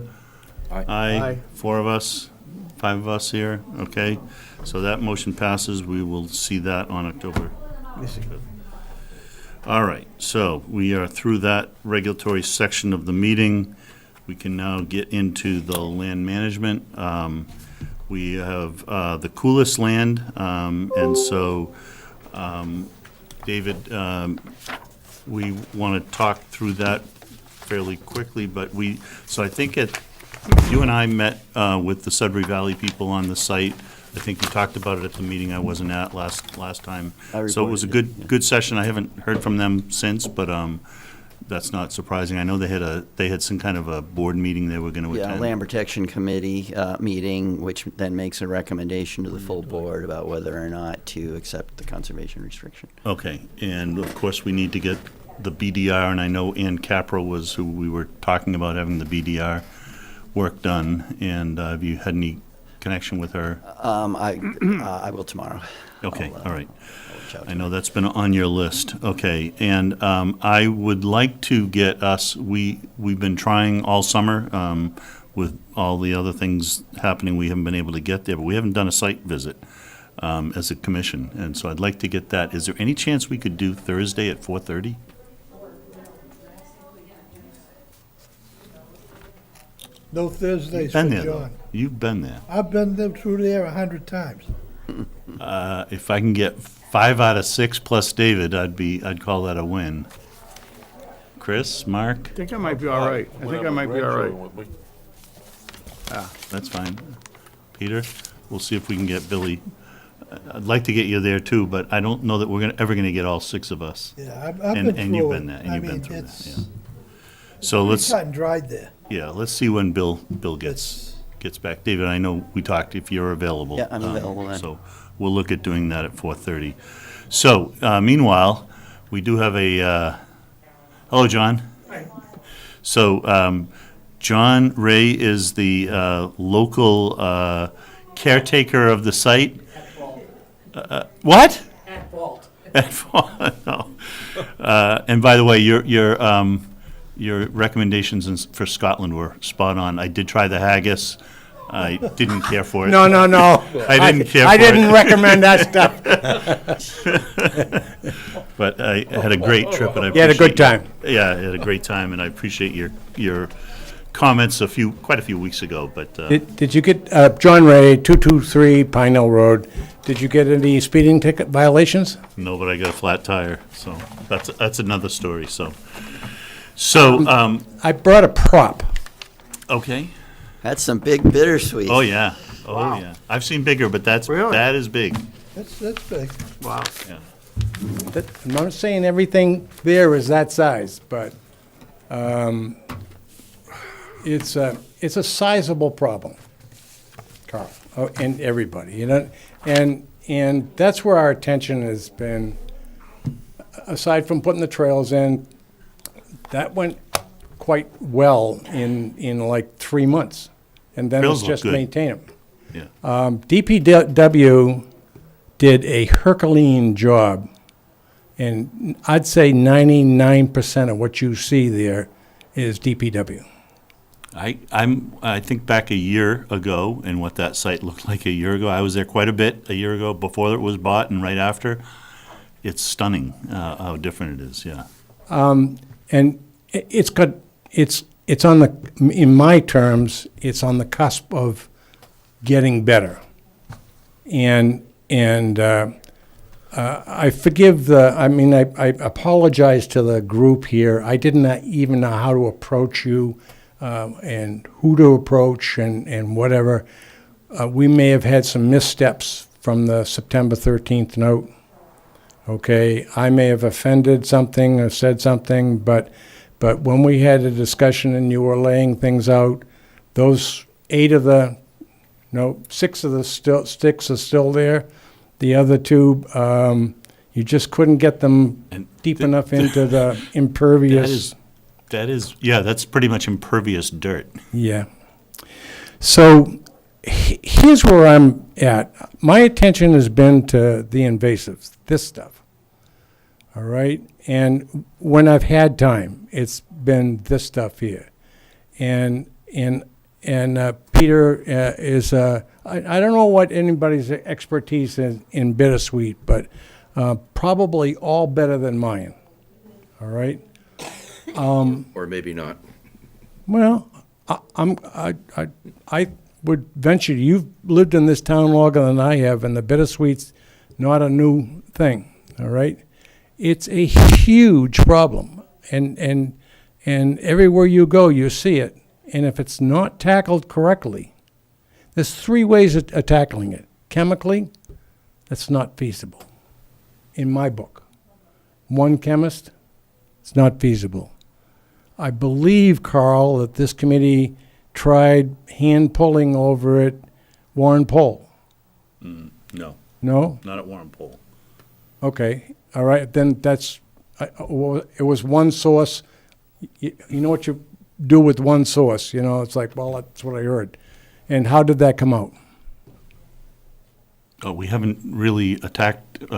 Aye. Aye. 4 of us, 5 of us here, okay. So that motion passes. We will see that on October. All right, so we are through that regulatory section of the meeting. We can now get into the land management. We have the coolest land, and so, David, we want to talk through that fairly quickly, but so I think you and I met with the Sudbury Valley people on the site. I think you talked about it at the meeting I wasn't at last time. So it was a good session. I haven't heard from them since, but that's not surprising. I know they had some kind of a board meeting they were going to Yeah, attend. Land Protection Committee meeting, which then makes a recommendation to the full board about whether or not to accept the conservation restriction. Okay, and of course, we need to get the BDR, and I know Ann Capra was who we were talking about having the BDR work done, and have you had any connection with her? I will tomorrow. Okay, I'll, all right. reach out to I know that's been on your list. Okay, and I would like to get us, we've been trying all summer with all the other things happening, we haven't been able to get there, but we haven't done a site visit as a commission, and so I'd like to get that. Is there any chance we could do Thursday at 4:30? No Thursdays for Been there, though. John. You've been there. I've been there through there 100 times. If I can get 5 out of 6 plus David, I'd call that a win. Chris, Mark? I think I might be all right. I think I might be all right. That's fine. Peter, we'll see if we can get Billy. I'd like to get you there too, but I don't know that we're ever gonna get all 6 of us. Yeah, I've And- been and you've through been it. there, and I you've been mean, through that, it's yeah. So let's, cut and dried there. yeah, let's see when Bill gets back. David, I know we talked if you're available. Yeah, I'm available then. So we'll look at doing that at 4:30. So meanwhile, we do have a, hello, John. Hi. So John Ray is the local caretaker of the site. What? At fault. At fault, no. And by the way, your recommendations for Scotland were spot on. I did try the haggis. I didn't care for it. No. I didn't care for it. I didn't recommend that stuff. But I had a great trip, and I You had a good appreciate- time. Yeah, I had a great time, and I appreciate your comments quite a few weeks ago, but, Did you get, John Ray, 223 Pine Hill Road, did you get any speeding ticket violations? no, but I got a flat tire, so that's another story, so. I brought a prop. Okay. That's some big bittersweet. Oh, yeah. Oh, yeah. I've seen bigger, but that is big. That's big. Wow. Yeah. I'm not saying everything there is that size, but it's a sizable problem, Carl, and everybody, you know? And that's where our attention has been, aside from putting the trails in, that went quite well in like 3 months. And then Trails it's look just good. maintain them. Yeah. DPW did a Herculean job, and I'd say 99% of what you see there is DPW. I think back a year ago and what that site looked like a year ago. I was there quite a bit a year ago before it was bought and right after. It's stunning how different it is, yeah. And it's on the, in my terms, it's on the cusp of getting better. And I forgive I apologize to the group here. I didn't even know how to approach you and who to approach and whatever. We may have had some missteps from the September 13th note. Okay, I may have offended something or said something, but when we had a discussion and you were laying things out, those 6 of the sticks are still there. The other 2, you just couldn't get them deep enough into the impervious. That's pretty much impervious dirt. Yeah. So here's where I'm at. My attention has been to the invasives, this stuff. All right? And when I've had time, it's been this stuff here. And Peter is, I don't know what anybody's expertise is in bittersweet, but probably all better than mine. All right? Or maybe not. Well, I would venture, you've lived in this town longer than I have, and the bittersweet's not a new thing, all right? It's a huge problem, and everywhere you go, you see it. And if it's not tackled correctly, there's 3 ways of tackling it. Chemically, that's not feasible, in my book. One chemist, it's not feasible. I believe, Carl, that this committee tried hand pulling over at Warren Pole. No, No? not at Warren Pole. Okay, all right, then that's, it was one source. You know what you do with one source, it's like, well, that's what I heard. And how did that come out? Oh, we haven't really attacked,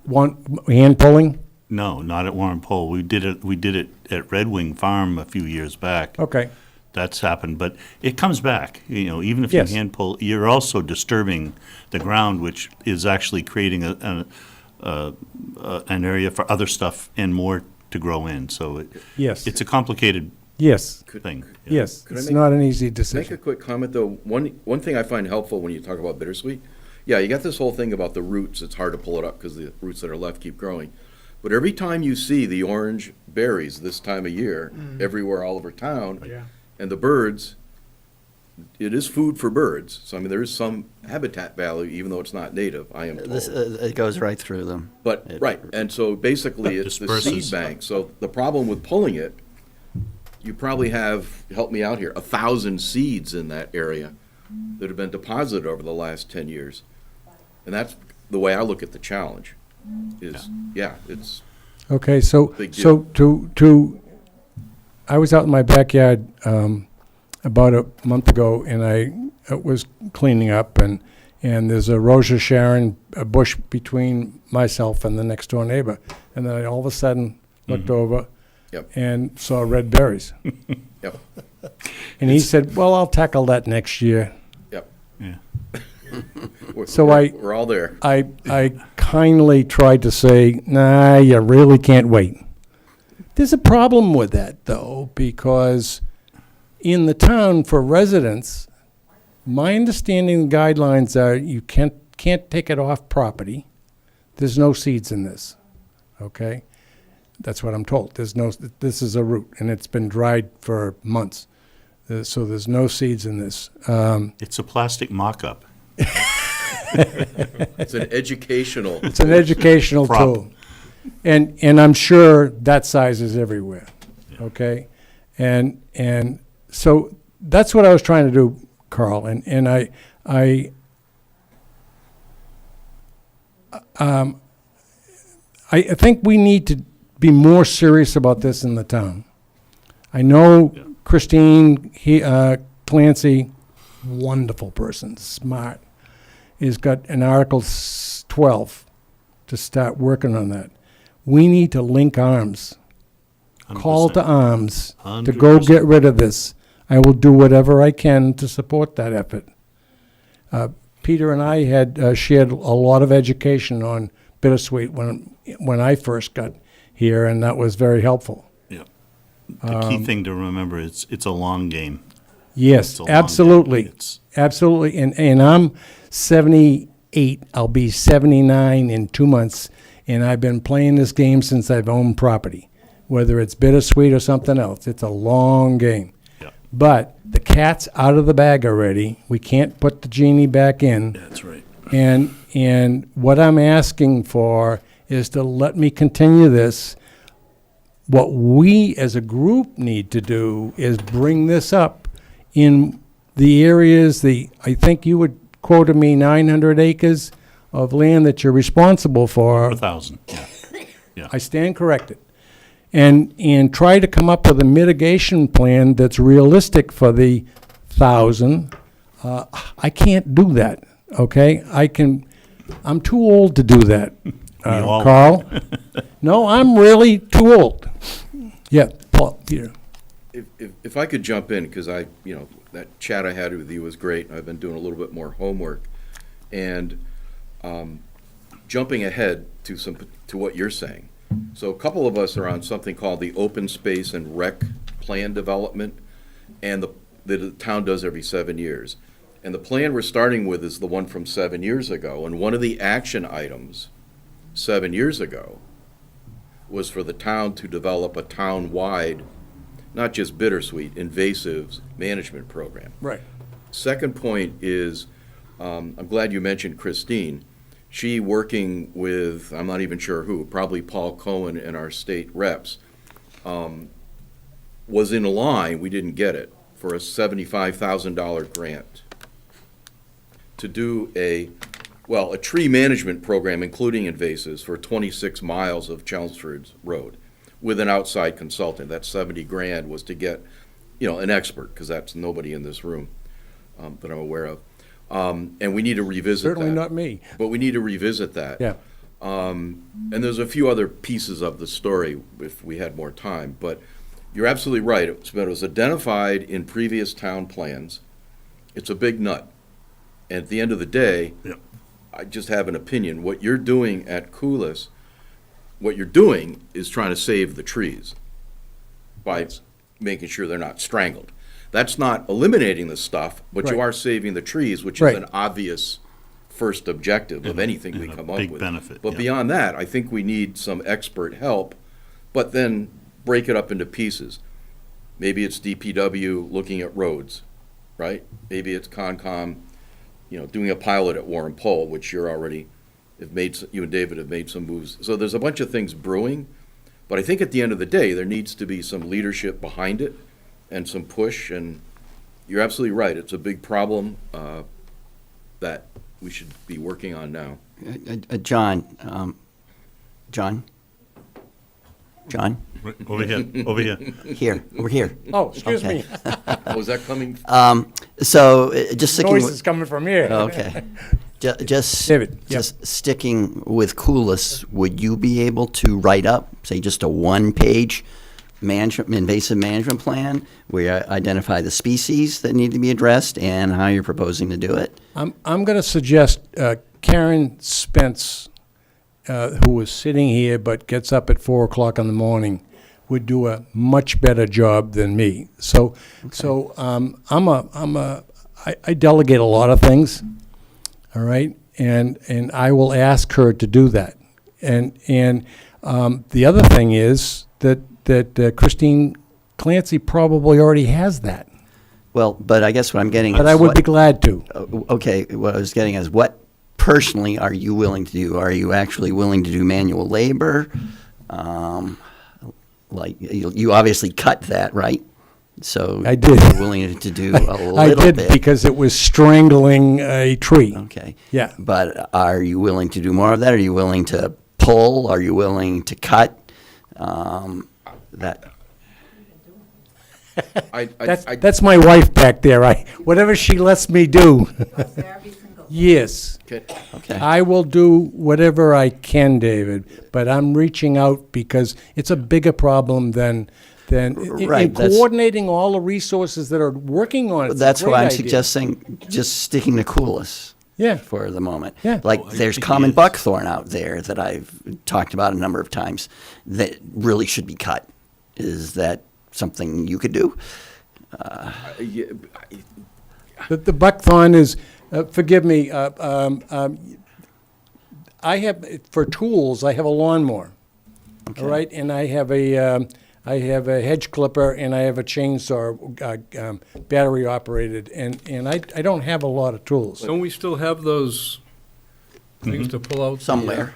One, hand pulling? no, not at Warren Pole. We did it at Red Wing Farm a few years back. Okay, That's happened, but it comes back, even if Yes. you hand pull, you're also disturbing the ground, which is actually creating an area for other stuff and more to grow in, so yes, it's a complicated yes, thing. yes. Could I It's make- not an easy Make a decision. quick comment, though. One thing I find helpful when you talk about bittersweet, yeah, you got this whole thing about the roots. It's hard to pull it up because the roots that are left keep growing. But every time you see the orange berries this time of year, everywhere all over town, and the birds, it is food for birds. So, I mean, there is some habitat value, even though it's not native, I am told. It goes right through them. But, right, and so basically, it's the Disperses. seed bank. So the problem with pulling it, you probably have, help me out here, 1,000 seeds in that area that have been deposited over the last 10 years. And that's the way I look at the challenge, is, yeah, it's, Okay, so, Big so I was out in my backyard about a month ago, and I was cleaning up, and there's a Rosa Sharon bush between myself and the next door neighbor. And then I all of a sudden looked over Yep. and saw red berries. yep, And he said, well, I'll tackle that next year. yep. Yeah. So We're all there. I kindly tried to say, nah, you really can't wait. There's a problem with that, though, because in the town for residents, my understanding guidelines are you can't take it off property. There's no seeds in this, okay? That's what I'm told. This is a root, and it's been dried for months. So there's no seeds in this. It's a plastic mock-up. It's an educational. It's an educational Prop. tool. And I'm sure that size is everywhere, okay? And so that's what I was trying to do, Carl, and I think we need to be more serious about this in the town. I know Christine Clancy, wonderful person, smart, has got an Article 12 to start working on that. We need to link arms, call to 100%. arms, to go 100%. get rid of this. I will do whatever I can to support that effort. Peter and I had shared a lot of education on bittersweet when I first got here, and that was very helpful. Yeah. The key thing to remember is it's a long game. Yes, It's a long game. absolutely, It's- absolutely. And I'm 78. I'll be 79 in 2 months, and I've been playing this game since I've owned property, whether it's bittersweet or something else. It's a long game. Yeah. But the cat's out of the bag already. We can't put the genie back in. That's right. And what I'm asking for is to let me continue this. What we as a group need to do is bring this up in the areas, I think you would quoted me 900 acres of land that you're responsible for. 1,000, yeah. I stand corrected. And try to come up with a mitigation plan that's realistic for the 1,000. I can't do that, okay? I'm too old to do that, all Carl. No, I'm really too old. Yeah, Paul, Peter. If I could jump in, because that chat I had with you was great. I've been doing a little bit more homework. And jumping ahead to what you're saying. So a couple of us are on something called the Open Space and Rec Plan Development, and the town does every 7 years. And the plan we're starting with is the one from 7 years ago. And one of the action items 7 years ago was for the town to develop a town-wide, not just bittersweet, invasives management program. Right. Second point is, I'm glad you mentioned Christine. She working with, I'm not even sure who, probably Paul Cohen and our state reps, was in line, we didn't get it, for a $75,000 grant to do a tree management program, including invasives, for 26 miles of Chelmsford Road with an outside consultant. That 70 grand was to get, an expert, because that's nobody in this room that I'm aware of. And we need to revisit that. Certainly not me. But we need to revisit that. Yeah. And there's a few other pieces of the story if we had more time. But you're absolutely right. It was identified in previous town plans. It's a big nut. And at the end of the day, I just have an opinion. What you're doing at Coulis, what you're doing is trying to save the trees by making sure they're not strangled. That's not eliminating the stuff, but you Right. are saving the trees, which Right. is an obvious first objective of anything we come up with. big benefit, But yeah. beyond that, I think we need some expert help, but then break it up into pieces. Maybe it's DPW looking at roads, right? Maybe it's Concom, doing a pilot at Warren Pole, which you and David have made some moves. So there's a bunch of things brewing, but I think at the end of the day, there needs to be some leadership behind it and some push, and you're absolutely right. It's a big problem that we should be working on now. John, Right, over here. over here. Oh, excuse Okay. me. Was that coming? So just sticking Noise with, is coming from here. okay. Just David, yep. just sticking with Coulis, would you be able to write up, say, just a one-page invasive management plan where you identify the species that need to be addressed and how you're proposing to do it? I'm going to suggest Karen Spence, who was sitting here but gets up at 4 o'clock in the morning, would do a much better job than me. So I delegate a lot of things, all right, and I will ask her to do that. And the other thing is that Christine Clancy probably already has that. Well, but I guess what I'm getting But is I would what- be glad to. Okay, what I was getting is what personally are you willing to do? Are you actually willing to do manual labor? Like, you obviously cut that, right? So I did. You're willing to do a little I did bit. because it was strangling a tree. Okay. Yeah. But are you willing to do more of that? Are you willing to pull? Are you willing to cut? That. That's my wife back there. Whatever she lets me do. Yes. Okay. I will do whatever I can, David, but I'm reaching out because it's a bigger problem than Right, in that's- coordinating all the resources that are working on it. It's a That's great why I'm idea. suggesting just sticking to Coulis. Yeah. For the moment. Yeah. Like Oh, I there's think common he is. buckthorn out there that I've talked about a number of times that really should be cut. Is that something you could do? The buckthorn is, forgive me, I have, for tools, I have a lawnmower. All right, and I have a hedge clipper and I have a chainsaw, battery operated, and I don't have a lot of tools. Don't we still have those things to pull out? Somewhere.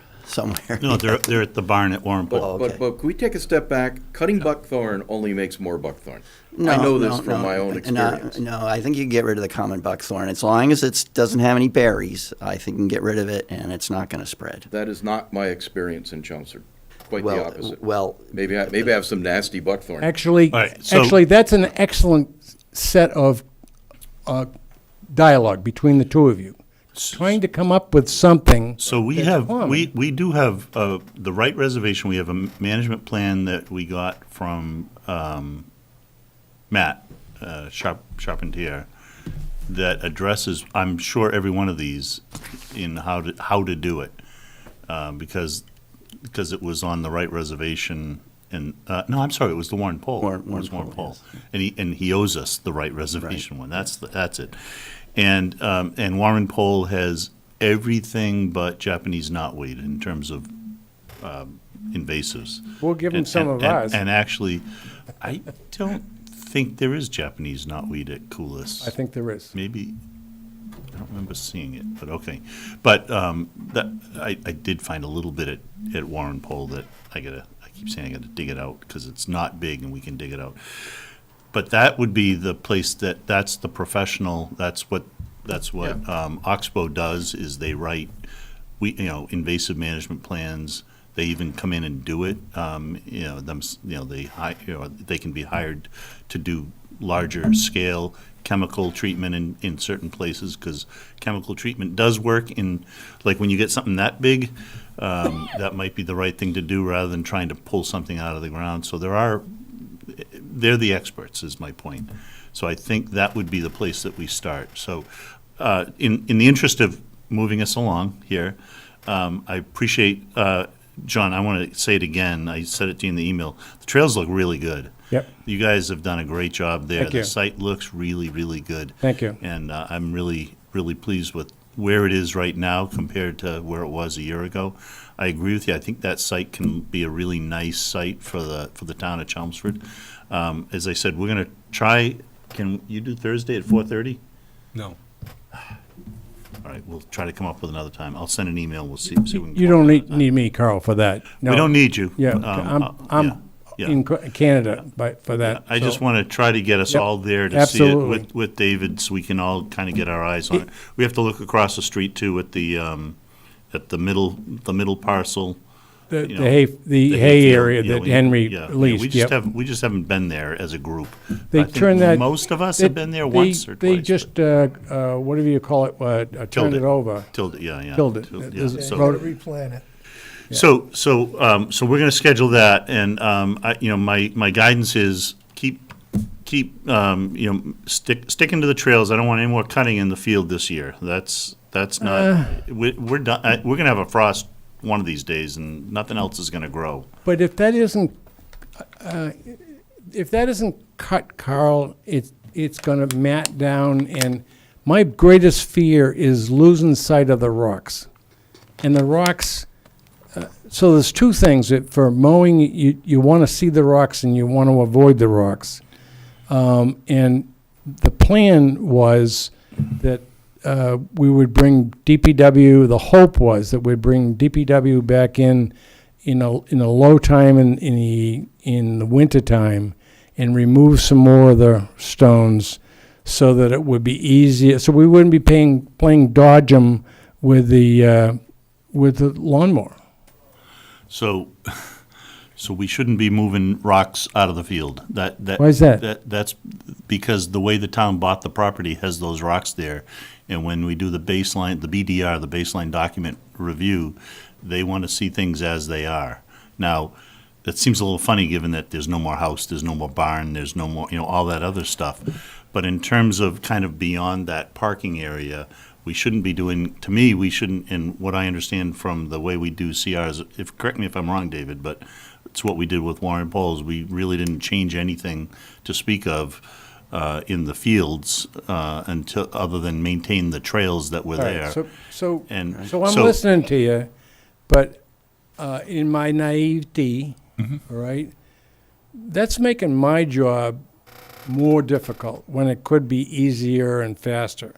No, they're at the barn at Warren Pole. But can we take a step back? Cutting buckthorn only makes more buckthorn. No, I know this no, from no, my own no, experience. No, I think you can get rid of the common buckthorn. As long as it doesn't have any berries, I think you can get rid of it and it's not going to spread. That is not my experience in Chelmsford. Quite Well, the opposite. well- maybe I have some nasty buckthorn. Actually, All right, so- actually, that's an excellent set of dialogue between the two of you. Trying to come up with something. So we that's have, common. we do have the right reservation. We have a management plan that we got from Matt Charpentier that addresses, I'm sure, every one of these in how to do it, because it was on the right reservation. And no, I'm sorry, it was the Warren Pole. It was Warren Pole, and he owes us the right reservation one. That's it. And Warren Pole has everything but Japanese knotweed in terms of invasives. We'll give him some of ours. And actually, I don't think there is Japanese knotweed at Coulis. I think there is. Maybe, I don't remember seeing it, but okay. But I did find a little bit at Warren Pole that I gotta keep saying I got to dig it out because it's not big and we can dig it out. But that would be the place that's the professional. That's what Oxbow does. Is they write invasive management plans. They even come in and do it. They can be hired to do larger scale chemical treatment in certain places, because chemical treatment does work in, like when you get something that big, that might be the right thing to do rather than trying to pull something out of the ground. So they're the experts, is my point. So I think that would be the place that we start. So in the interest of moving us along here, I appreciate, John, I want to say it again. I said it to you in the email. The trails look really good. Yep. You guys have done a great job there. Thank you. The site looks really, really good. Thank you. And I'm really, really pleased with where it is right now compared to where it was a year ago. I agree with you. I think that site can be a really nice site for the town of Chelmsford. As I said, we're going to try. Can you do Thursday at 4:30? No. All right, we'll try to come up with another time. I'll send an email. We'll see. We can You don't need me, Carl, for that. No. We don't need you. Yeah, I'm yeah. in Canada for that. I just so- want to try to get us Yep, all there to absolutely. see it with David, so we can all kind of get our eyes on it. We have to look across the street too at the middle parcel. The you know, hay field. area Yeah, that Henry yeah, leased, we just haven't been there as a group. They I think turned that. most of us have been there once or They twice. just, whatever you call it, turned it over. Tilled it, yeah. Tilled it. Yeah, There's- so- wrote- Replan it. So we're going to schedule that, and my guidance is keep sticking to the trails. I don't want any more cutting in the field this year. That's not. We're done. We're going to have a frost one of these days, and nothing else is going to grow. But if that isn't cut, Carl, it's going to mat down, and my greatest fear is losing sight of the rocks. And the rocks, so there's two things. For mowing, you want to see the rocks and you want to avoid the rocks. And the plan was that we would bring DPW, the hope was that we'd bring DPW back in a low time in the winter time and remove some more of the stones so that it would be easier, so we wouldn't be playing dodge 'em with the lawnmower. So we shouldn't be moving rocks out of the field. Why is that? That's because the way the town bought the property has those rocks there. And when we do the baseline, the BDR, the baseline document review, they want to see things as they are. Now, that seems a little funny given that there's no more house, there's no more barn, there's no more, all that other stuff. But in terms of kind of beyond that parking area, we shouldn't be doing, to me, we shouldn't, and what I understand from the way we do CRs, correct me if I'm wrong, David, but it's what we did with Warren Poles. We really didn't change anything to speak of in the fields until, other than maintain the trails that were All right, there. So And I'm listening to you, but in my naivety, all right, that's making my job more difficult when it could be easier and faster.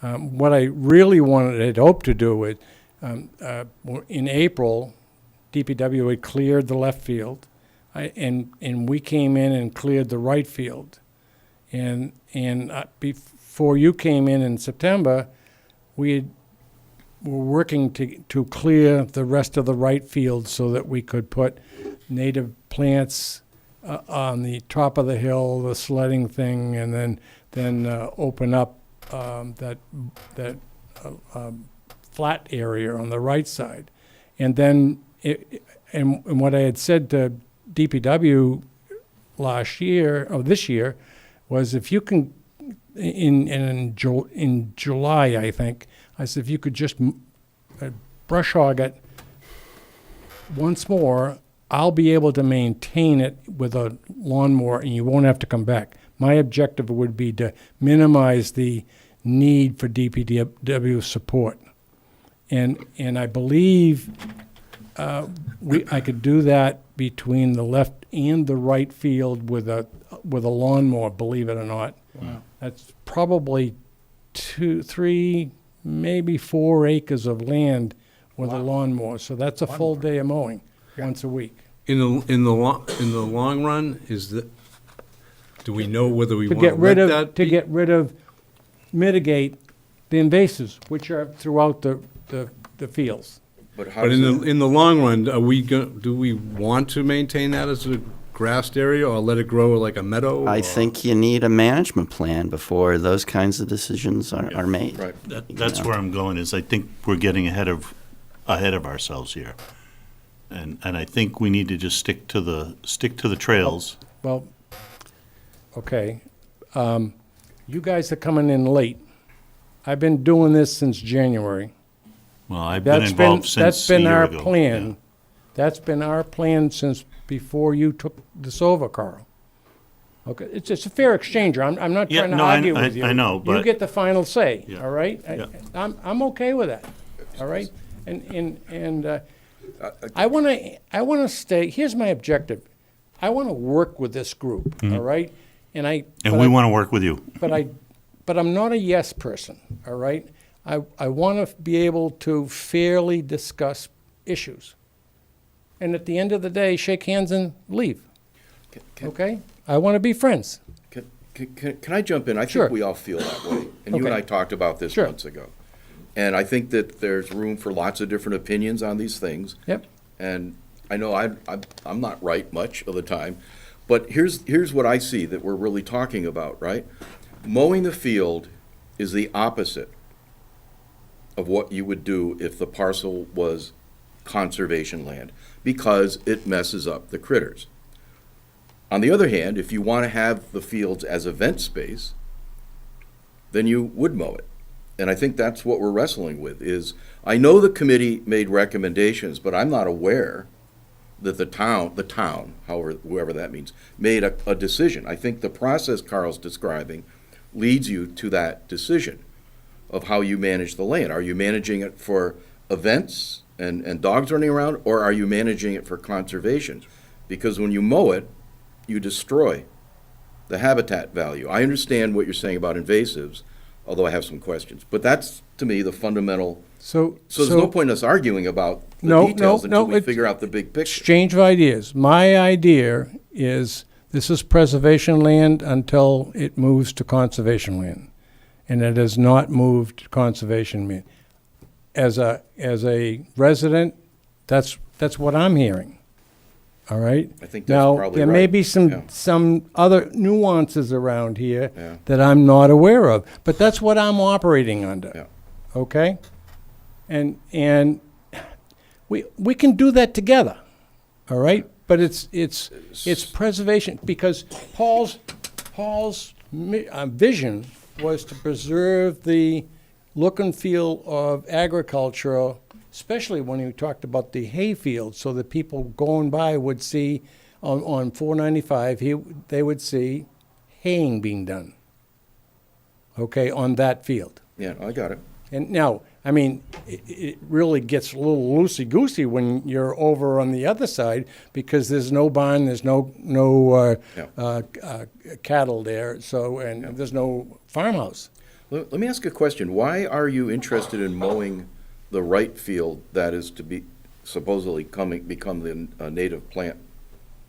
What I really had hoped to do with, in April, DPW had cleared the left field, and we came in and cleared the right field. And before you came in September, were working to clear the rest of the right field so that we could put native plants on the top of the hill, the sledding thing, and then open up that flat area on the right side. And then, and what I had said to DPW this year, was if you can, in July, I think, I said if you could just brush hog it once more, I'll be able to maintain it with a lawnmower and you won't have to come back. My objective would be to minimize the need for DPW support. And I believe I could do that between the left and the right field with a lawnmower, believe it or not. Wow. That's probably 2, 3, maybe 4 acres of land with a lawnmower. So that's a full day of mowing once a week. In the long run, do we know whether we To want to get rid let of, that to be? get rid of, mitigate the invasives, which are throughout the fields. But how But does it? in the long run, do we want to maintain that as a grassed area or let it grow like a meadow? I or- think you need a management plan before those kinds of decisions are made. Right. That's where I'm going, is I think we're getting ahead of ourselves here. And I think we need to just stick to the trails. Well, okay. You guys are coming in late. I've been doing this since January. Well, I've been involved since a year ago. That's been our plan. That's been our plan since before you took this over, Carl. Okay, it's a fair exchange. I'm not Yeah, trying to no, I- argue with you. I know, You but- get the final say, Yeah. all right? Yeah. I'm okay with that, all right? And I wanna stay, here's my objective. I wanna work with this group, all right? And We want to work with you. but I'm not a yes person, all right? I want to be able to fairly discuss issues. And at the end of the day, shake hands and leave, okay? I want to be friends. Can I jump in? I Sure. think we all feel that way. And you and Okay. I talked about this Sure. months ago. And I think that there's room for lots of different opinions on these things. Yep. And I know I'm not right much of the time, but here's what I see that we're really talking about, right? Mowing the field is the opposite of what you would do if the parcel was conservation land, because it messes up the critters. On the other hand, if you want to have the fields as event space, then you would mow it. And I think that's what we're wrestling with, is, I know the committee made recommendations, but I'm not aware that the town, however, whoever that means, made a decision. I think the process Carl's describing leads you to that decision of how you manage the land. Are you managing it for events and dogs running around, or are you managing it for conservation? Because when you mow it, you destroy the habitat value. I understand what you're saying about invasives, although I have some questions. But that's, to me, the fundamental. So there's no point in us arguing about the details until we figure out the big picture. Exchange of ideas. My idea is this is preservation land until it moves to conservation land. And it has not moved to conservation land. As a resident, that's what I'm hearing. All right? I think that's now, probably there may right. be Yeah. some other nuances around here Yeah. that I'm not aware of, but that's what I'm operating under. Yeah. Okay? And we can do that together. All right? But it's preservation, because Paul's vision was to preserve the look and feel of agriculture, especially when he talked about the hay fields, so that people going by would see on 495, they would see haying being done, okay, on that field. Yeah, I got it. And now, I mean, it really gets a little loosey-goosey when you're over on the other side, because there's no barn, there's no cattle there, so, and there's no farmhouse. Let me ask a question. Why are you interested in mowing the right field that is to be supposedly become the native plant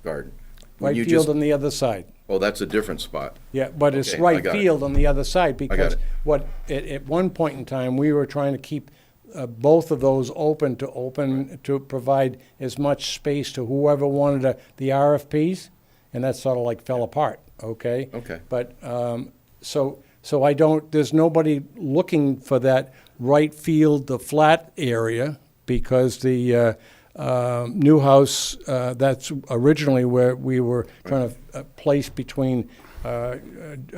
garden? When Right you field just- on the other side. Oh, that's a different spot. Yeah, but it's Okay, I right got it. field on the other side, got because it. at one point in time, we were trying to keep both of those open to provide as much space to whoever wanted the RFPs, and that sort of like fell apart, okay? Okay. But, so I don't, there's nobody looking for that right field, the flat area, because the new house, that's originally where we were trying to place between,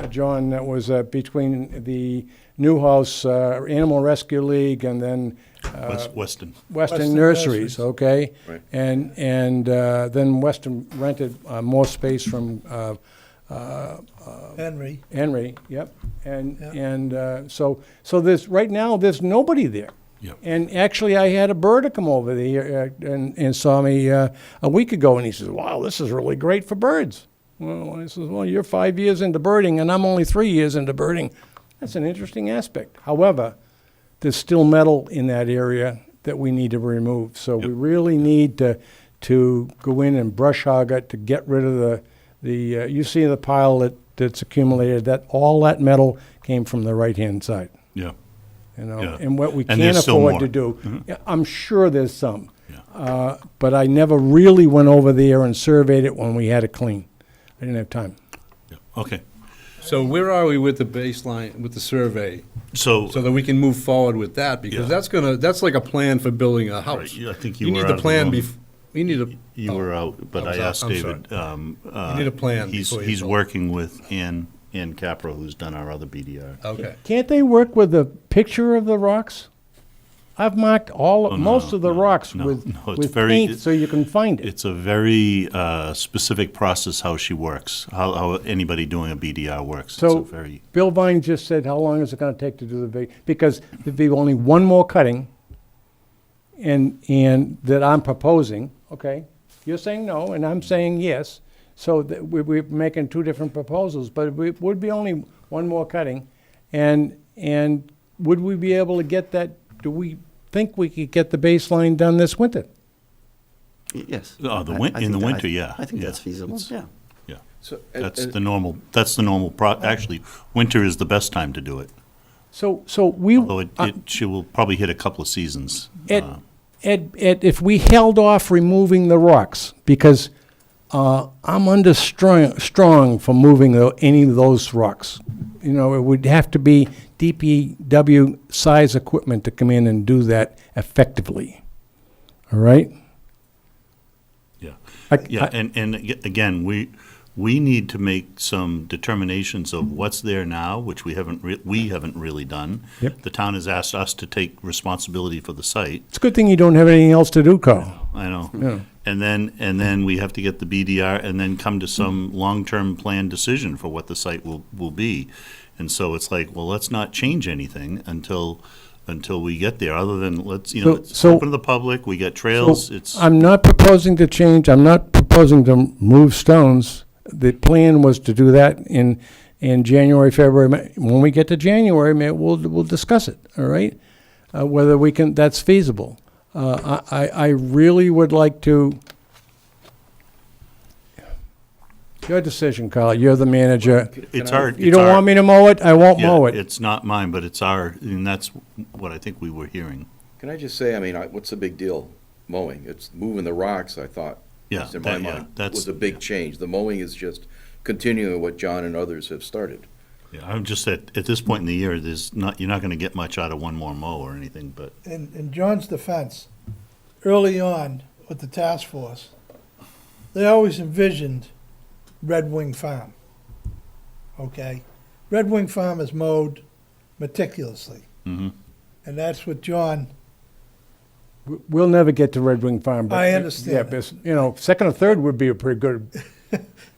John, that was between the new house, Animal Rescue League, and then Weston. Weston Nurseries, Nurseries. okay? Right. And then Weston rented more space from Henry. Henry, yep. And so there's, right now, there's nobody there. Yep. And actually, I had a bird to come over there and saw me a week ago, and he says, "Wow, this is really great for birds." Well, I says, "Well, you're 5 years into birding, and I'm only 3 years into birding." That's an interesting aspect. However, there's still metal in that area that we need to remove. So we really need to go in and brush hog it to get rid of you see the pile that's accumulated, all that metal came from the right-hand side. Yeah. You know, Yeah. and what we And can't there's still afford more. to do, Mhm. yeah, I'm sure there's some. But I never really went over there and surveyed it when we had it clean. I didn't have time. Okay. So where are we with the baseline, with the survey? So that we can move forward with that, because Yeah. that's like a plan for building a house. Right, I think you You were need out the of the plan room. you need a. You were out, but I asked I'm sorry. David. You need a plan He's before you he's vote. working with Ann Capro, who's done our other BDR. Okay. Can't they work with a picture of the rocks? I've marked Oh, most of the rocks with it's with very- paint so you can find it. It's a very specific process how she works, how anybody doing a BDR works. It's a So very Bill Vine just said, how long is it going to take to do because there'd be only one more cutting, and that I'm proposing. Okay, you're saying no, and I'm saying yes. So that we're making two different proposals, but it would be only one more cutting, and would we be able to get that? Do we think we could get the baseline done this winter? Yes. Oh, I in think the that- winter, yeah. I think yeah. that's feasible, It's- yeah. Yeah. So, That's the normal, actually, winter is the best time to do it. So Although she will probably hit a couple of seasons. Ed, if we held off removing the rocks, because I'm strong for moving any of those rocks. You know, it would have to be DPW size equipment to come in and do that effectively. All right? Yeah. I- And again, we need to make some determinations of what's there now, which we haven't really done. Yep. The town has asked us to take responsibility for the site. It's a good thing you don't have anything else to do, Carl. I know. Yeah. And then we have to get the BDR and then come to some long-term plan decision for what the site will be. And so it's like, well, let's not change anything until we get there, other than let's So- open to the public, we get trails, So it's. I'm not proposing to change, I'm not proposing to move stones. The plan was to do that in January, February. When we get to January, we'll discuss it, all right? Whether we can, that's feasible. I really would like to, your decision, Carl, you're the manager. It's our. You don't want me to mow it, I won't mow it. It's not mine, but it's and that's what I think we were hearing. Can I just say, I mean, what's the big deal mowing? It's moving the rocks, I thought. Yeah, at least in my mind, was a big change. The mowing is just continuing what John and others have started. Yeah, I'm just at this point in the year, you're not gonna get much out of one more mow or anything, but. In John's defense, early on with the task force, they always envisioned Red Wing Farm. Okay? Red Wing Farm is mowed meticulously. Mhm. And that's what John, We'll never get to Red Wing Farm. but I understand Yeah, that. but, second or third would be a pretty good,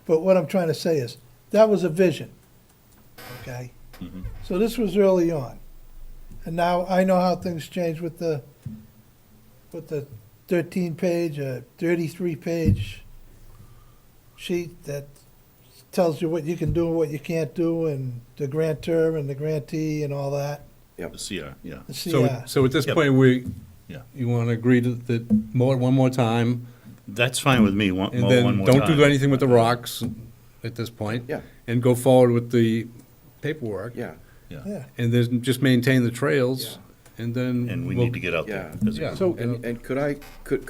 but what I'm trying to say is, that was a vision. Okay? So this was early on. And now I know how things change with the 13-page, 33-page sheet that tells you what you can do and what you can't do, and the grantor and the grantee and all that. The CR, yeah. The So, CR. so at this Yep. point, Yeah. you want to agree that mow it one more time, That's fine with me, and mow one then more don't time. do anything with the rocks at this point? Yeah. And go forward with the paperwork? Yeah. Yeah. And then just maintain the trails, and then. And we we'll- need to get out there. Yeah. as a Yeah. group. so, And could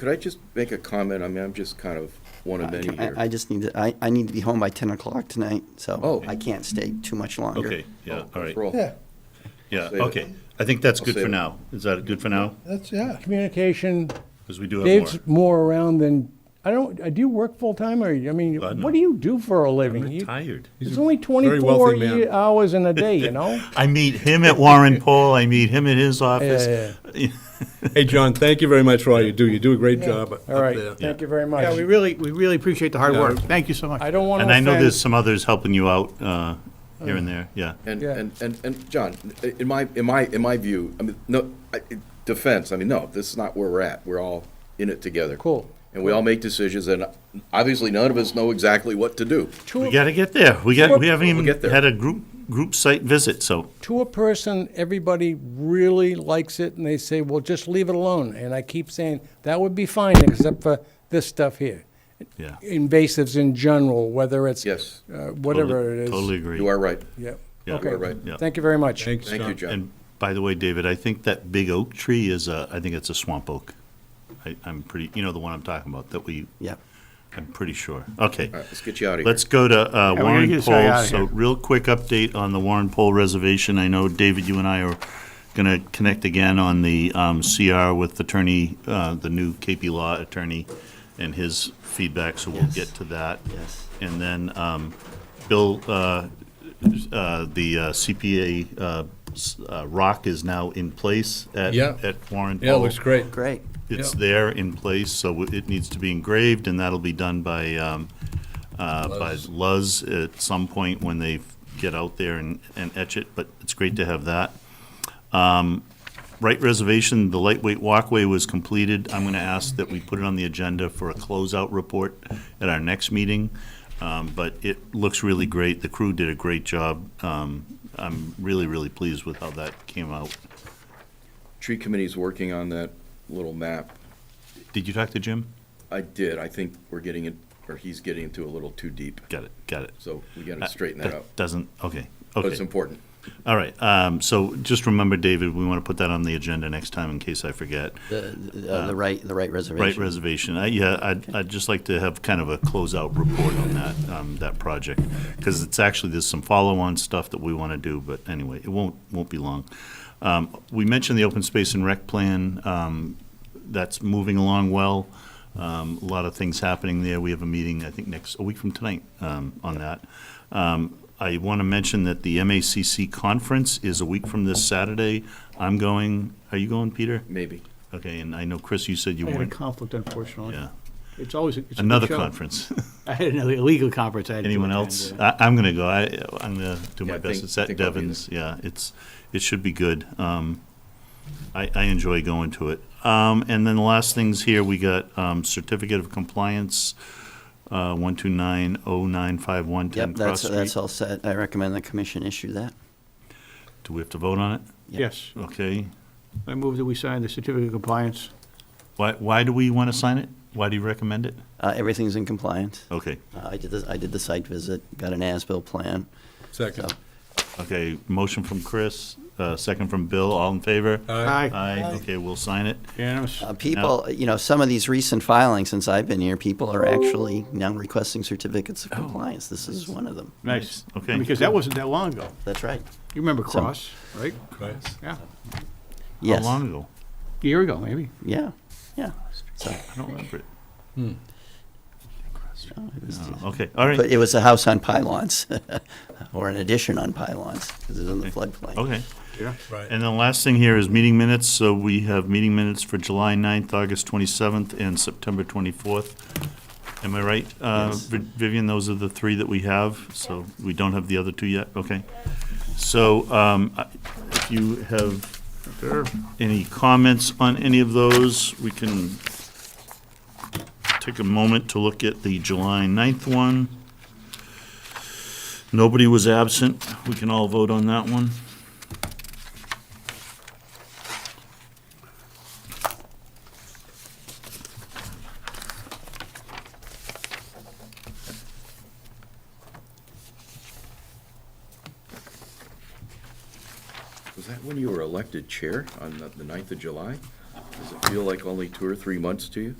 I just make a comment? I mean, I'm just kind of one of many here. I just need to, I need to be home by 10 o'clock tonight, so Oh. I can't stay too much longer. Okay, yeah, all right. Roll. Yeah, Yeah, Save it. okay. I think that's I'll good save for it. now. Is that good for now? yeah. communication, Because we do have Dave's more. more around than, do you work full-time, or, I mean, God, no. what do you do for a living? I'm You- retired. It's only very 24 wealthy man. hours in a day, you know? I meet him at Warren Poll, I meet him at his office. Hey, John, thank you very much for all you do. You do a great job up All right, there. thank you very much. Yeah, we really appreciate the hard work. Thank you so much. I don't want to And I know offend. there's some others helping you out here and there, yeah. And, Yeah. and John, in my view, I mean, no, defense, I mean, no, this is not where we're at. We're all in it together. Cool. And we all make decisions, and obviously none of us know exactly what to do. We gotta get there. We haven't even get there. had a group site visit, so. To a person, everybody really likes it, and they say, well, just leave it alone. And I keep saying, that would be fine, except for this stuff here. Yeah. Invasives in general, whether it's. Yes. Whatever it is. Totally agree. You are right. Yep. Yeah. Okay. You are right. Yeah. Thank you very much. Thanks, Thank you, John. John. And by the way, David, I think that big oak tree is I think it's a swamp oak. I'm pretty, the one I'm talking about, that we. Yep. I'm pretty sure. Okay. All right, let's get you out of here. Let's go to we're gonna Warren get this guy Poll. outta So here. real quick update on the Warren Poll reservation. I know, David, you and I are going to connect again on the CR with attorney, the new KP Law attorney, and his feedback, so we'll Yes. get to that. Yes. And then Bill, the CPA rock is now in place at Yeah. Warren Poll. Yeah, it looks great. Great. It's Yeah. there in place, so it needs to be engraved, and that'll be done by Luz at some point when they get out there and etch it, but it's great to have that. Right reservation, the lightweight walkway was completed. I'm gonna ask that we put it on the agenda for a closeout report at our next meeting. But it looks really great. The crew did a great job. I'm really, really pleased with how that came out. Tree committee's working on that little map. Did you talk to Jim? I did. I think we're getting it, or he's getting into a little too deep. Got it. So we gotta straighten that out. Doesn't, okay. But it's important. All right, so just remember, David, we want to put that on the agenda next time in case I forget. The right reservation. Right reservation. I'd just like to have kind of a closeout report on that project, because it's actually, there's some follow-on stuff that we want to do, but anyway, it won't be long. We mentioned the open space and rec plan. That's moving along well. A lot of things happening there. We have a meeting, I think, a week from tonight on that. I want to mention that the MACC conference is a week from this Saturday. I'm going. Are you going, Peter? Maybe. Okay, and I know, Chris, you said you I had a weren't. conflict, unfortunately. Yeah. It's always it's a good Another show. conference. I had an illegal conference. I had to Anyone attend, else? yeah. I'm going to go. I'm going to do my Yeah, I best. think- It's at think I'll be Devon's. Yeah, it should be good. I enjoy going to it. And then the last things here, we got certificate of compliance, 129095110 Yep, Cross Street. that's all set. I recommend the commission issue that. Do we have to vote on it? Yes. Okay. I move that we sign the certificate of compliance. Why do we want to sign it? Why do you recommend it? Everything's in compliance. Okay. I did the site visit, got an as-built plan. Second. So, Okay, motion from Chris, second from Bill, all in favor? Aye. Aye, okay, we'll sign it. Unanimous. people, some of these recent filings since I've been here, people are actually now requesting certificates of compliance. This is one of them. Nice. Okay. Because that wasn't that long ago. That's right. You remember Some- Cross, right? Right. Yeah. Yes. How long ago? A year ago, maybe. Yeah. So, I don't remember it. so it was just- Okay, all right. But it was a house on pylons, or an addition on pylons, because it's in the floodplain. Okay. Yeah. Right. And the last thing here is meeting minutes. So we have meeting minutes for July 9th, August 27th, and September 24th. Am I right? Yes. Vivian, those are the three that we have, so we don't have the other two yet? Okay. So if you have any comments on any of those, we can take a moment to look at the July 9th one. Nobody was absent. We can all vote on that one. Was that when you were elected chair on the 9th of July? Does it feel like only 2 or 3 months to you?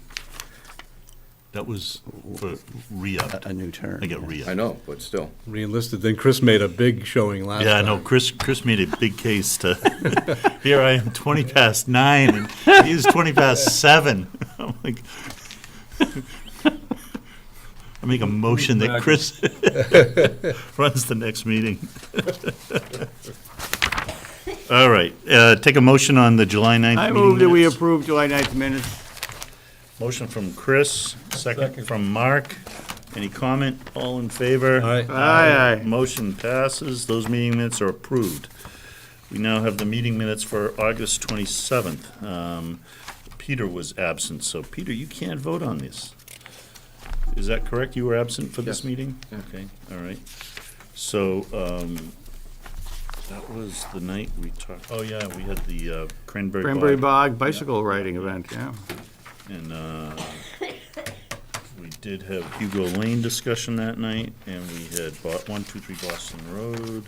That was for re-up. A new term. I got yeah. re-up. I know, but still. Re-enlisted, then Chris made a big showing last Yeah, I time. know, Chris made a big case to, here I am, 20 past 9, and he's 20 past 7. I'm like, I make a motion that Chris runs the next meeting. All right, take a motion on the July 9th meeting I move that we minutes. approve July 9th minutes. Motion from Chris, second from Mark. Any comment? All in favor? Aye. Aye, aye. Motion passes. Those meeting minutes are approved. We now have the meeting minutes for August 27th. Peter was absent, so Peter, you can't vote on this. Is that correct? You were absent for this Yes. meeting? Okay, all right. So, that was the night we talked, oh yeah, we had the Cranberry Bog. Cranberry Bog bicycle riding event, yeah. And did have Hugo Lane discussion that night, and we had 123 Boston Road.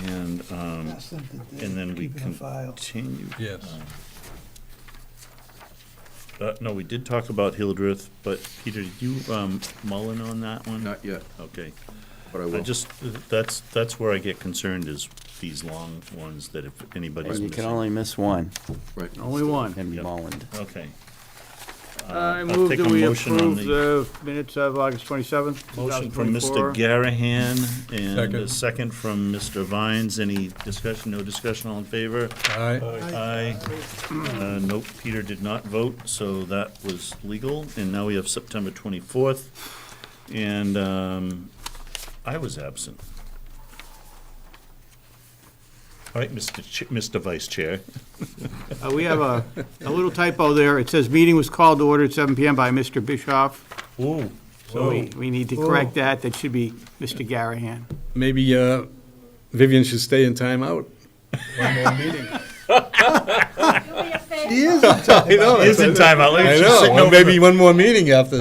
And, Ask them to and then we keep it in a file. continued. Yes. No, we did talk about Hildreth, but Peter, did you mull in on that one? Not yet, Okay. but I I will. just, that's where I get concerned, is these long ones that if anybody's You missing. can only miss one. Right. Only one. Can be Yep. mullined. Okay. I I'll move take that a we motion on approve the minutes of August 27th, Motion from 2024. Mr. Garahan and a Second. second from Mr. Vines. Any discussion? No discussion, all in favor? Aye. Aye. Nope, Peter did not vote, so that was legal. And now we have September 24th, and I was absent. All right, Mr. Vice Chair. We have a little typo there. It says meeting was called to order at 7 PM by Mr. Bischoff. Ooh. So we need to correct that. That should be Mr. Garahan. Maybe Vivian should stay in timeout. One more meeting. He is in time. I know. He is in timeout. Look at I you know. sitting Well, over maybe the- one more meeting after.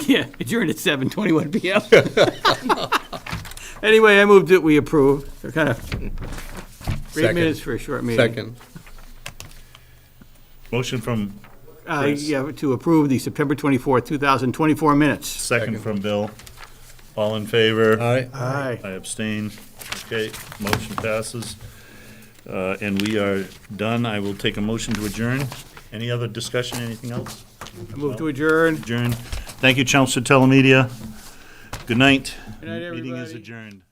Yeah, adjourned at 7:21 PM. Anyway, I moved that we approve. They're kind of great Second. minutes for a short meeting. Second. Motion from Chris. Yeah, to approve the September 24th, 2024 minutes. Second from Bill. All in favor? Aye. Aye. I abstain. Okay, motion passes. And we are done. I will take a motion to adjourn. Any other discussion, anything else? I move to adjourn. Adjourn. Thank you, Chelmsford Telemedia. Good night. Good night, Meeting is everybody. adjourned.